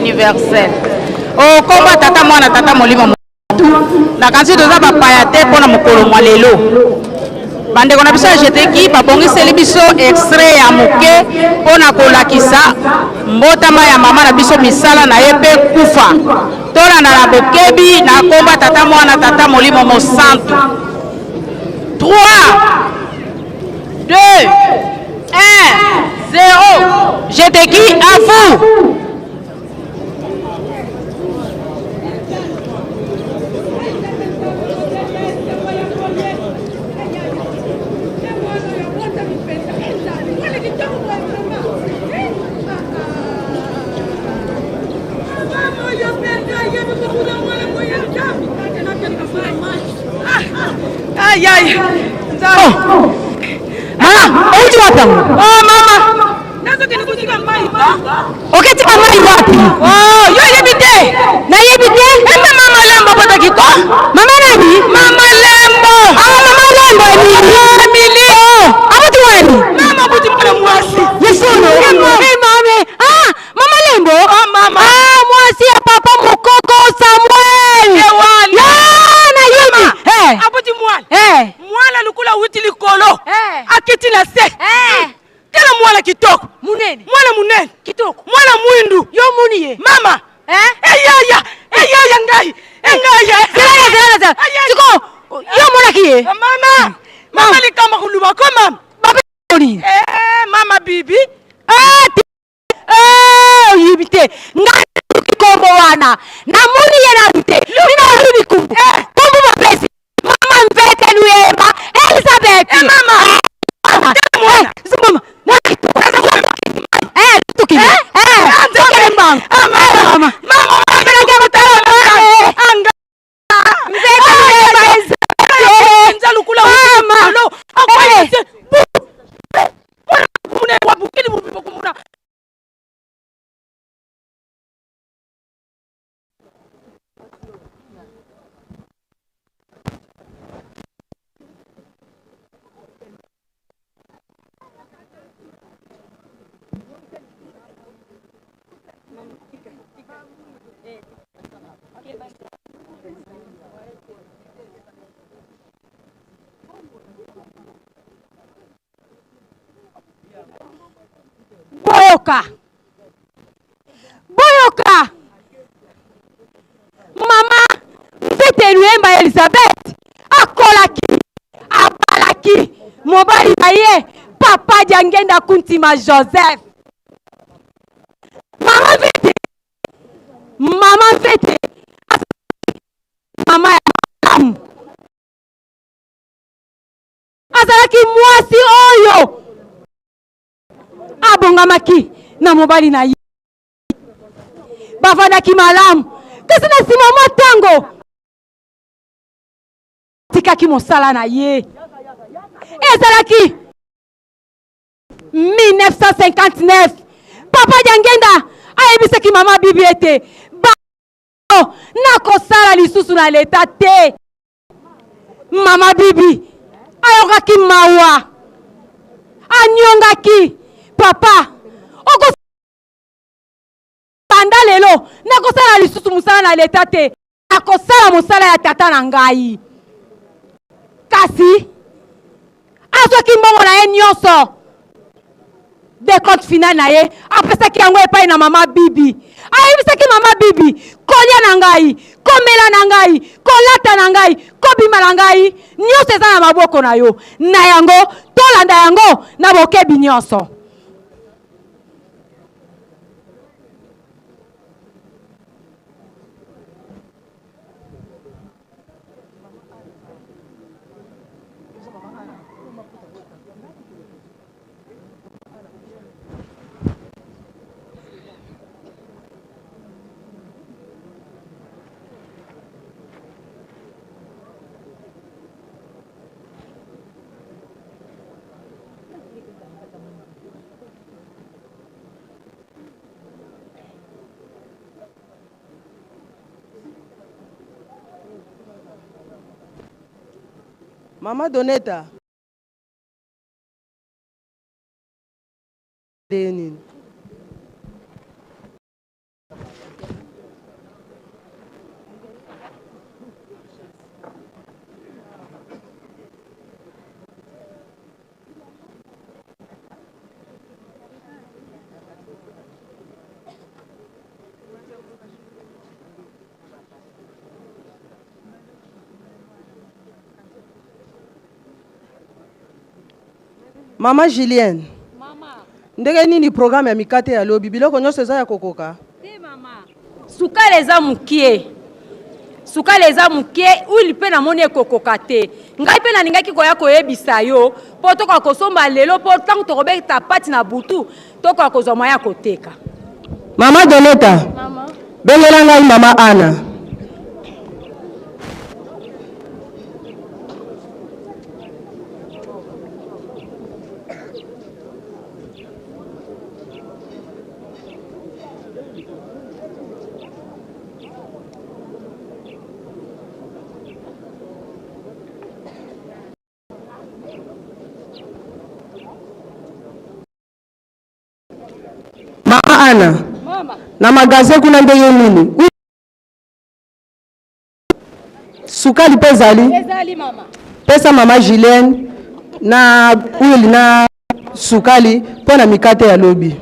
B: universel. O komba tata mwana tata molimo na kansi toza bapaya te mpona mokolo mwa lelo. Bandeko na biso ya jeteki babongiseli biso extrait ya moke mpona kolakisa mbotama ya mama na biso misala na ye mpe kufa. Tolanda na bokebi na komba tata mwana tata molimo mosantu. 3, 2, 1, 0. Jeteki à vous. Aïe aïe. Oh. Mama, uji wapi? Oh mama. Nazo kinikutika mai ba. Oketi kama mai wapi? Oh, yo yebite. Na yebite? Ema mama lembo bota kiko. Mama nani? Mama lembo. Ah mama lembo Emily. Oh, abati wani? Mama buti mwana mwasi. Yesuno. Mama. Ah, mama lembo. Oh mama. Ah, mwasi ya papa mukoko Samuel. Ewali. Na yebi. Abati mwana. Mwana lukula wuti likolo. Akiti na se. Tela mwana kitoko. Munene. Mwana munene. Kitoko. Mwana mwindu. Yo muniye. Mama. Eyaya. Eyaya ngai. Engaya. Zela. Tiko. Yo mwana kiye. Mama. Mama likama kuluba ko mama. Baba ni. Mama bibi. Yibite. Ngai kikombo wana. Na muniye na bite. Mina rubi kumbu. Kumbu mapesi. Mama mvete nuema. Elizabeth. Mama. Mama. Mama. Boyoka. Mama mfete nuemba Elizabeth akolaki abalaki mobali na ye papa Diangenda Kuntima Joseph. Mama mfete mama ya makamu azalaki mwasi oyo abongamaki na mobali na ye bavandaki malamu kasi na nsima mwa ntango tikaki mosala na ye ezalaki 1959 papa Diangenda ayebisaki mama bibi ete nakosala lisusu na leta te. Mama bibi ayokaki mawa anyongaki papa oko panda lelo nakosala lisusu musala na leta te, nakosala musala ya tata na ngai. Kasi azwaki mbongo na ye nyonso de compte final na ye apesaki yango epai na mama bibi. Ayebisaki mama bibi kolia na ngai, komela na ngai, kolata na ngai, kobima na ngai, nyonso eza na maboko na yo. Na yango tolanda yango na bokebi nyonso.
J: Mama Doneta. Maman Julienne. Mama. Ndenge nini programme ya mikate ya lobi biloko nyonso eza ya kokoka?
K: Te mama. Sukali eza mukie. Sukali eza mukie uli pe na moni ekokoka te. Ngai pe na ningaki koya koyebisa yo po toka kosomba lelo po tango tokobeta pati na butu toka kozwa moya koteka.
J: Mama Doneta. Mama. Bengela ngai mama Ana. Mama Ana. Mama. Na magaze kuna ndenge nini? Sukali pezali?
K: Ezali mama.
J: Pesa mama Julienne na huili na sukali pona mikate ya lobi.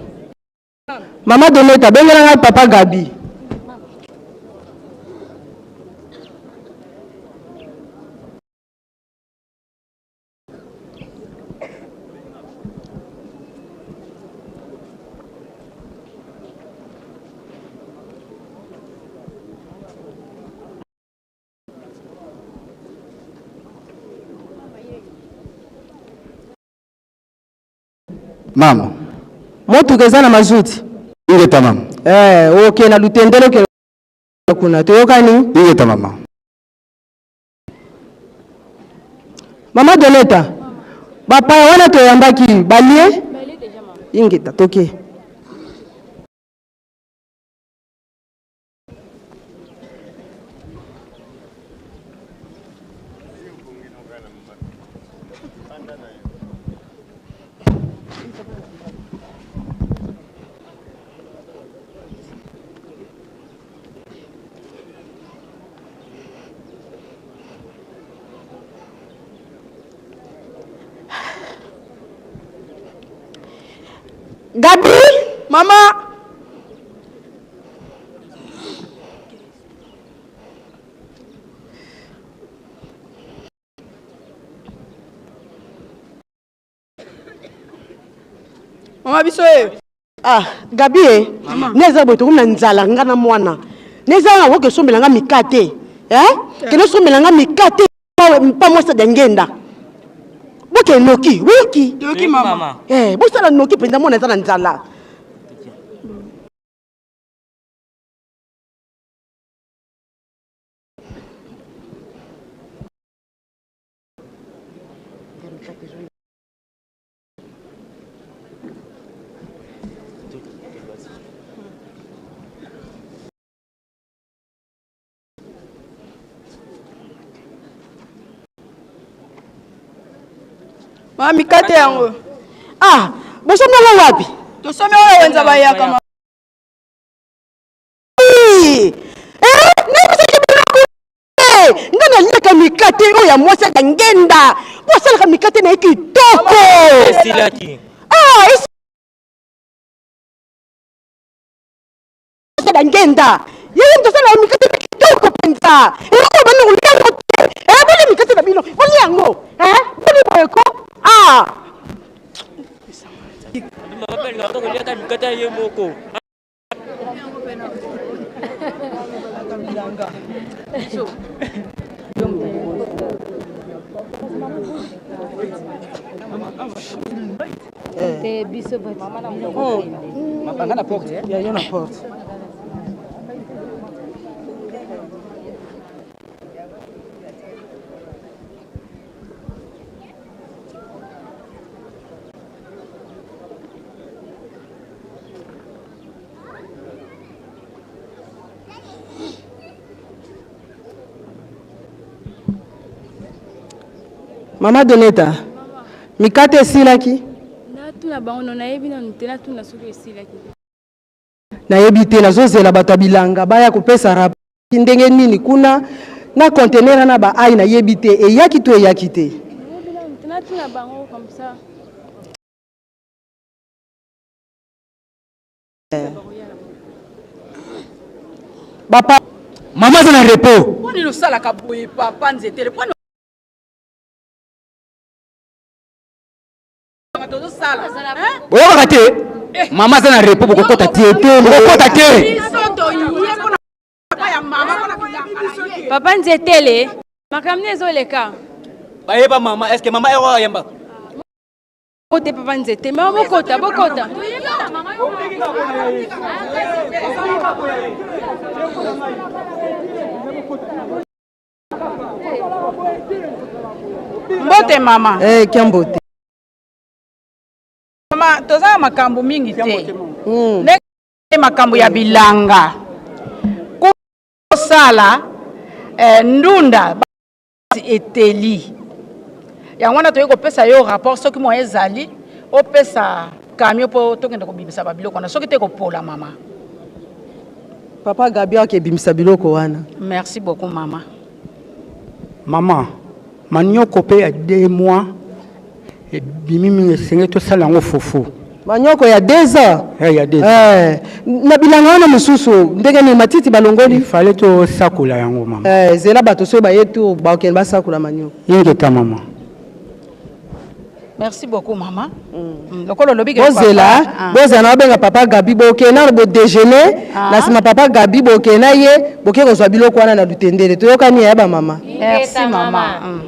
J: Mama Doneta bengela ngai papa Gabi.
L: Mama.
J: Motu keza na mazuti.
L: Ingeta mama.
J: Okay na lutendelo ke kuna toyokani?
L: Ingeta mama.
J: Mama Doneta. Bapa wana toyambaki balie? Balie deja mama. Ingeta toke. Gabi, mama.
B: Mama biso
J: Gabi neza boto kuna nzala ngana mwana. Neza na woke sombela nga mikate. Kene sombela nga mikate pa mwasa dengenda. Boke noki, wiki.
B: Yoki mama.
J: Bosala noki penda mwana nzala nzala.
B: Mama mikate yango.
J: Bosomela wapi?
B: Tosome wala wenza bayaka mama.
J: Ngana leka mikate oya mwasa ngenda. Bosala mikate na kitoko.
M: Silaki.
J: Bosala ngenda. Yeye ndosala mikate na kitoko penza. Eko bana uliango te. Bole mikate na bino. Bole yango. Bole boyeko.
M: Mapanga na porte.
J: Ya na porte. Mama Doneta, mikate esilaki?
K: Natuna bango nayebi na ntena tuna soki esilaki.
J: Nayebi te nazozela bato ya bilanga baya kopesa rap ndenge nini kuna na conteneur na ba ai nayebi te eyaki to eyaki te.
K: Nayebi na ntena tuna bango comme ça.
J: Papa, maman est en repos.
B: Poni lo sala ka boye papa nzetele. Poni sala.
M: Boyo kate. Mama sana repo boko ta tiete. Boko ta te.
K: Papa Nzetele, makamne ezoleka.
M: Bayeba mama, est-ce que mama ero yamba?
K: Côté Papa Nzete, mais bokota, bokota.
B: Mbote mama.
J: Kiambote.
B: Mama, toza makambo mingi te. Ne makambo ya bilanga. Sala ndunda eteli. Ya wana toye ko pesa yo rapport soki mo ezali o pesa camion po tokenda ko bimisa babiloko na soki te ko pola mama.
J: Papa Gabi a ke bimisa biloko wana.
B: Merci beaucoup mama.
N: Maman, manioko pe ya 2 mois et bimimi senge to sala ngo fofo.
J: Manioko ya 2 ans.
N: Il y a 2 ans.
J: Na bilanga wana mususu ndenge ni matiti balongoli.
N: Fallait to sakula yango mama.
J: Zela bato so ba yetu ba ken ba sakula manioko.
N: Ingeta mama.
B: Merci beaucoup maman. Lokolo lobi ke
J: Bozela na benga papa Gabi boke na bo déjeuner na sima papa Gabi boke na ye boke ko zwa biloko wana na lutendele to yokani ya ba mama.
B: Merci mama.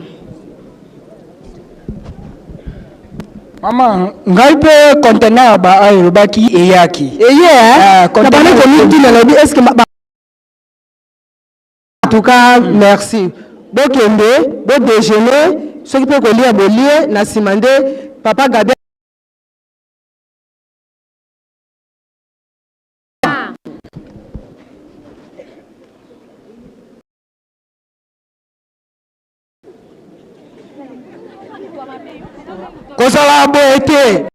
N: Mama, ngai pe conteneur ba ayo baki eyaki.
J: Na bana ko mingi na lobi est-ce que en tout cas merci. Bokende, bo déjeuner, ce qui peut ko lia bolie na simande papa Gabi.
N: Kosala boete.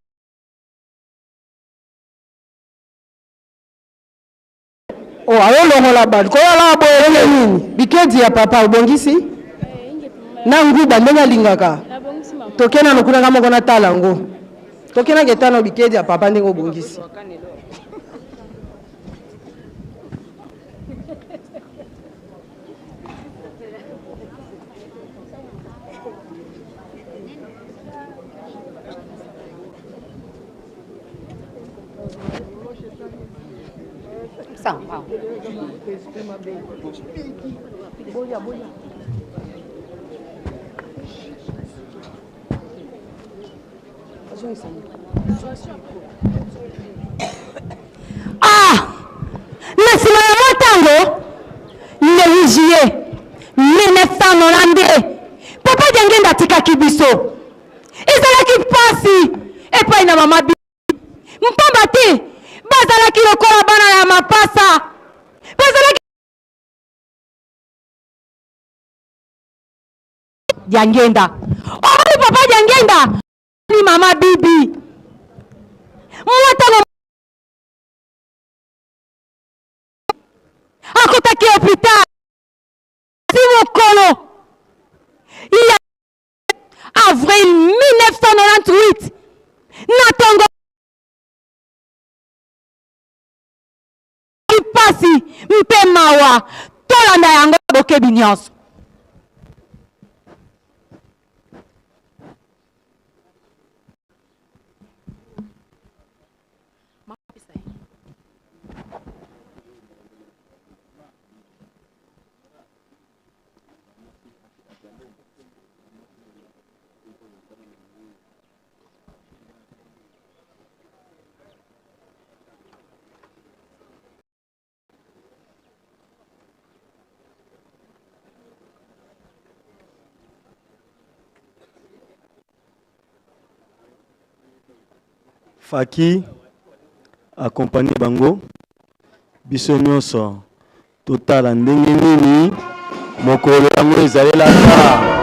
J: Oh, ayo longola bad. Ko la boete nini? Bikedi ya papa ubongisi? Na nguba ndenge lingaka. Tokena nokuna kama kona tala ngo. Tokena ketano bikedi ya papa ndenge ubongisi.
O: Nasima ya motango le juillet 1992 papa Diangenda tikaki biso ezalaki pasi epai na mama bi mpamba te bazalaki lokola bana ya mapasa bazalaki Diangenda oli papa Diangenda ni mama bibi motango akotaki hôpital si mokolo il y a avril 1998 na tongo pasi mpe mawa tolanda yango bokebi nyonso
P: Faki accompagné bango biso nyonso totala ndenge nini mokolo yango ezalelaka.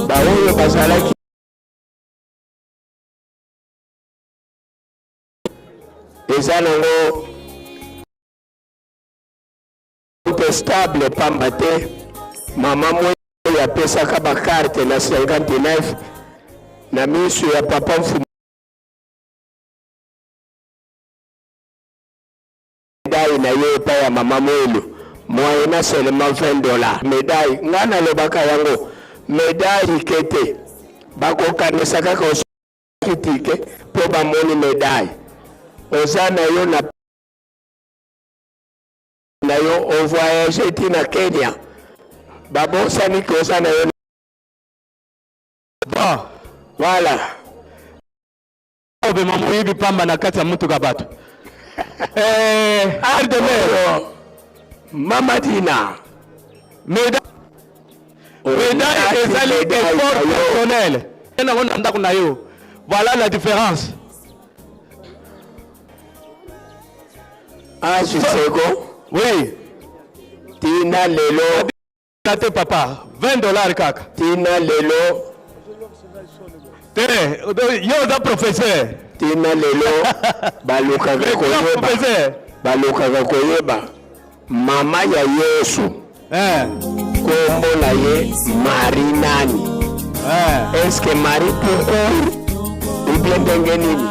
E: baoyo bazalaki eza nango stable pamba te mama moyo apesaka bakarte na 59 na miso ya papa mfumu médaille na ye epai ya mama moelo moyena seulement $20 médaille nga nalobaka yango médaille kete bakokanisa kaka ositike mpo bamoni médaille oza na yo na yo ovoyage ti na Kenya babosani ke oza na yo
M: bon
E: voilà
M: obema moyibi pamba na kati ya mutuka bato
E: ardemer mamadina
M: médaille ezali effort personnel nango na ndako na yo voilà la différence.
E: Ah, Chiseko?
M: Oui.
E: Tina lelo.
M: Tate papa, $20 kaka.
E: Tina lelo.
M: Tere, yo da professeur.
E: Tina lelo. Balukaka koyeba. Balukaka koyeba. Mama ya Yesu. Kombo na ye Marie nani. Est-ce que Marie pourquoi? Ou bien ndenge nini?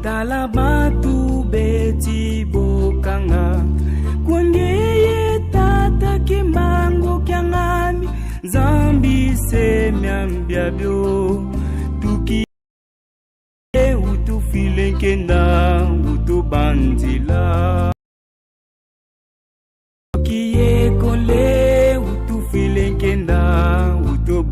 Q: Tala batu beti bokanga Kwangeye tata kimbango kyangami Zambi se miambia bio Tuki utufile kenda utubandila Tuki kole utufile kenda utubandila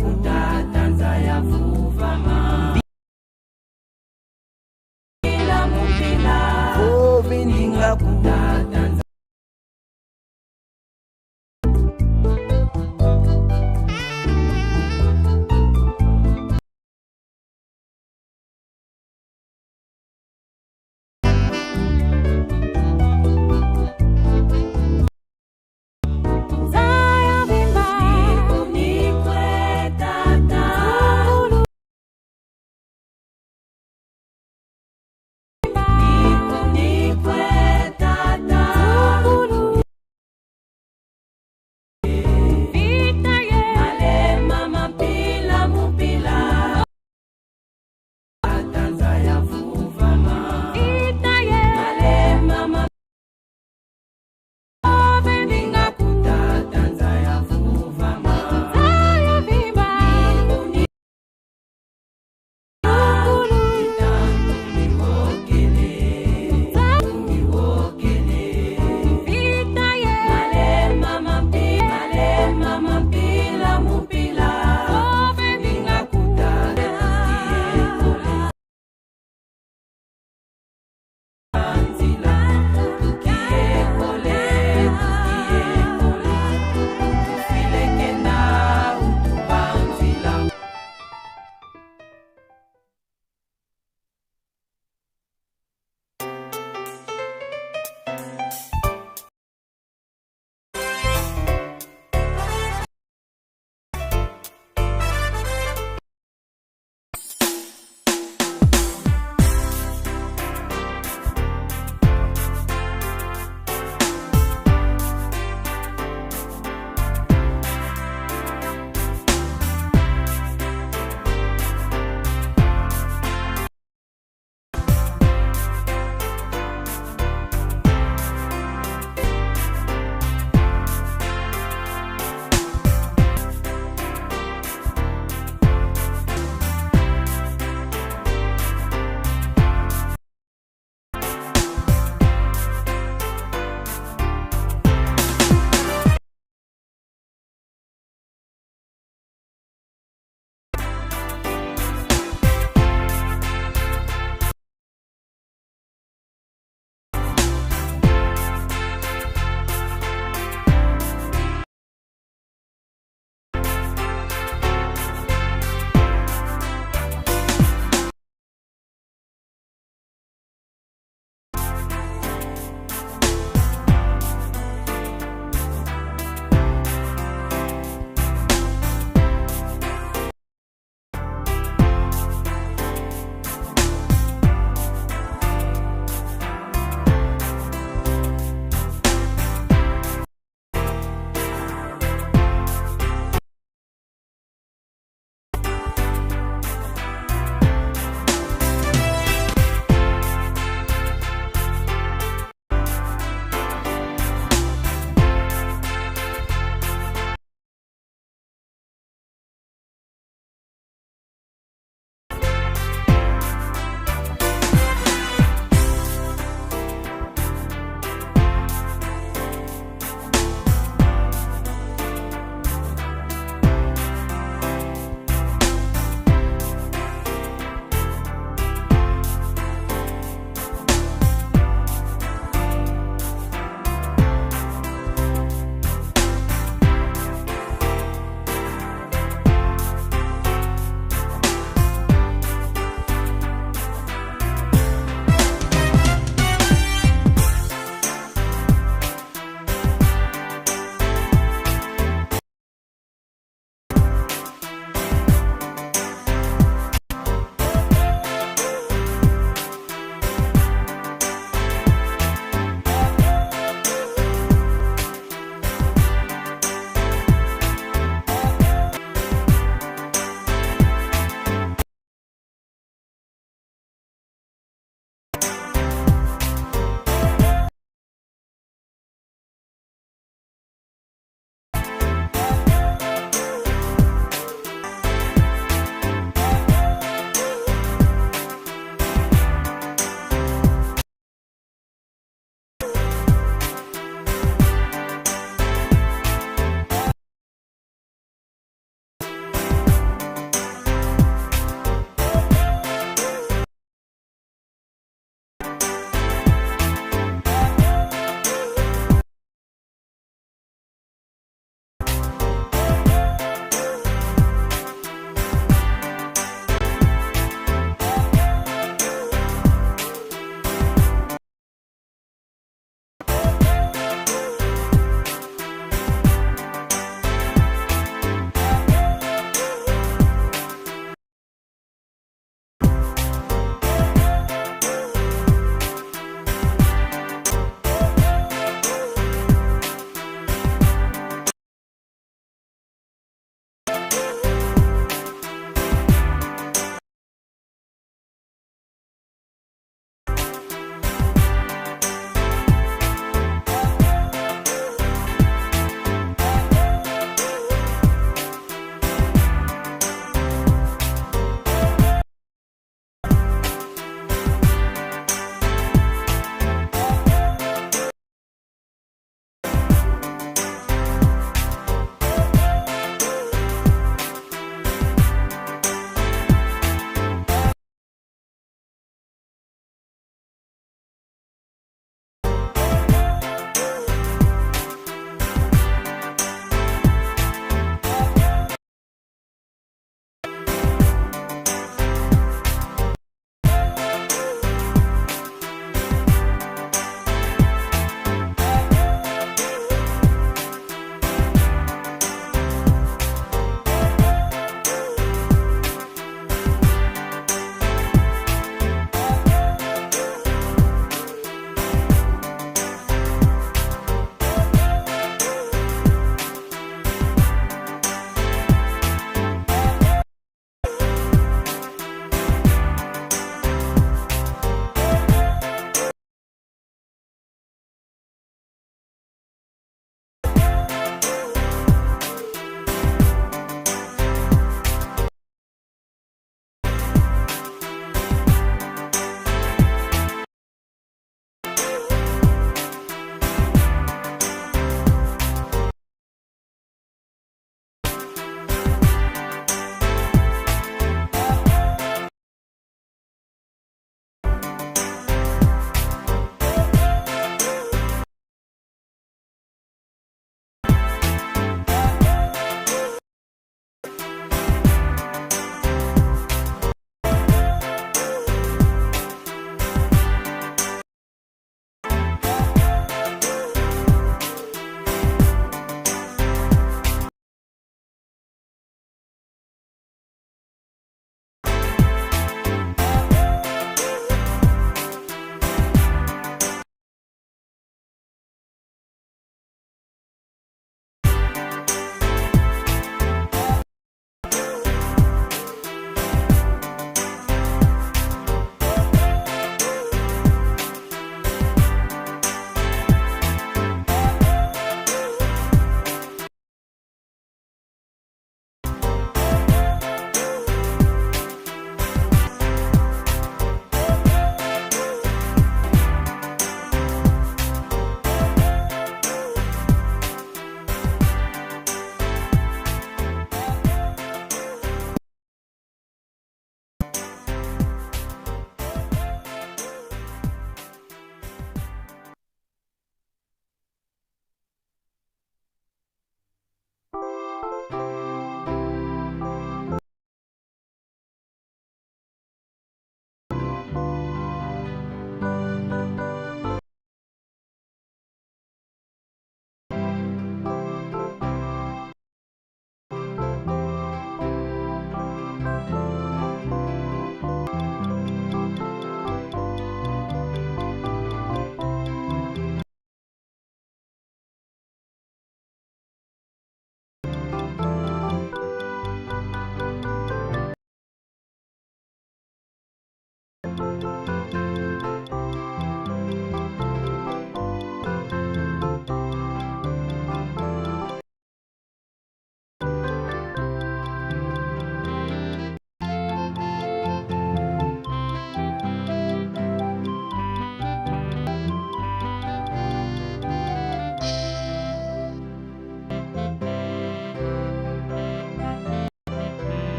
Q: kutatanza ya vuvama bila mupila oveninga kutatanza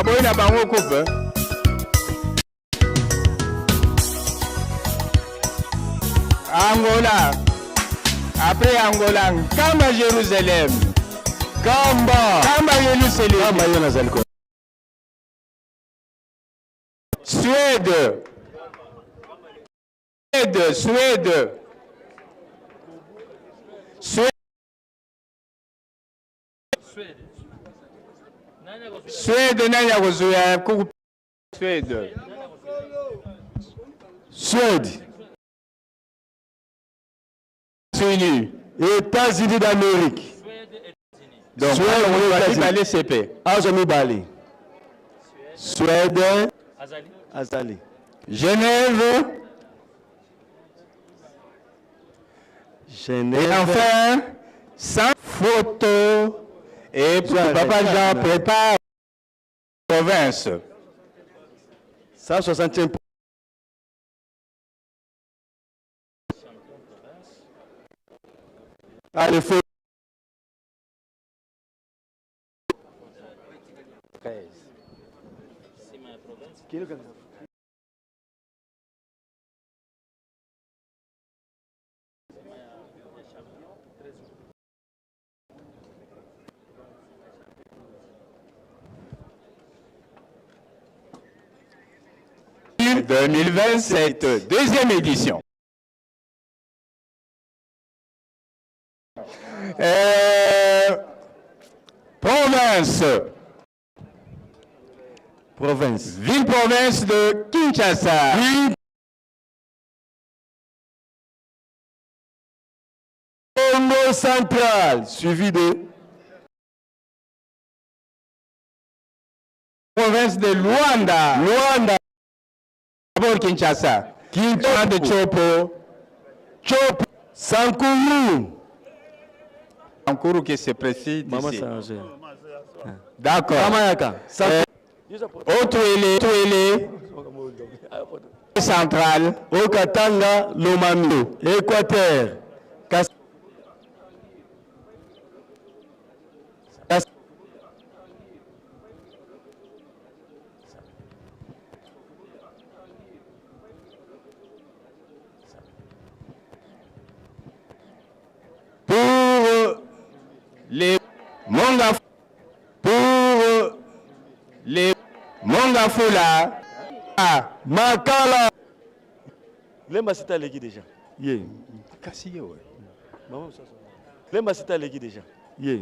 R: Aboyi na bango coupe. Angola. Après Angola, Kamba Jérusalem. Kamba Jérusalem. Suède. Suède nani akozuya kuku Suède.
P: États-Unis d'Amérique.
R: Donc, Suède, Bali, CP.
P: Azami Bali. Suède. Azali.
R: Genève. Et enfin, sans photo. Et Papa Jean prépare province.
P: 160e. Allez, faut. 13.
R: En 2027, deuxième édition. Province. Ville-province de Kinshasa.
P: Congo central, suivi de
R: province de Luanda. D'abord Kinshasa. Kinshasa de Chopo. Sankuru qui se précise ici. D'accord. Otuele. Central.
P: Okatanga, Lomami. Équateur.
R: Pour les Mongafula.
P: Makala. Lemba sita legi déjà. Yeah.
R: Kassiye ouais.
P: Maman ça. Lemba sita legi déjà. Yeah.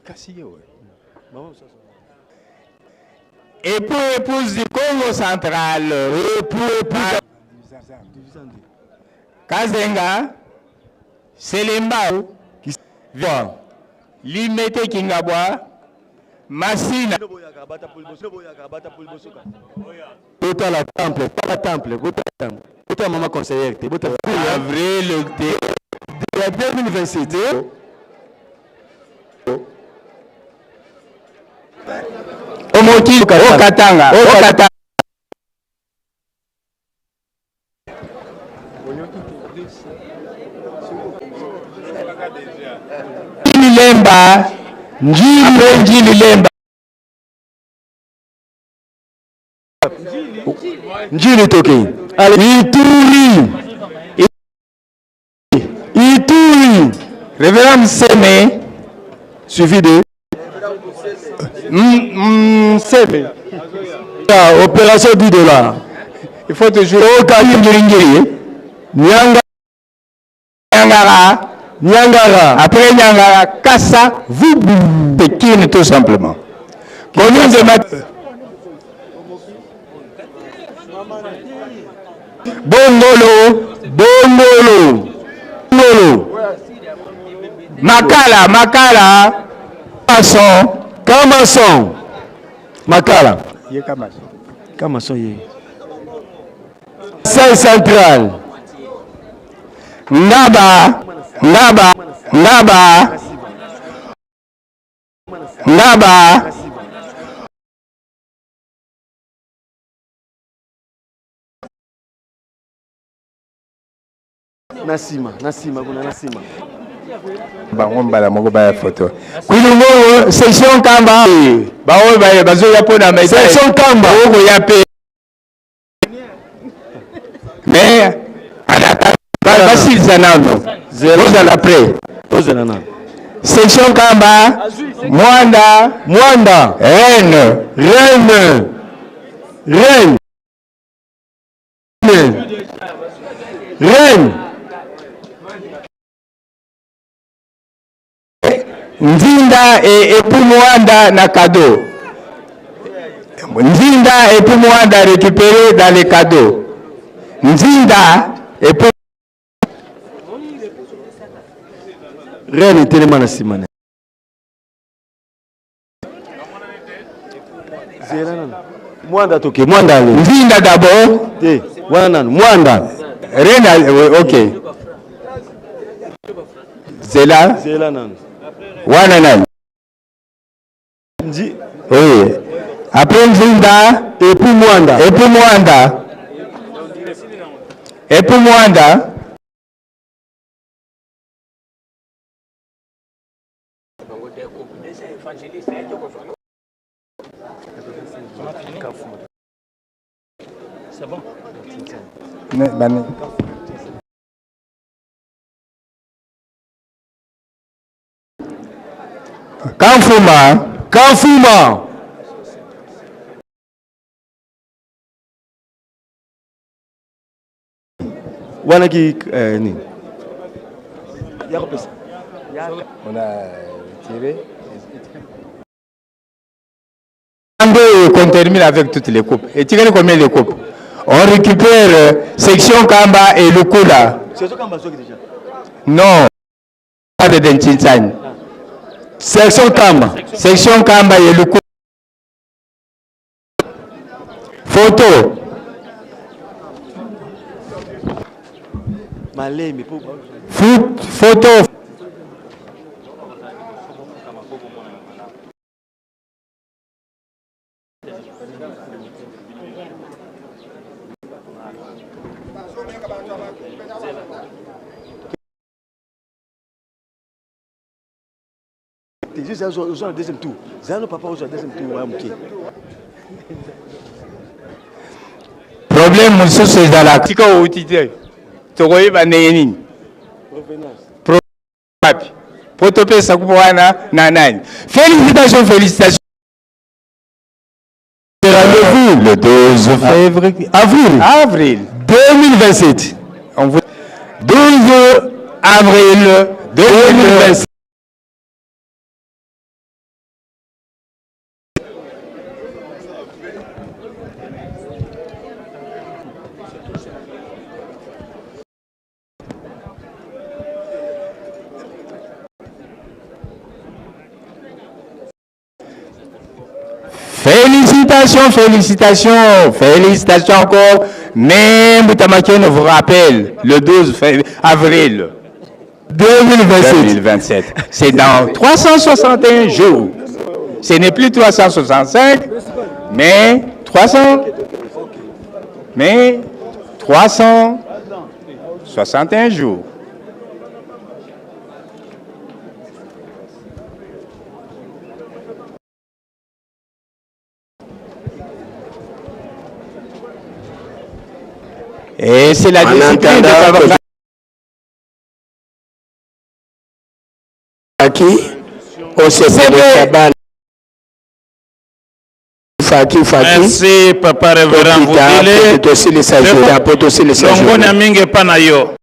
R: Kassiye ouais.
P: Maman ça.
R: Épouse du Congo central. Épouse. Kazenga. Selemba. Limete Kingabwa. Massina.
P: Bota la temple, pas la temple, bota maman conseillère, bota
R: avril
P: 2027.
R: Omoti Okatanga. Lemba. Njili Lemba.
P: Njili toki. Ituri.
R: Révérend Seme.
P: Suivi de
R: Seme.
P: Opération $10.
R: Il faut toujours Nyangara. Après Nyangara, Kassa, vous Pékin tout simplement. Commune de Bongolo. Makala.
P: Kamasson. Makala. Kamasson. Saint central.
R: Ngaba.
P: Nasima, kuna Nasima.
S: bango mbala moko baya photo kwilungo section kamba baoyo bazoya mpona mai section kamba okoya mpe mais basilisa nano ozala pre ozala nano section kamba mwanda reine Nzinda et pour Mwanda na cadeau. Nzinda et pour Mwanda récupéré dans les cadeaux. Nzinda et pour
P: Reine tellement na simane. Mwanda toke, Mwanda ali.
S: Nzinda d'abord.
P: Mwanda.
S: Reine, ok. Zela.
P: Zela nan.
S: Wananan. Oui. Après Nzinda
P: et pour Mwanda.
S: Et pour Mwanda. Et pour Mwanda.
T: C'est bon.
S: Kanfuma.
P: Wana ki nini?
S: On a tiré. Qu'on termine avec toutes les coupes. Et tirez combien de coupes? On récupère section Kamba et Lukula.
P: Section Kamba déjà?
S: Non. Pas de Denchinsani. Section Kamba. Section Kamba et Lukula. Photo. Photo.
P: Juste au deuxième tour. Zano papa au deuxième tour.
S: Problème monsieur c'est dans la tika ou tite. Tokoye baneni. Provenance. Protopé sakubwana nanani. Félicitations. Rendez-vous le 12 février. Avril 2027. 12 avril 2027. Félicitations encore. Même Boutamakion vous rappelle le 12 avril 2027. C'est dans 361 jours. Ce n'est plus 365, mais 361 jours. Et c'est la discipline de savoir
E: qui au CCB.
H: Merci papa révérend Vudile. Longoni mingi pana yo.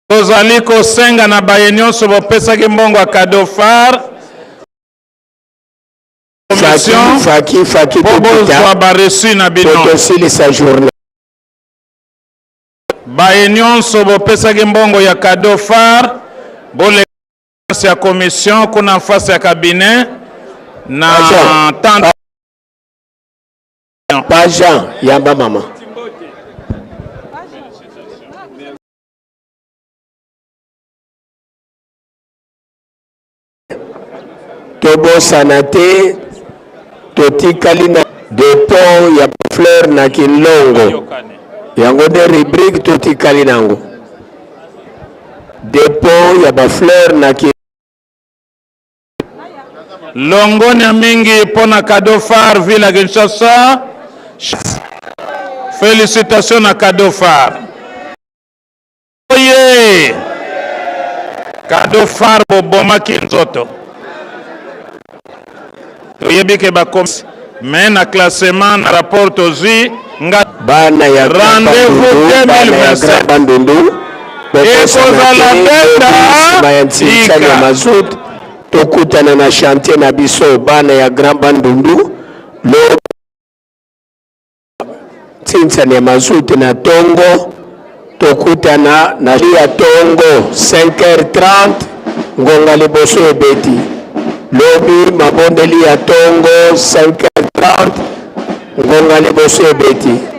H: Tozali kosenga na baye nyonso bopesaki mbongo ya cadeau phare.
E: Faki
H: bozwa bareçu na bino. Baye nyonso bopesaki mbongo ya cadeau phare. Bole ya commission kuna face ya cabinet na tante
E: Paja yamba mama. Tobo sanate totikali na depo ya fleur na Kilongo. Yango de rubrique totikali nango. dépôt ya ba fleur na ki
H: Longoni mingi pona cadeau phare Ville Kinshasa. Félicitations à cadeau phare. Oye! Cadeau phare boboma kinzoto. Toyebi ke ba comme mais na classement na rapport aussi
E: bana ya
H: rendez-vous 2027. Et kozala beta
E: ya mazout tokutana na chantier na biso bana ya Grand Bandundu lo tintsani ya mazout na Tongo tokutana na ya Tongo 5h30 ngonga liboso ebeti lobi mabondeli ya Tongo 5h30 ngonga liboso ebeti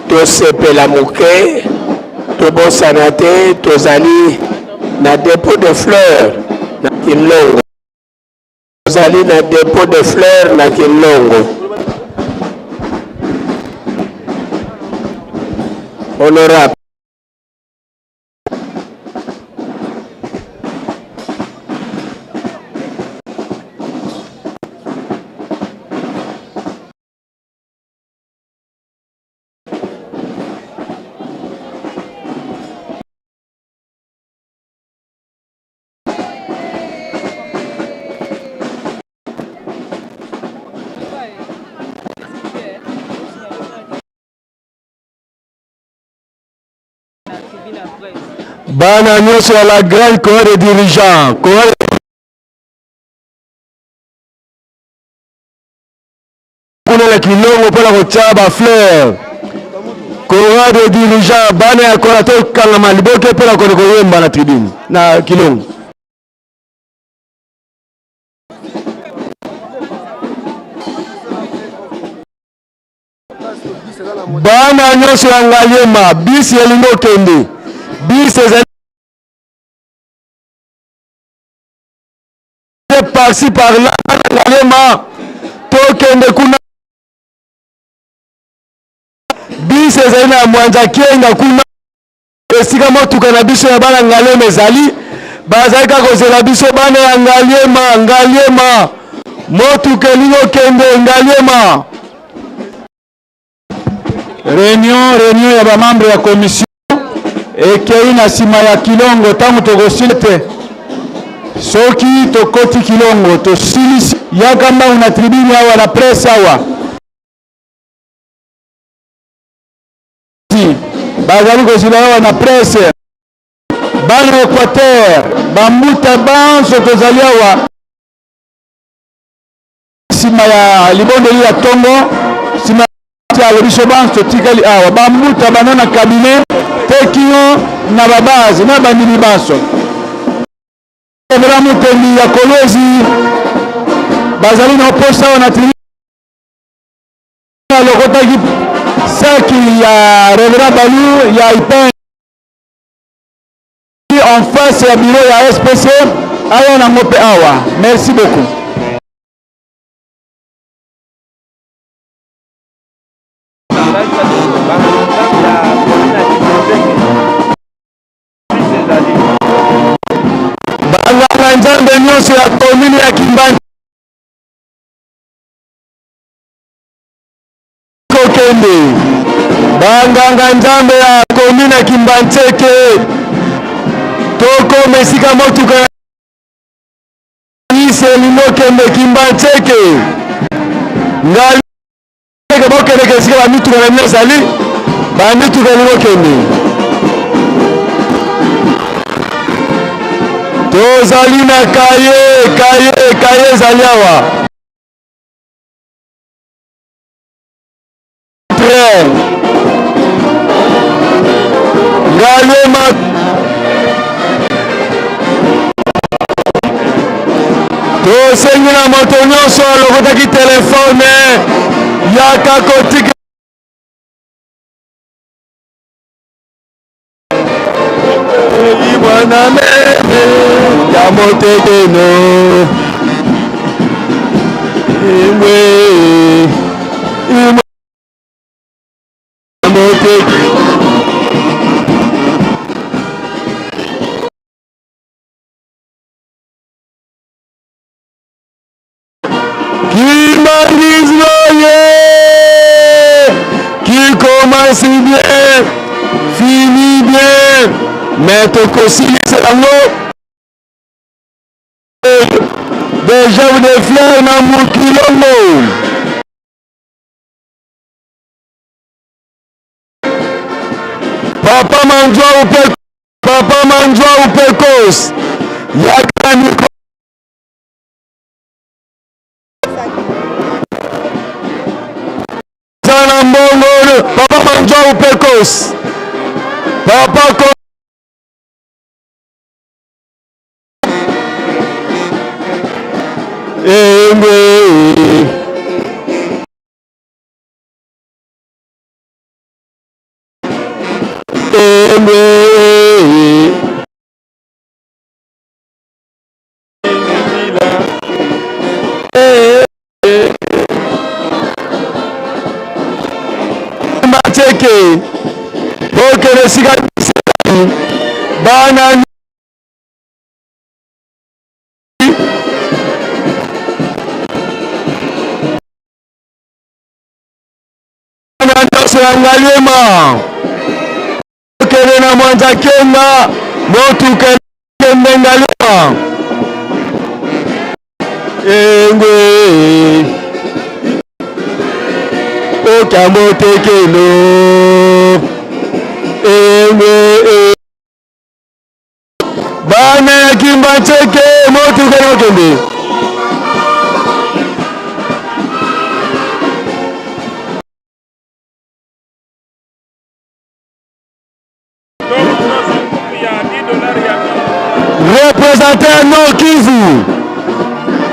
E: tosepela moke tobosana te tozali na dépôt de fleurs na Kinlongo tozali na dépôt de fleurs na Kinlongo honorable
S: Bana nyonso ya la grande chorale des dirigeants. Kuna la Kilongo pona kotia ba fleur. Chorale des dirigeants bana ya korato kanga maliboke pona ko yemba na tribune na Kilongo. Bana nyonso ya Ngaliema bisi elingo kende. Bis par-ci par-là, tokende kuna bis ezali na Mwanza Kienga kuna esika motuka na biso ya bana Ngalema ezali bazali kaka kozela biso bana ya Ngaliema motuka elingo kende Ngaliema. Réunion ya ba membre ya commission ekei na sima ya Kilongo tangu tokosila te soki tokoti Kilongo tosilisi yakamba una tribune awa na presse awa bazali kozila awa na presse bana Équateur bambuta banso tozali awa sima ya libondeli ya Tongo sima ya biso banso tikali awa bambuta banana cabinet tekino na babazi na bandimi baso Reverend Mutembi ya Kolwezi bazali na posa wana tribune lokotaki saki ya Reverend Balu ya Ipen en face ya bureau ya SPC aya na ngope awa. Merci beaucoup. Banganga nzambe nyonso ya commune ya Kimbanti kokende banganga nzambe ya commune ya Kimbanteke toko mesika motuka ise linokende Kimbanteke ngali bokende kesika bamituka na nyozali bamituka linokende tozali na kaye ezali awa Ngaliema tosengi na moto nyonso alokotaki telefone yaka kotika ibwana meme ya moteteno imwe commence bien, finit bien, mais tu continues déjà vous êtes fiers dans mon kilomètre. Papa Manjoa ou Pecos, Yakani. Papa Manjoa ou Pecos, Papa porque le sigan van a Angaliema kele na mwanza kenda motu kende Ngaliema engwe okamotekelo engwe bana ya kimba cheke motu kende représentant Nord Kivu.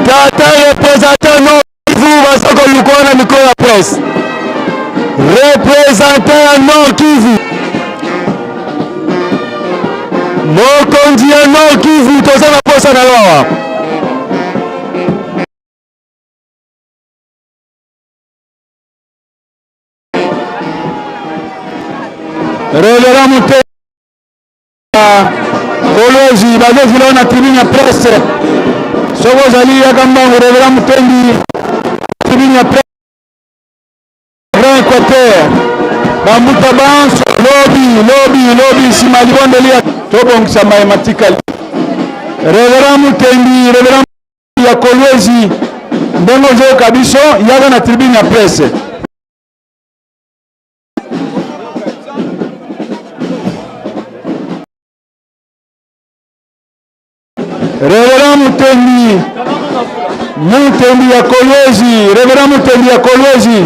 S: Tata représentant Nord Kivu basoko lukona mikono ya presse. Représentant Nord Kivu. Mokonzi ya Nord Kivu tozana posa na loa. Relera mute Kolozi bazovula na tribune ya presse soko zali ya kambango revera mutendi tribune ya presse Grand Équateur bamuta banso lobi simali bondelia tobongisa mathematical revera mutendi revera ya Kolwezi ndenge ozoyoka biso yaga na tribune ya presse. Revera Mutendi ya Kolwezi, Revera Mutendi ya Kolwezi,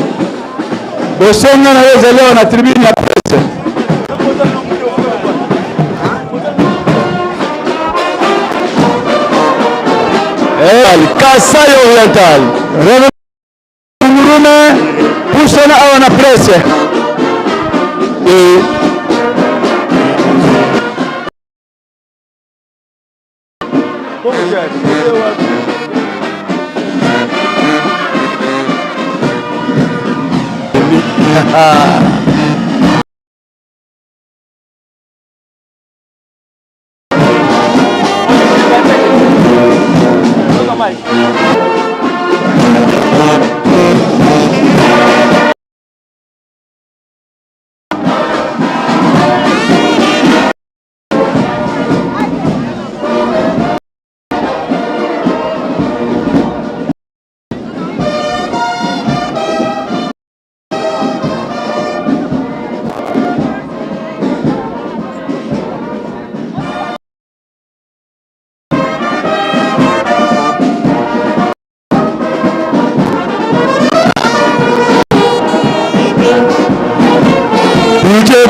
S: bosenga na weza leo na tribune ya presse. Kasai Oriental, Revera Murume, pusana awa na presse.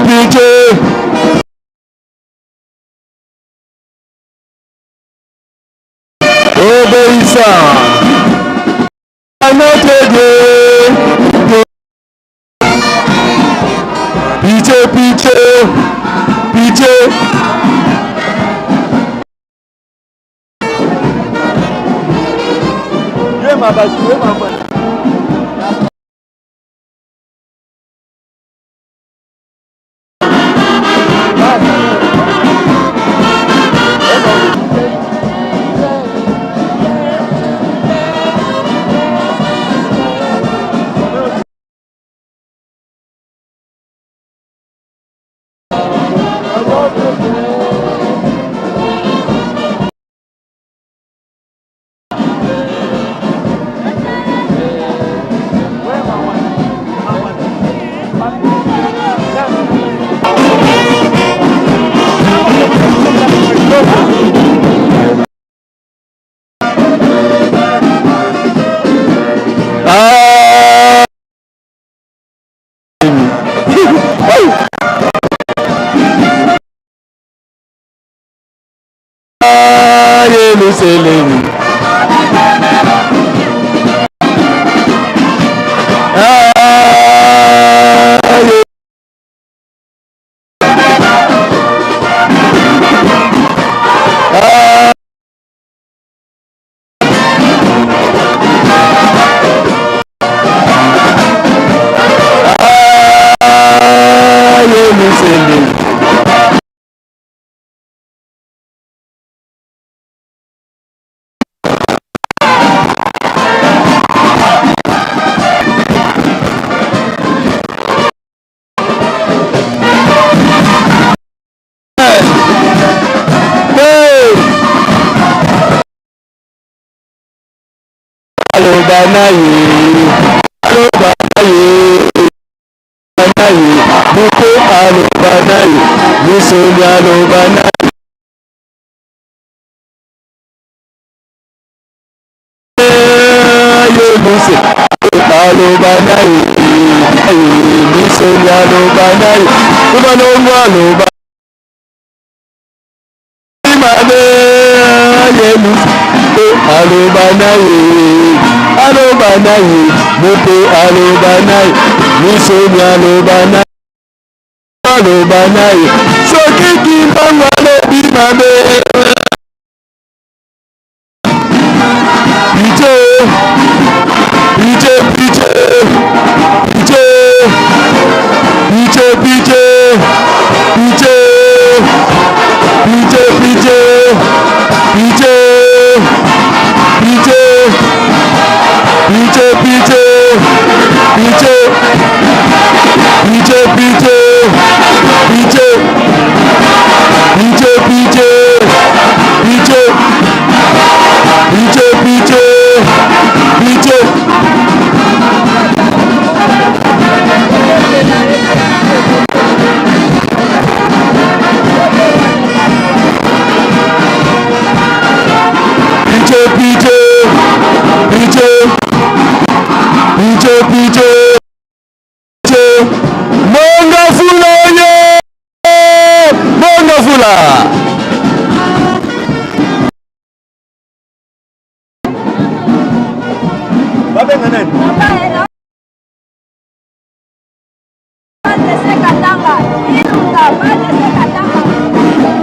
S: PJ obéissant à notre Dieu. PJ Dieu m'a battu, Yerusalem.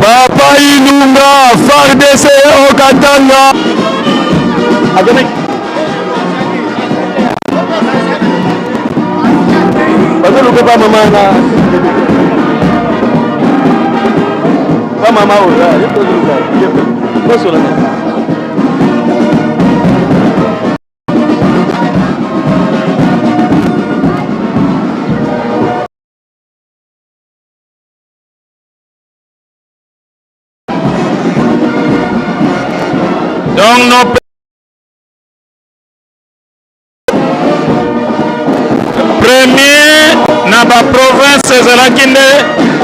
S: Papa Ilunga, FARDC Okatanga. Pas maman là. Pas maman là. Pas sur la main.
H: Donc nos premier na ba province ezalaki nde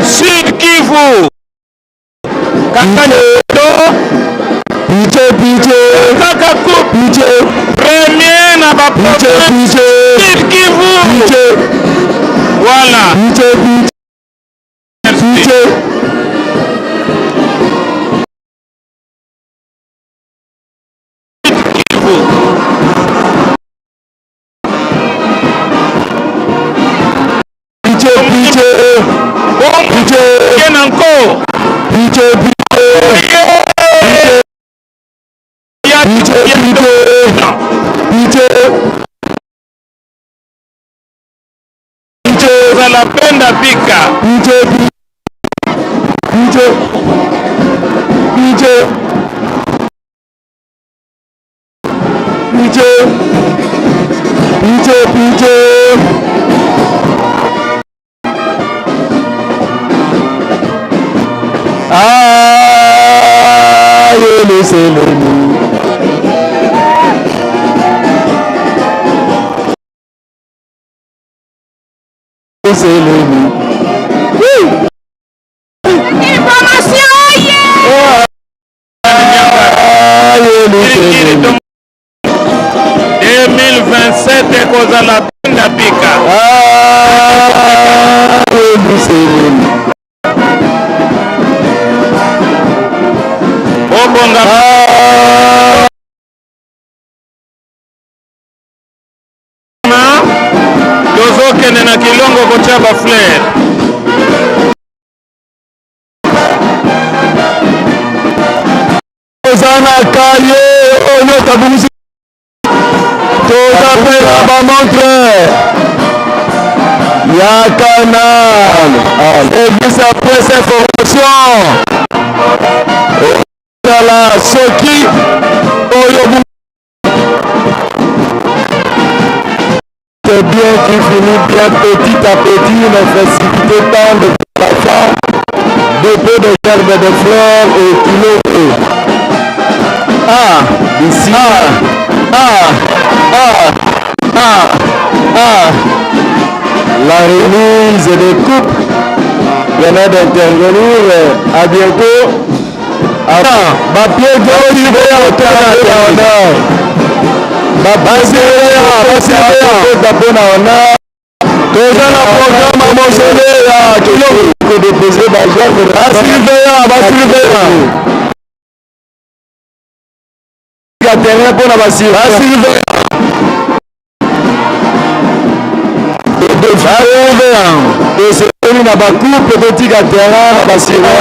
H: Sud Kivu kaka premier na ba province Sud Kivu voilà. La penda pika
O: Information, yeah!
H: tobonga tozokende na kilongo kotya baflere
S: ozana kaye oyo kabumusi tozapela bamontre yakana église après cette formation ozala soki oyo c'est bien qui finit bien petit à petit une facilité tant de enfants dépôt de gerbes de fleurs et kilos. Ici. La remise des coupes vient d'intervenir. À bientôt. Papier d'olive à honneur. Tozana programme à mentionner que déposer l'argent de la terrain pour la tosepeli na bakupe totika terrain na basira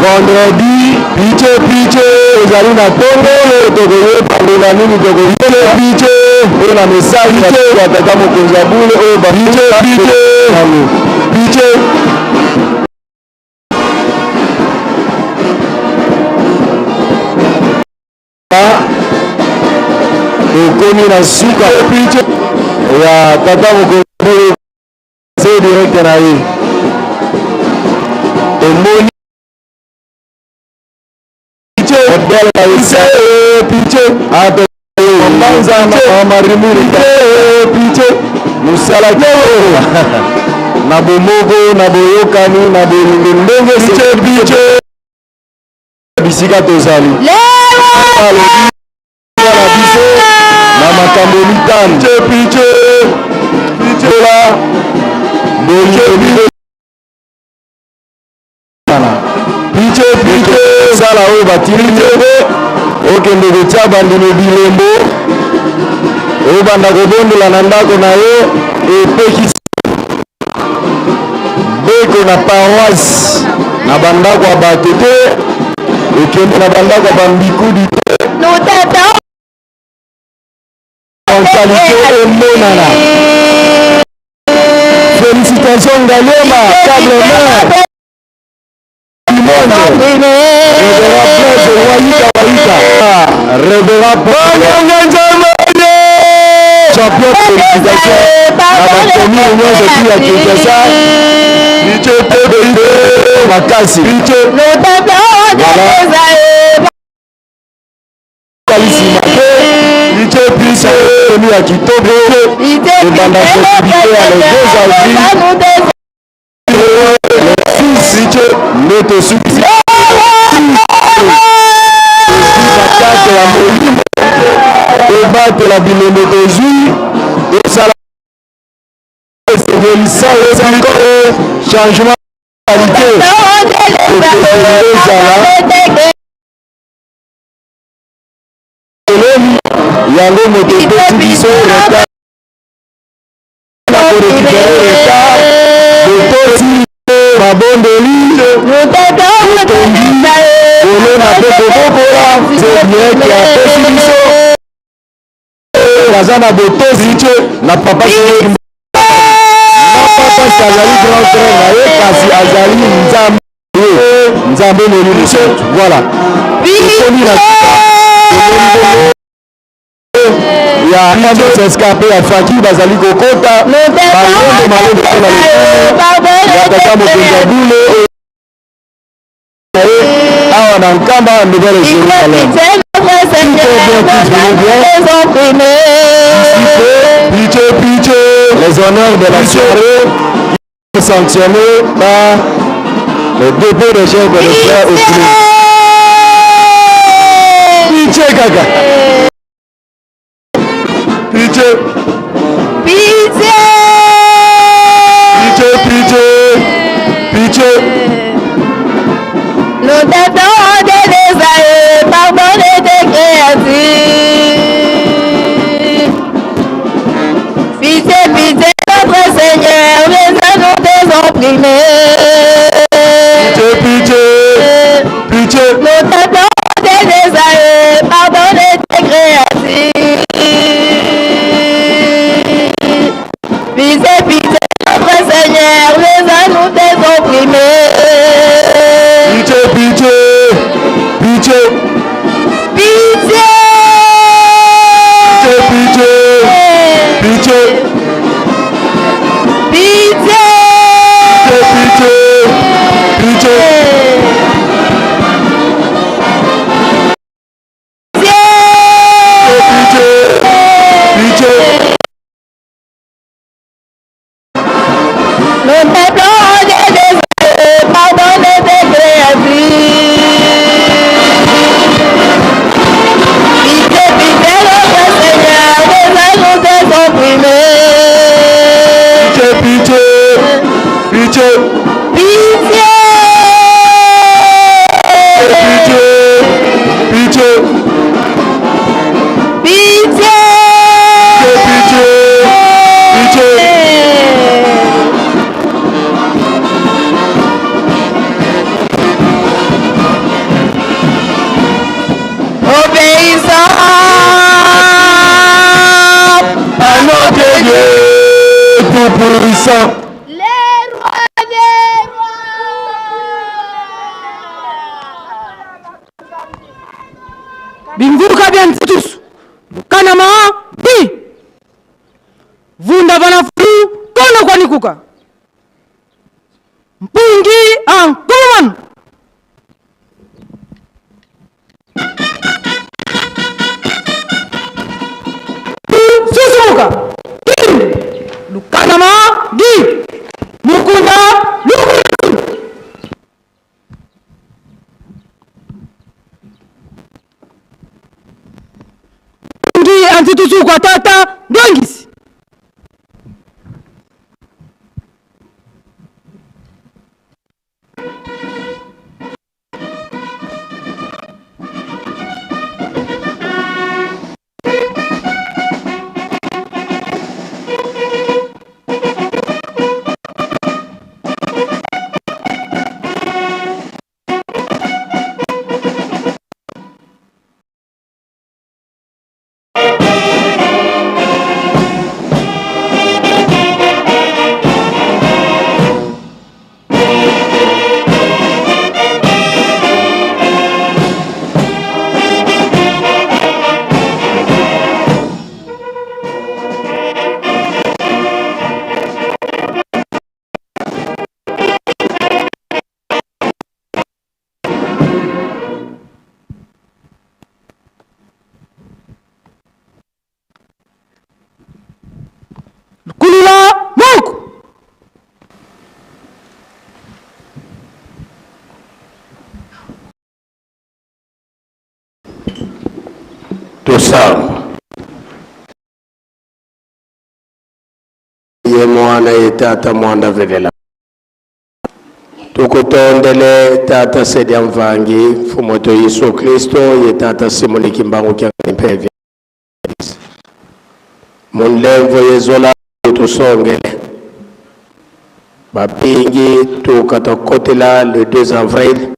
S: vendredi piche ozali na tongo tokoyebandela nini tokoyele piche oyo na message ya tata mokonzi ya bule oyo piche okomi na suka piche ya tata mokonzi se direct na ye omoni piche musala na bomoko na boyokani na bolingo ndenge piche bisika tozali na makambo mitano piche sala oyo batilite okende kotya bandimi bilembo obanda kobondola na ndako na yo epekisi beko na paroisse na bandako ya bato te okende na bandako ya bambikudi te mentalité emonana félicitation ngaliema table mare champion de qualification na bacommune nyonso tu ya Kinshasa piche tebe makasi piche kalisima te piche piche commune ya Kitoko ebanda possibilité ya le 2 avril piche ndeto suki bakate ya molimo ebatela bilembo tozwi esala esengelisa encore changement qualité ezala elemi yango moto epesi biso retard na korekipere retard botosi babondeli otongi olona mpe kobokola zebieke apesi biso baza na botosi te na papa azali grand frère na ye kasi azali nzambe nzambe molimo santu voilà toli na ya mss mpe ya faki bazali kokota malonde ya tata mokonzi ya bule awa na nkamba nouvelle jérusalem les honneurs de la soirée qui sont sanctionnés par le dépôt de chèques de frère au Christ. Pitié, kaka. Pitié. Pitié. Pitié, pitié. Pitié.
O: Nous t'attendons des désirs, pardonne tes créatures. Pitié, pitié, notre Seigneur, viens à nous désopprimer.
S: Pitié, pitié, pitié.
O: Nous t'attendons des désirs, pardonne tes créatures. Pitié, pitié, notre Seigneur, viens à nous désopprimer.
S: Pitié, pitié, pitié.
O: Pitié.
S: Pitié, pitié, pitié.
O: Pitié.
S: Pitié, pitié, pitié.
O: Nous t'appelons des désirs, pardonne tes créatures. Pitié, pitié, notre Seigneur, viens à nous désopprimer.
S: Pitié, pitié, pitié.
O: Pitié.
S: Pitié, pitié.
O: Pitié.
S: Pitié, pitié.
O: Obéissant
S: à notre Dieu tout-puissant.
O: les rois des
J: bimvuka bya nzitusu kanama bi vunda vana furu kono kwa nikuka mpungi an kuman susumuka lukanama di mukunda lukunda antitusu kwa tata ndongisi kulula muku
E: tusala ye mwana ye tata mwanda velela tukutondele tata sedia mvangi mfumo to Yesu Kristo ye tata simuliki mbangu kya mpevya munlevo yezola tusongele bapingi tukatokotela le 2 avril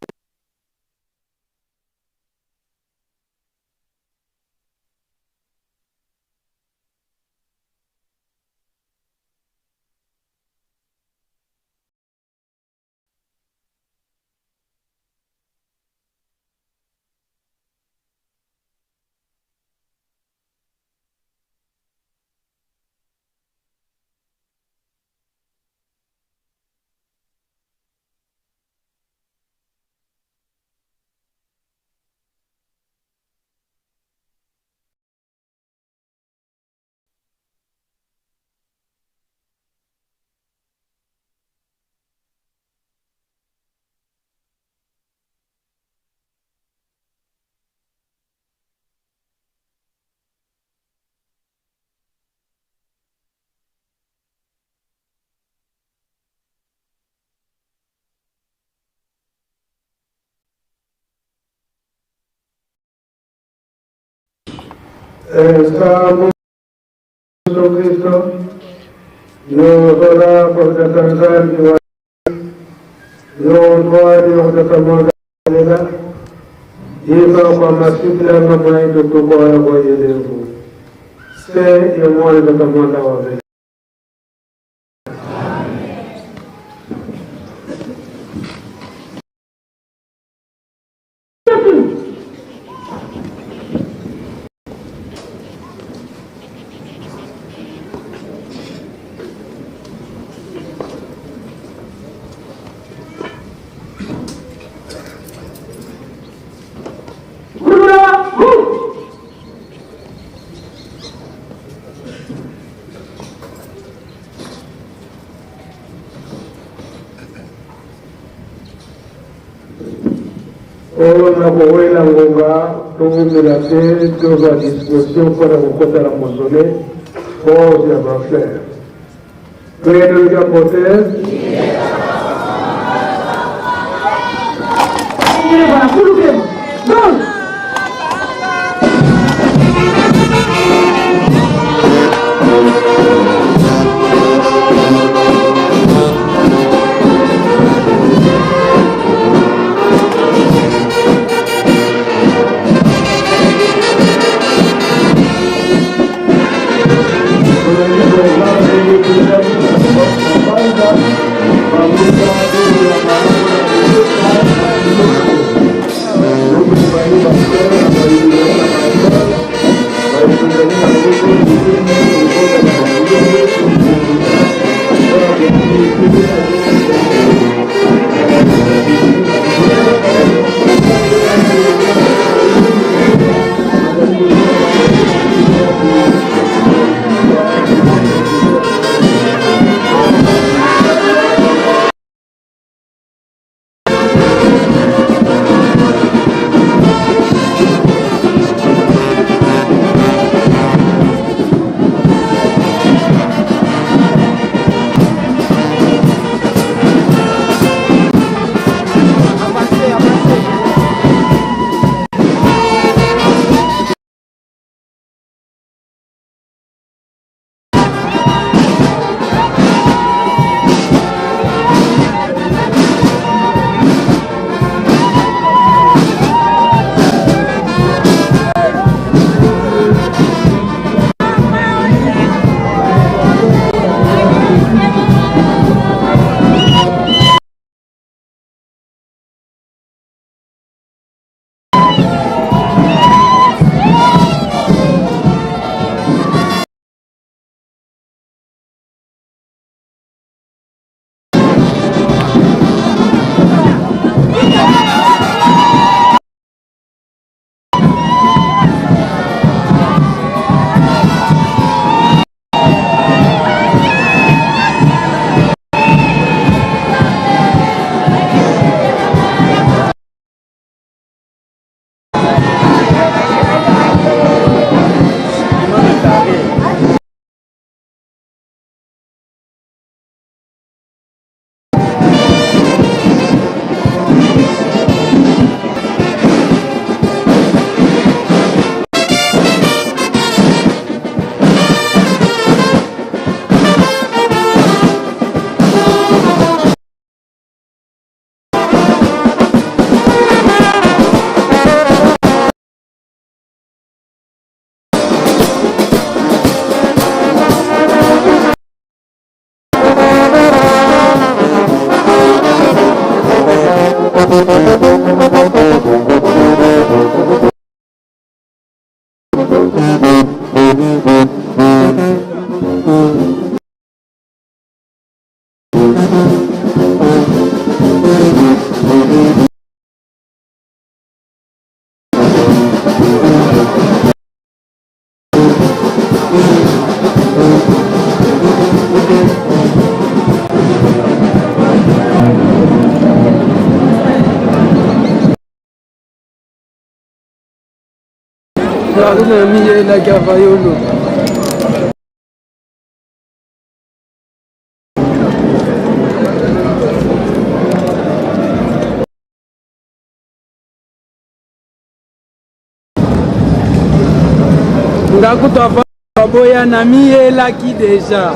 F: Estamos Cristo, nos ora por Tanzania, nos ora por Tanzania, e kwa masikila mama yetu tuko kwa yelevu. Se yemwale tutamwanda wawe. Na kuwela ngonga tumilate tous à disposition pour rencontrer la mausolée pour les affaires. Priez de Dieu porter.
S: Kuna mie la Gavayolo.
U: ngakuta boya na miyelaki deja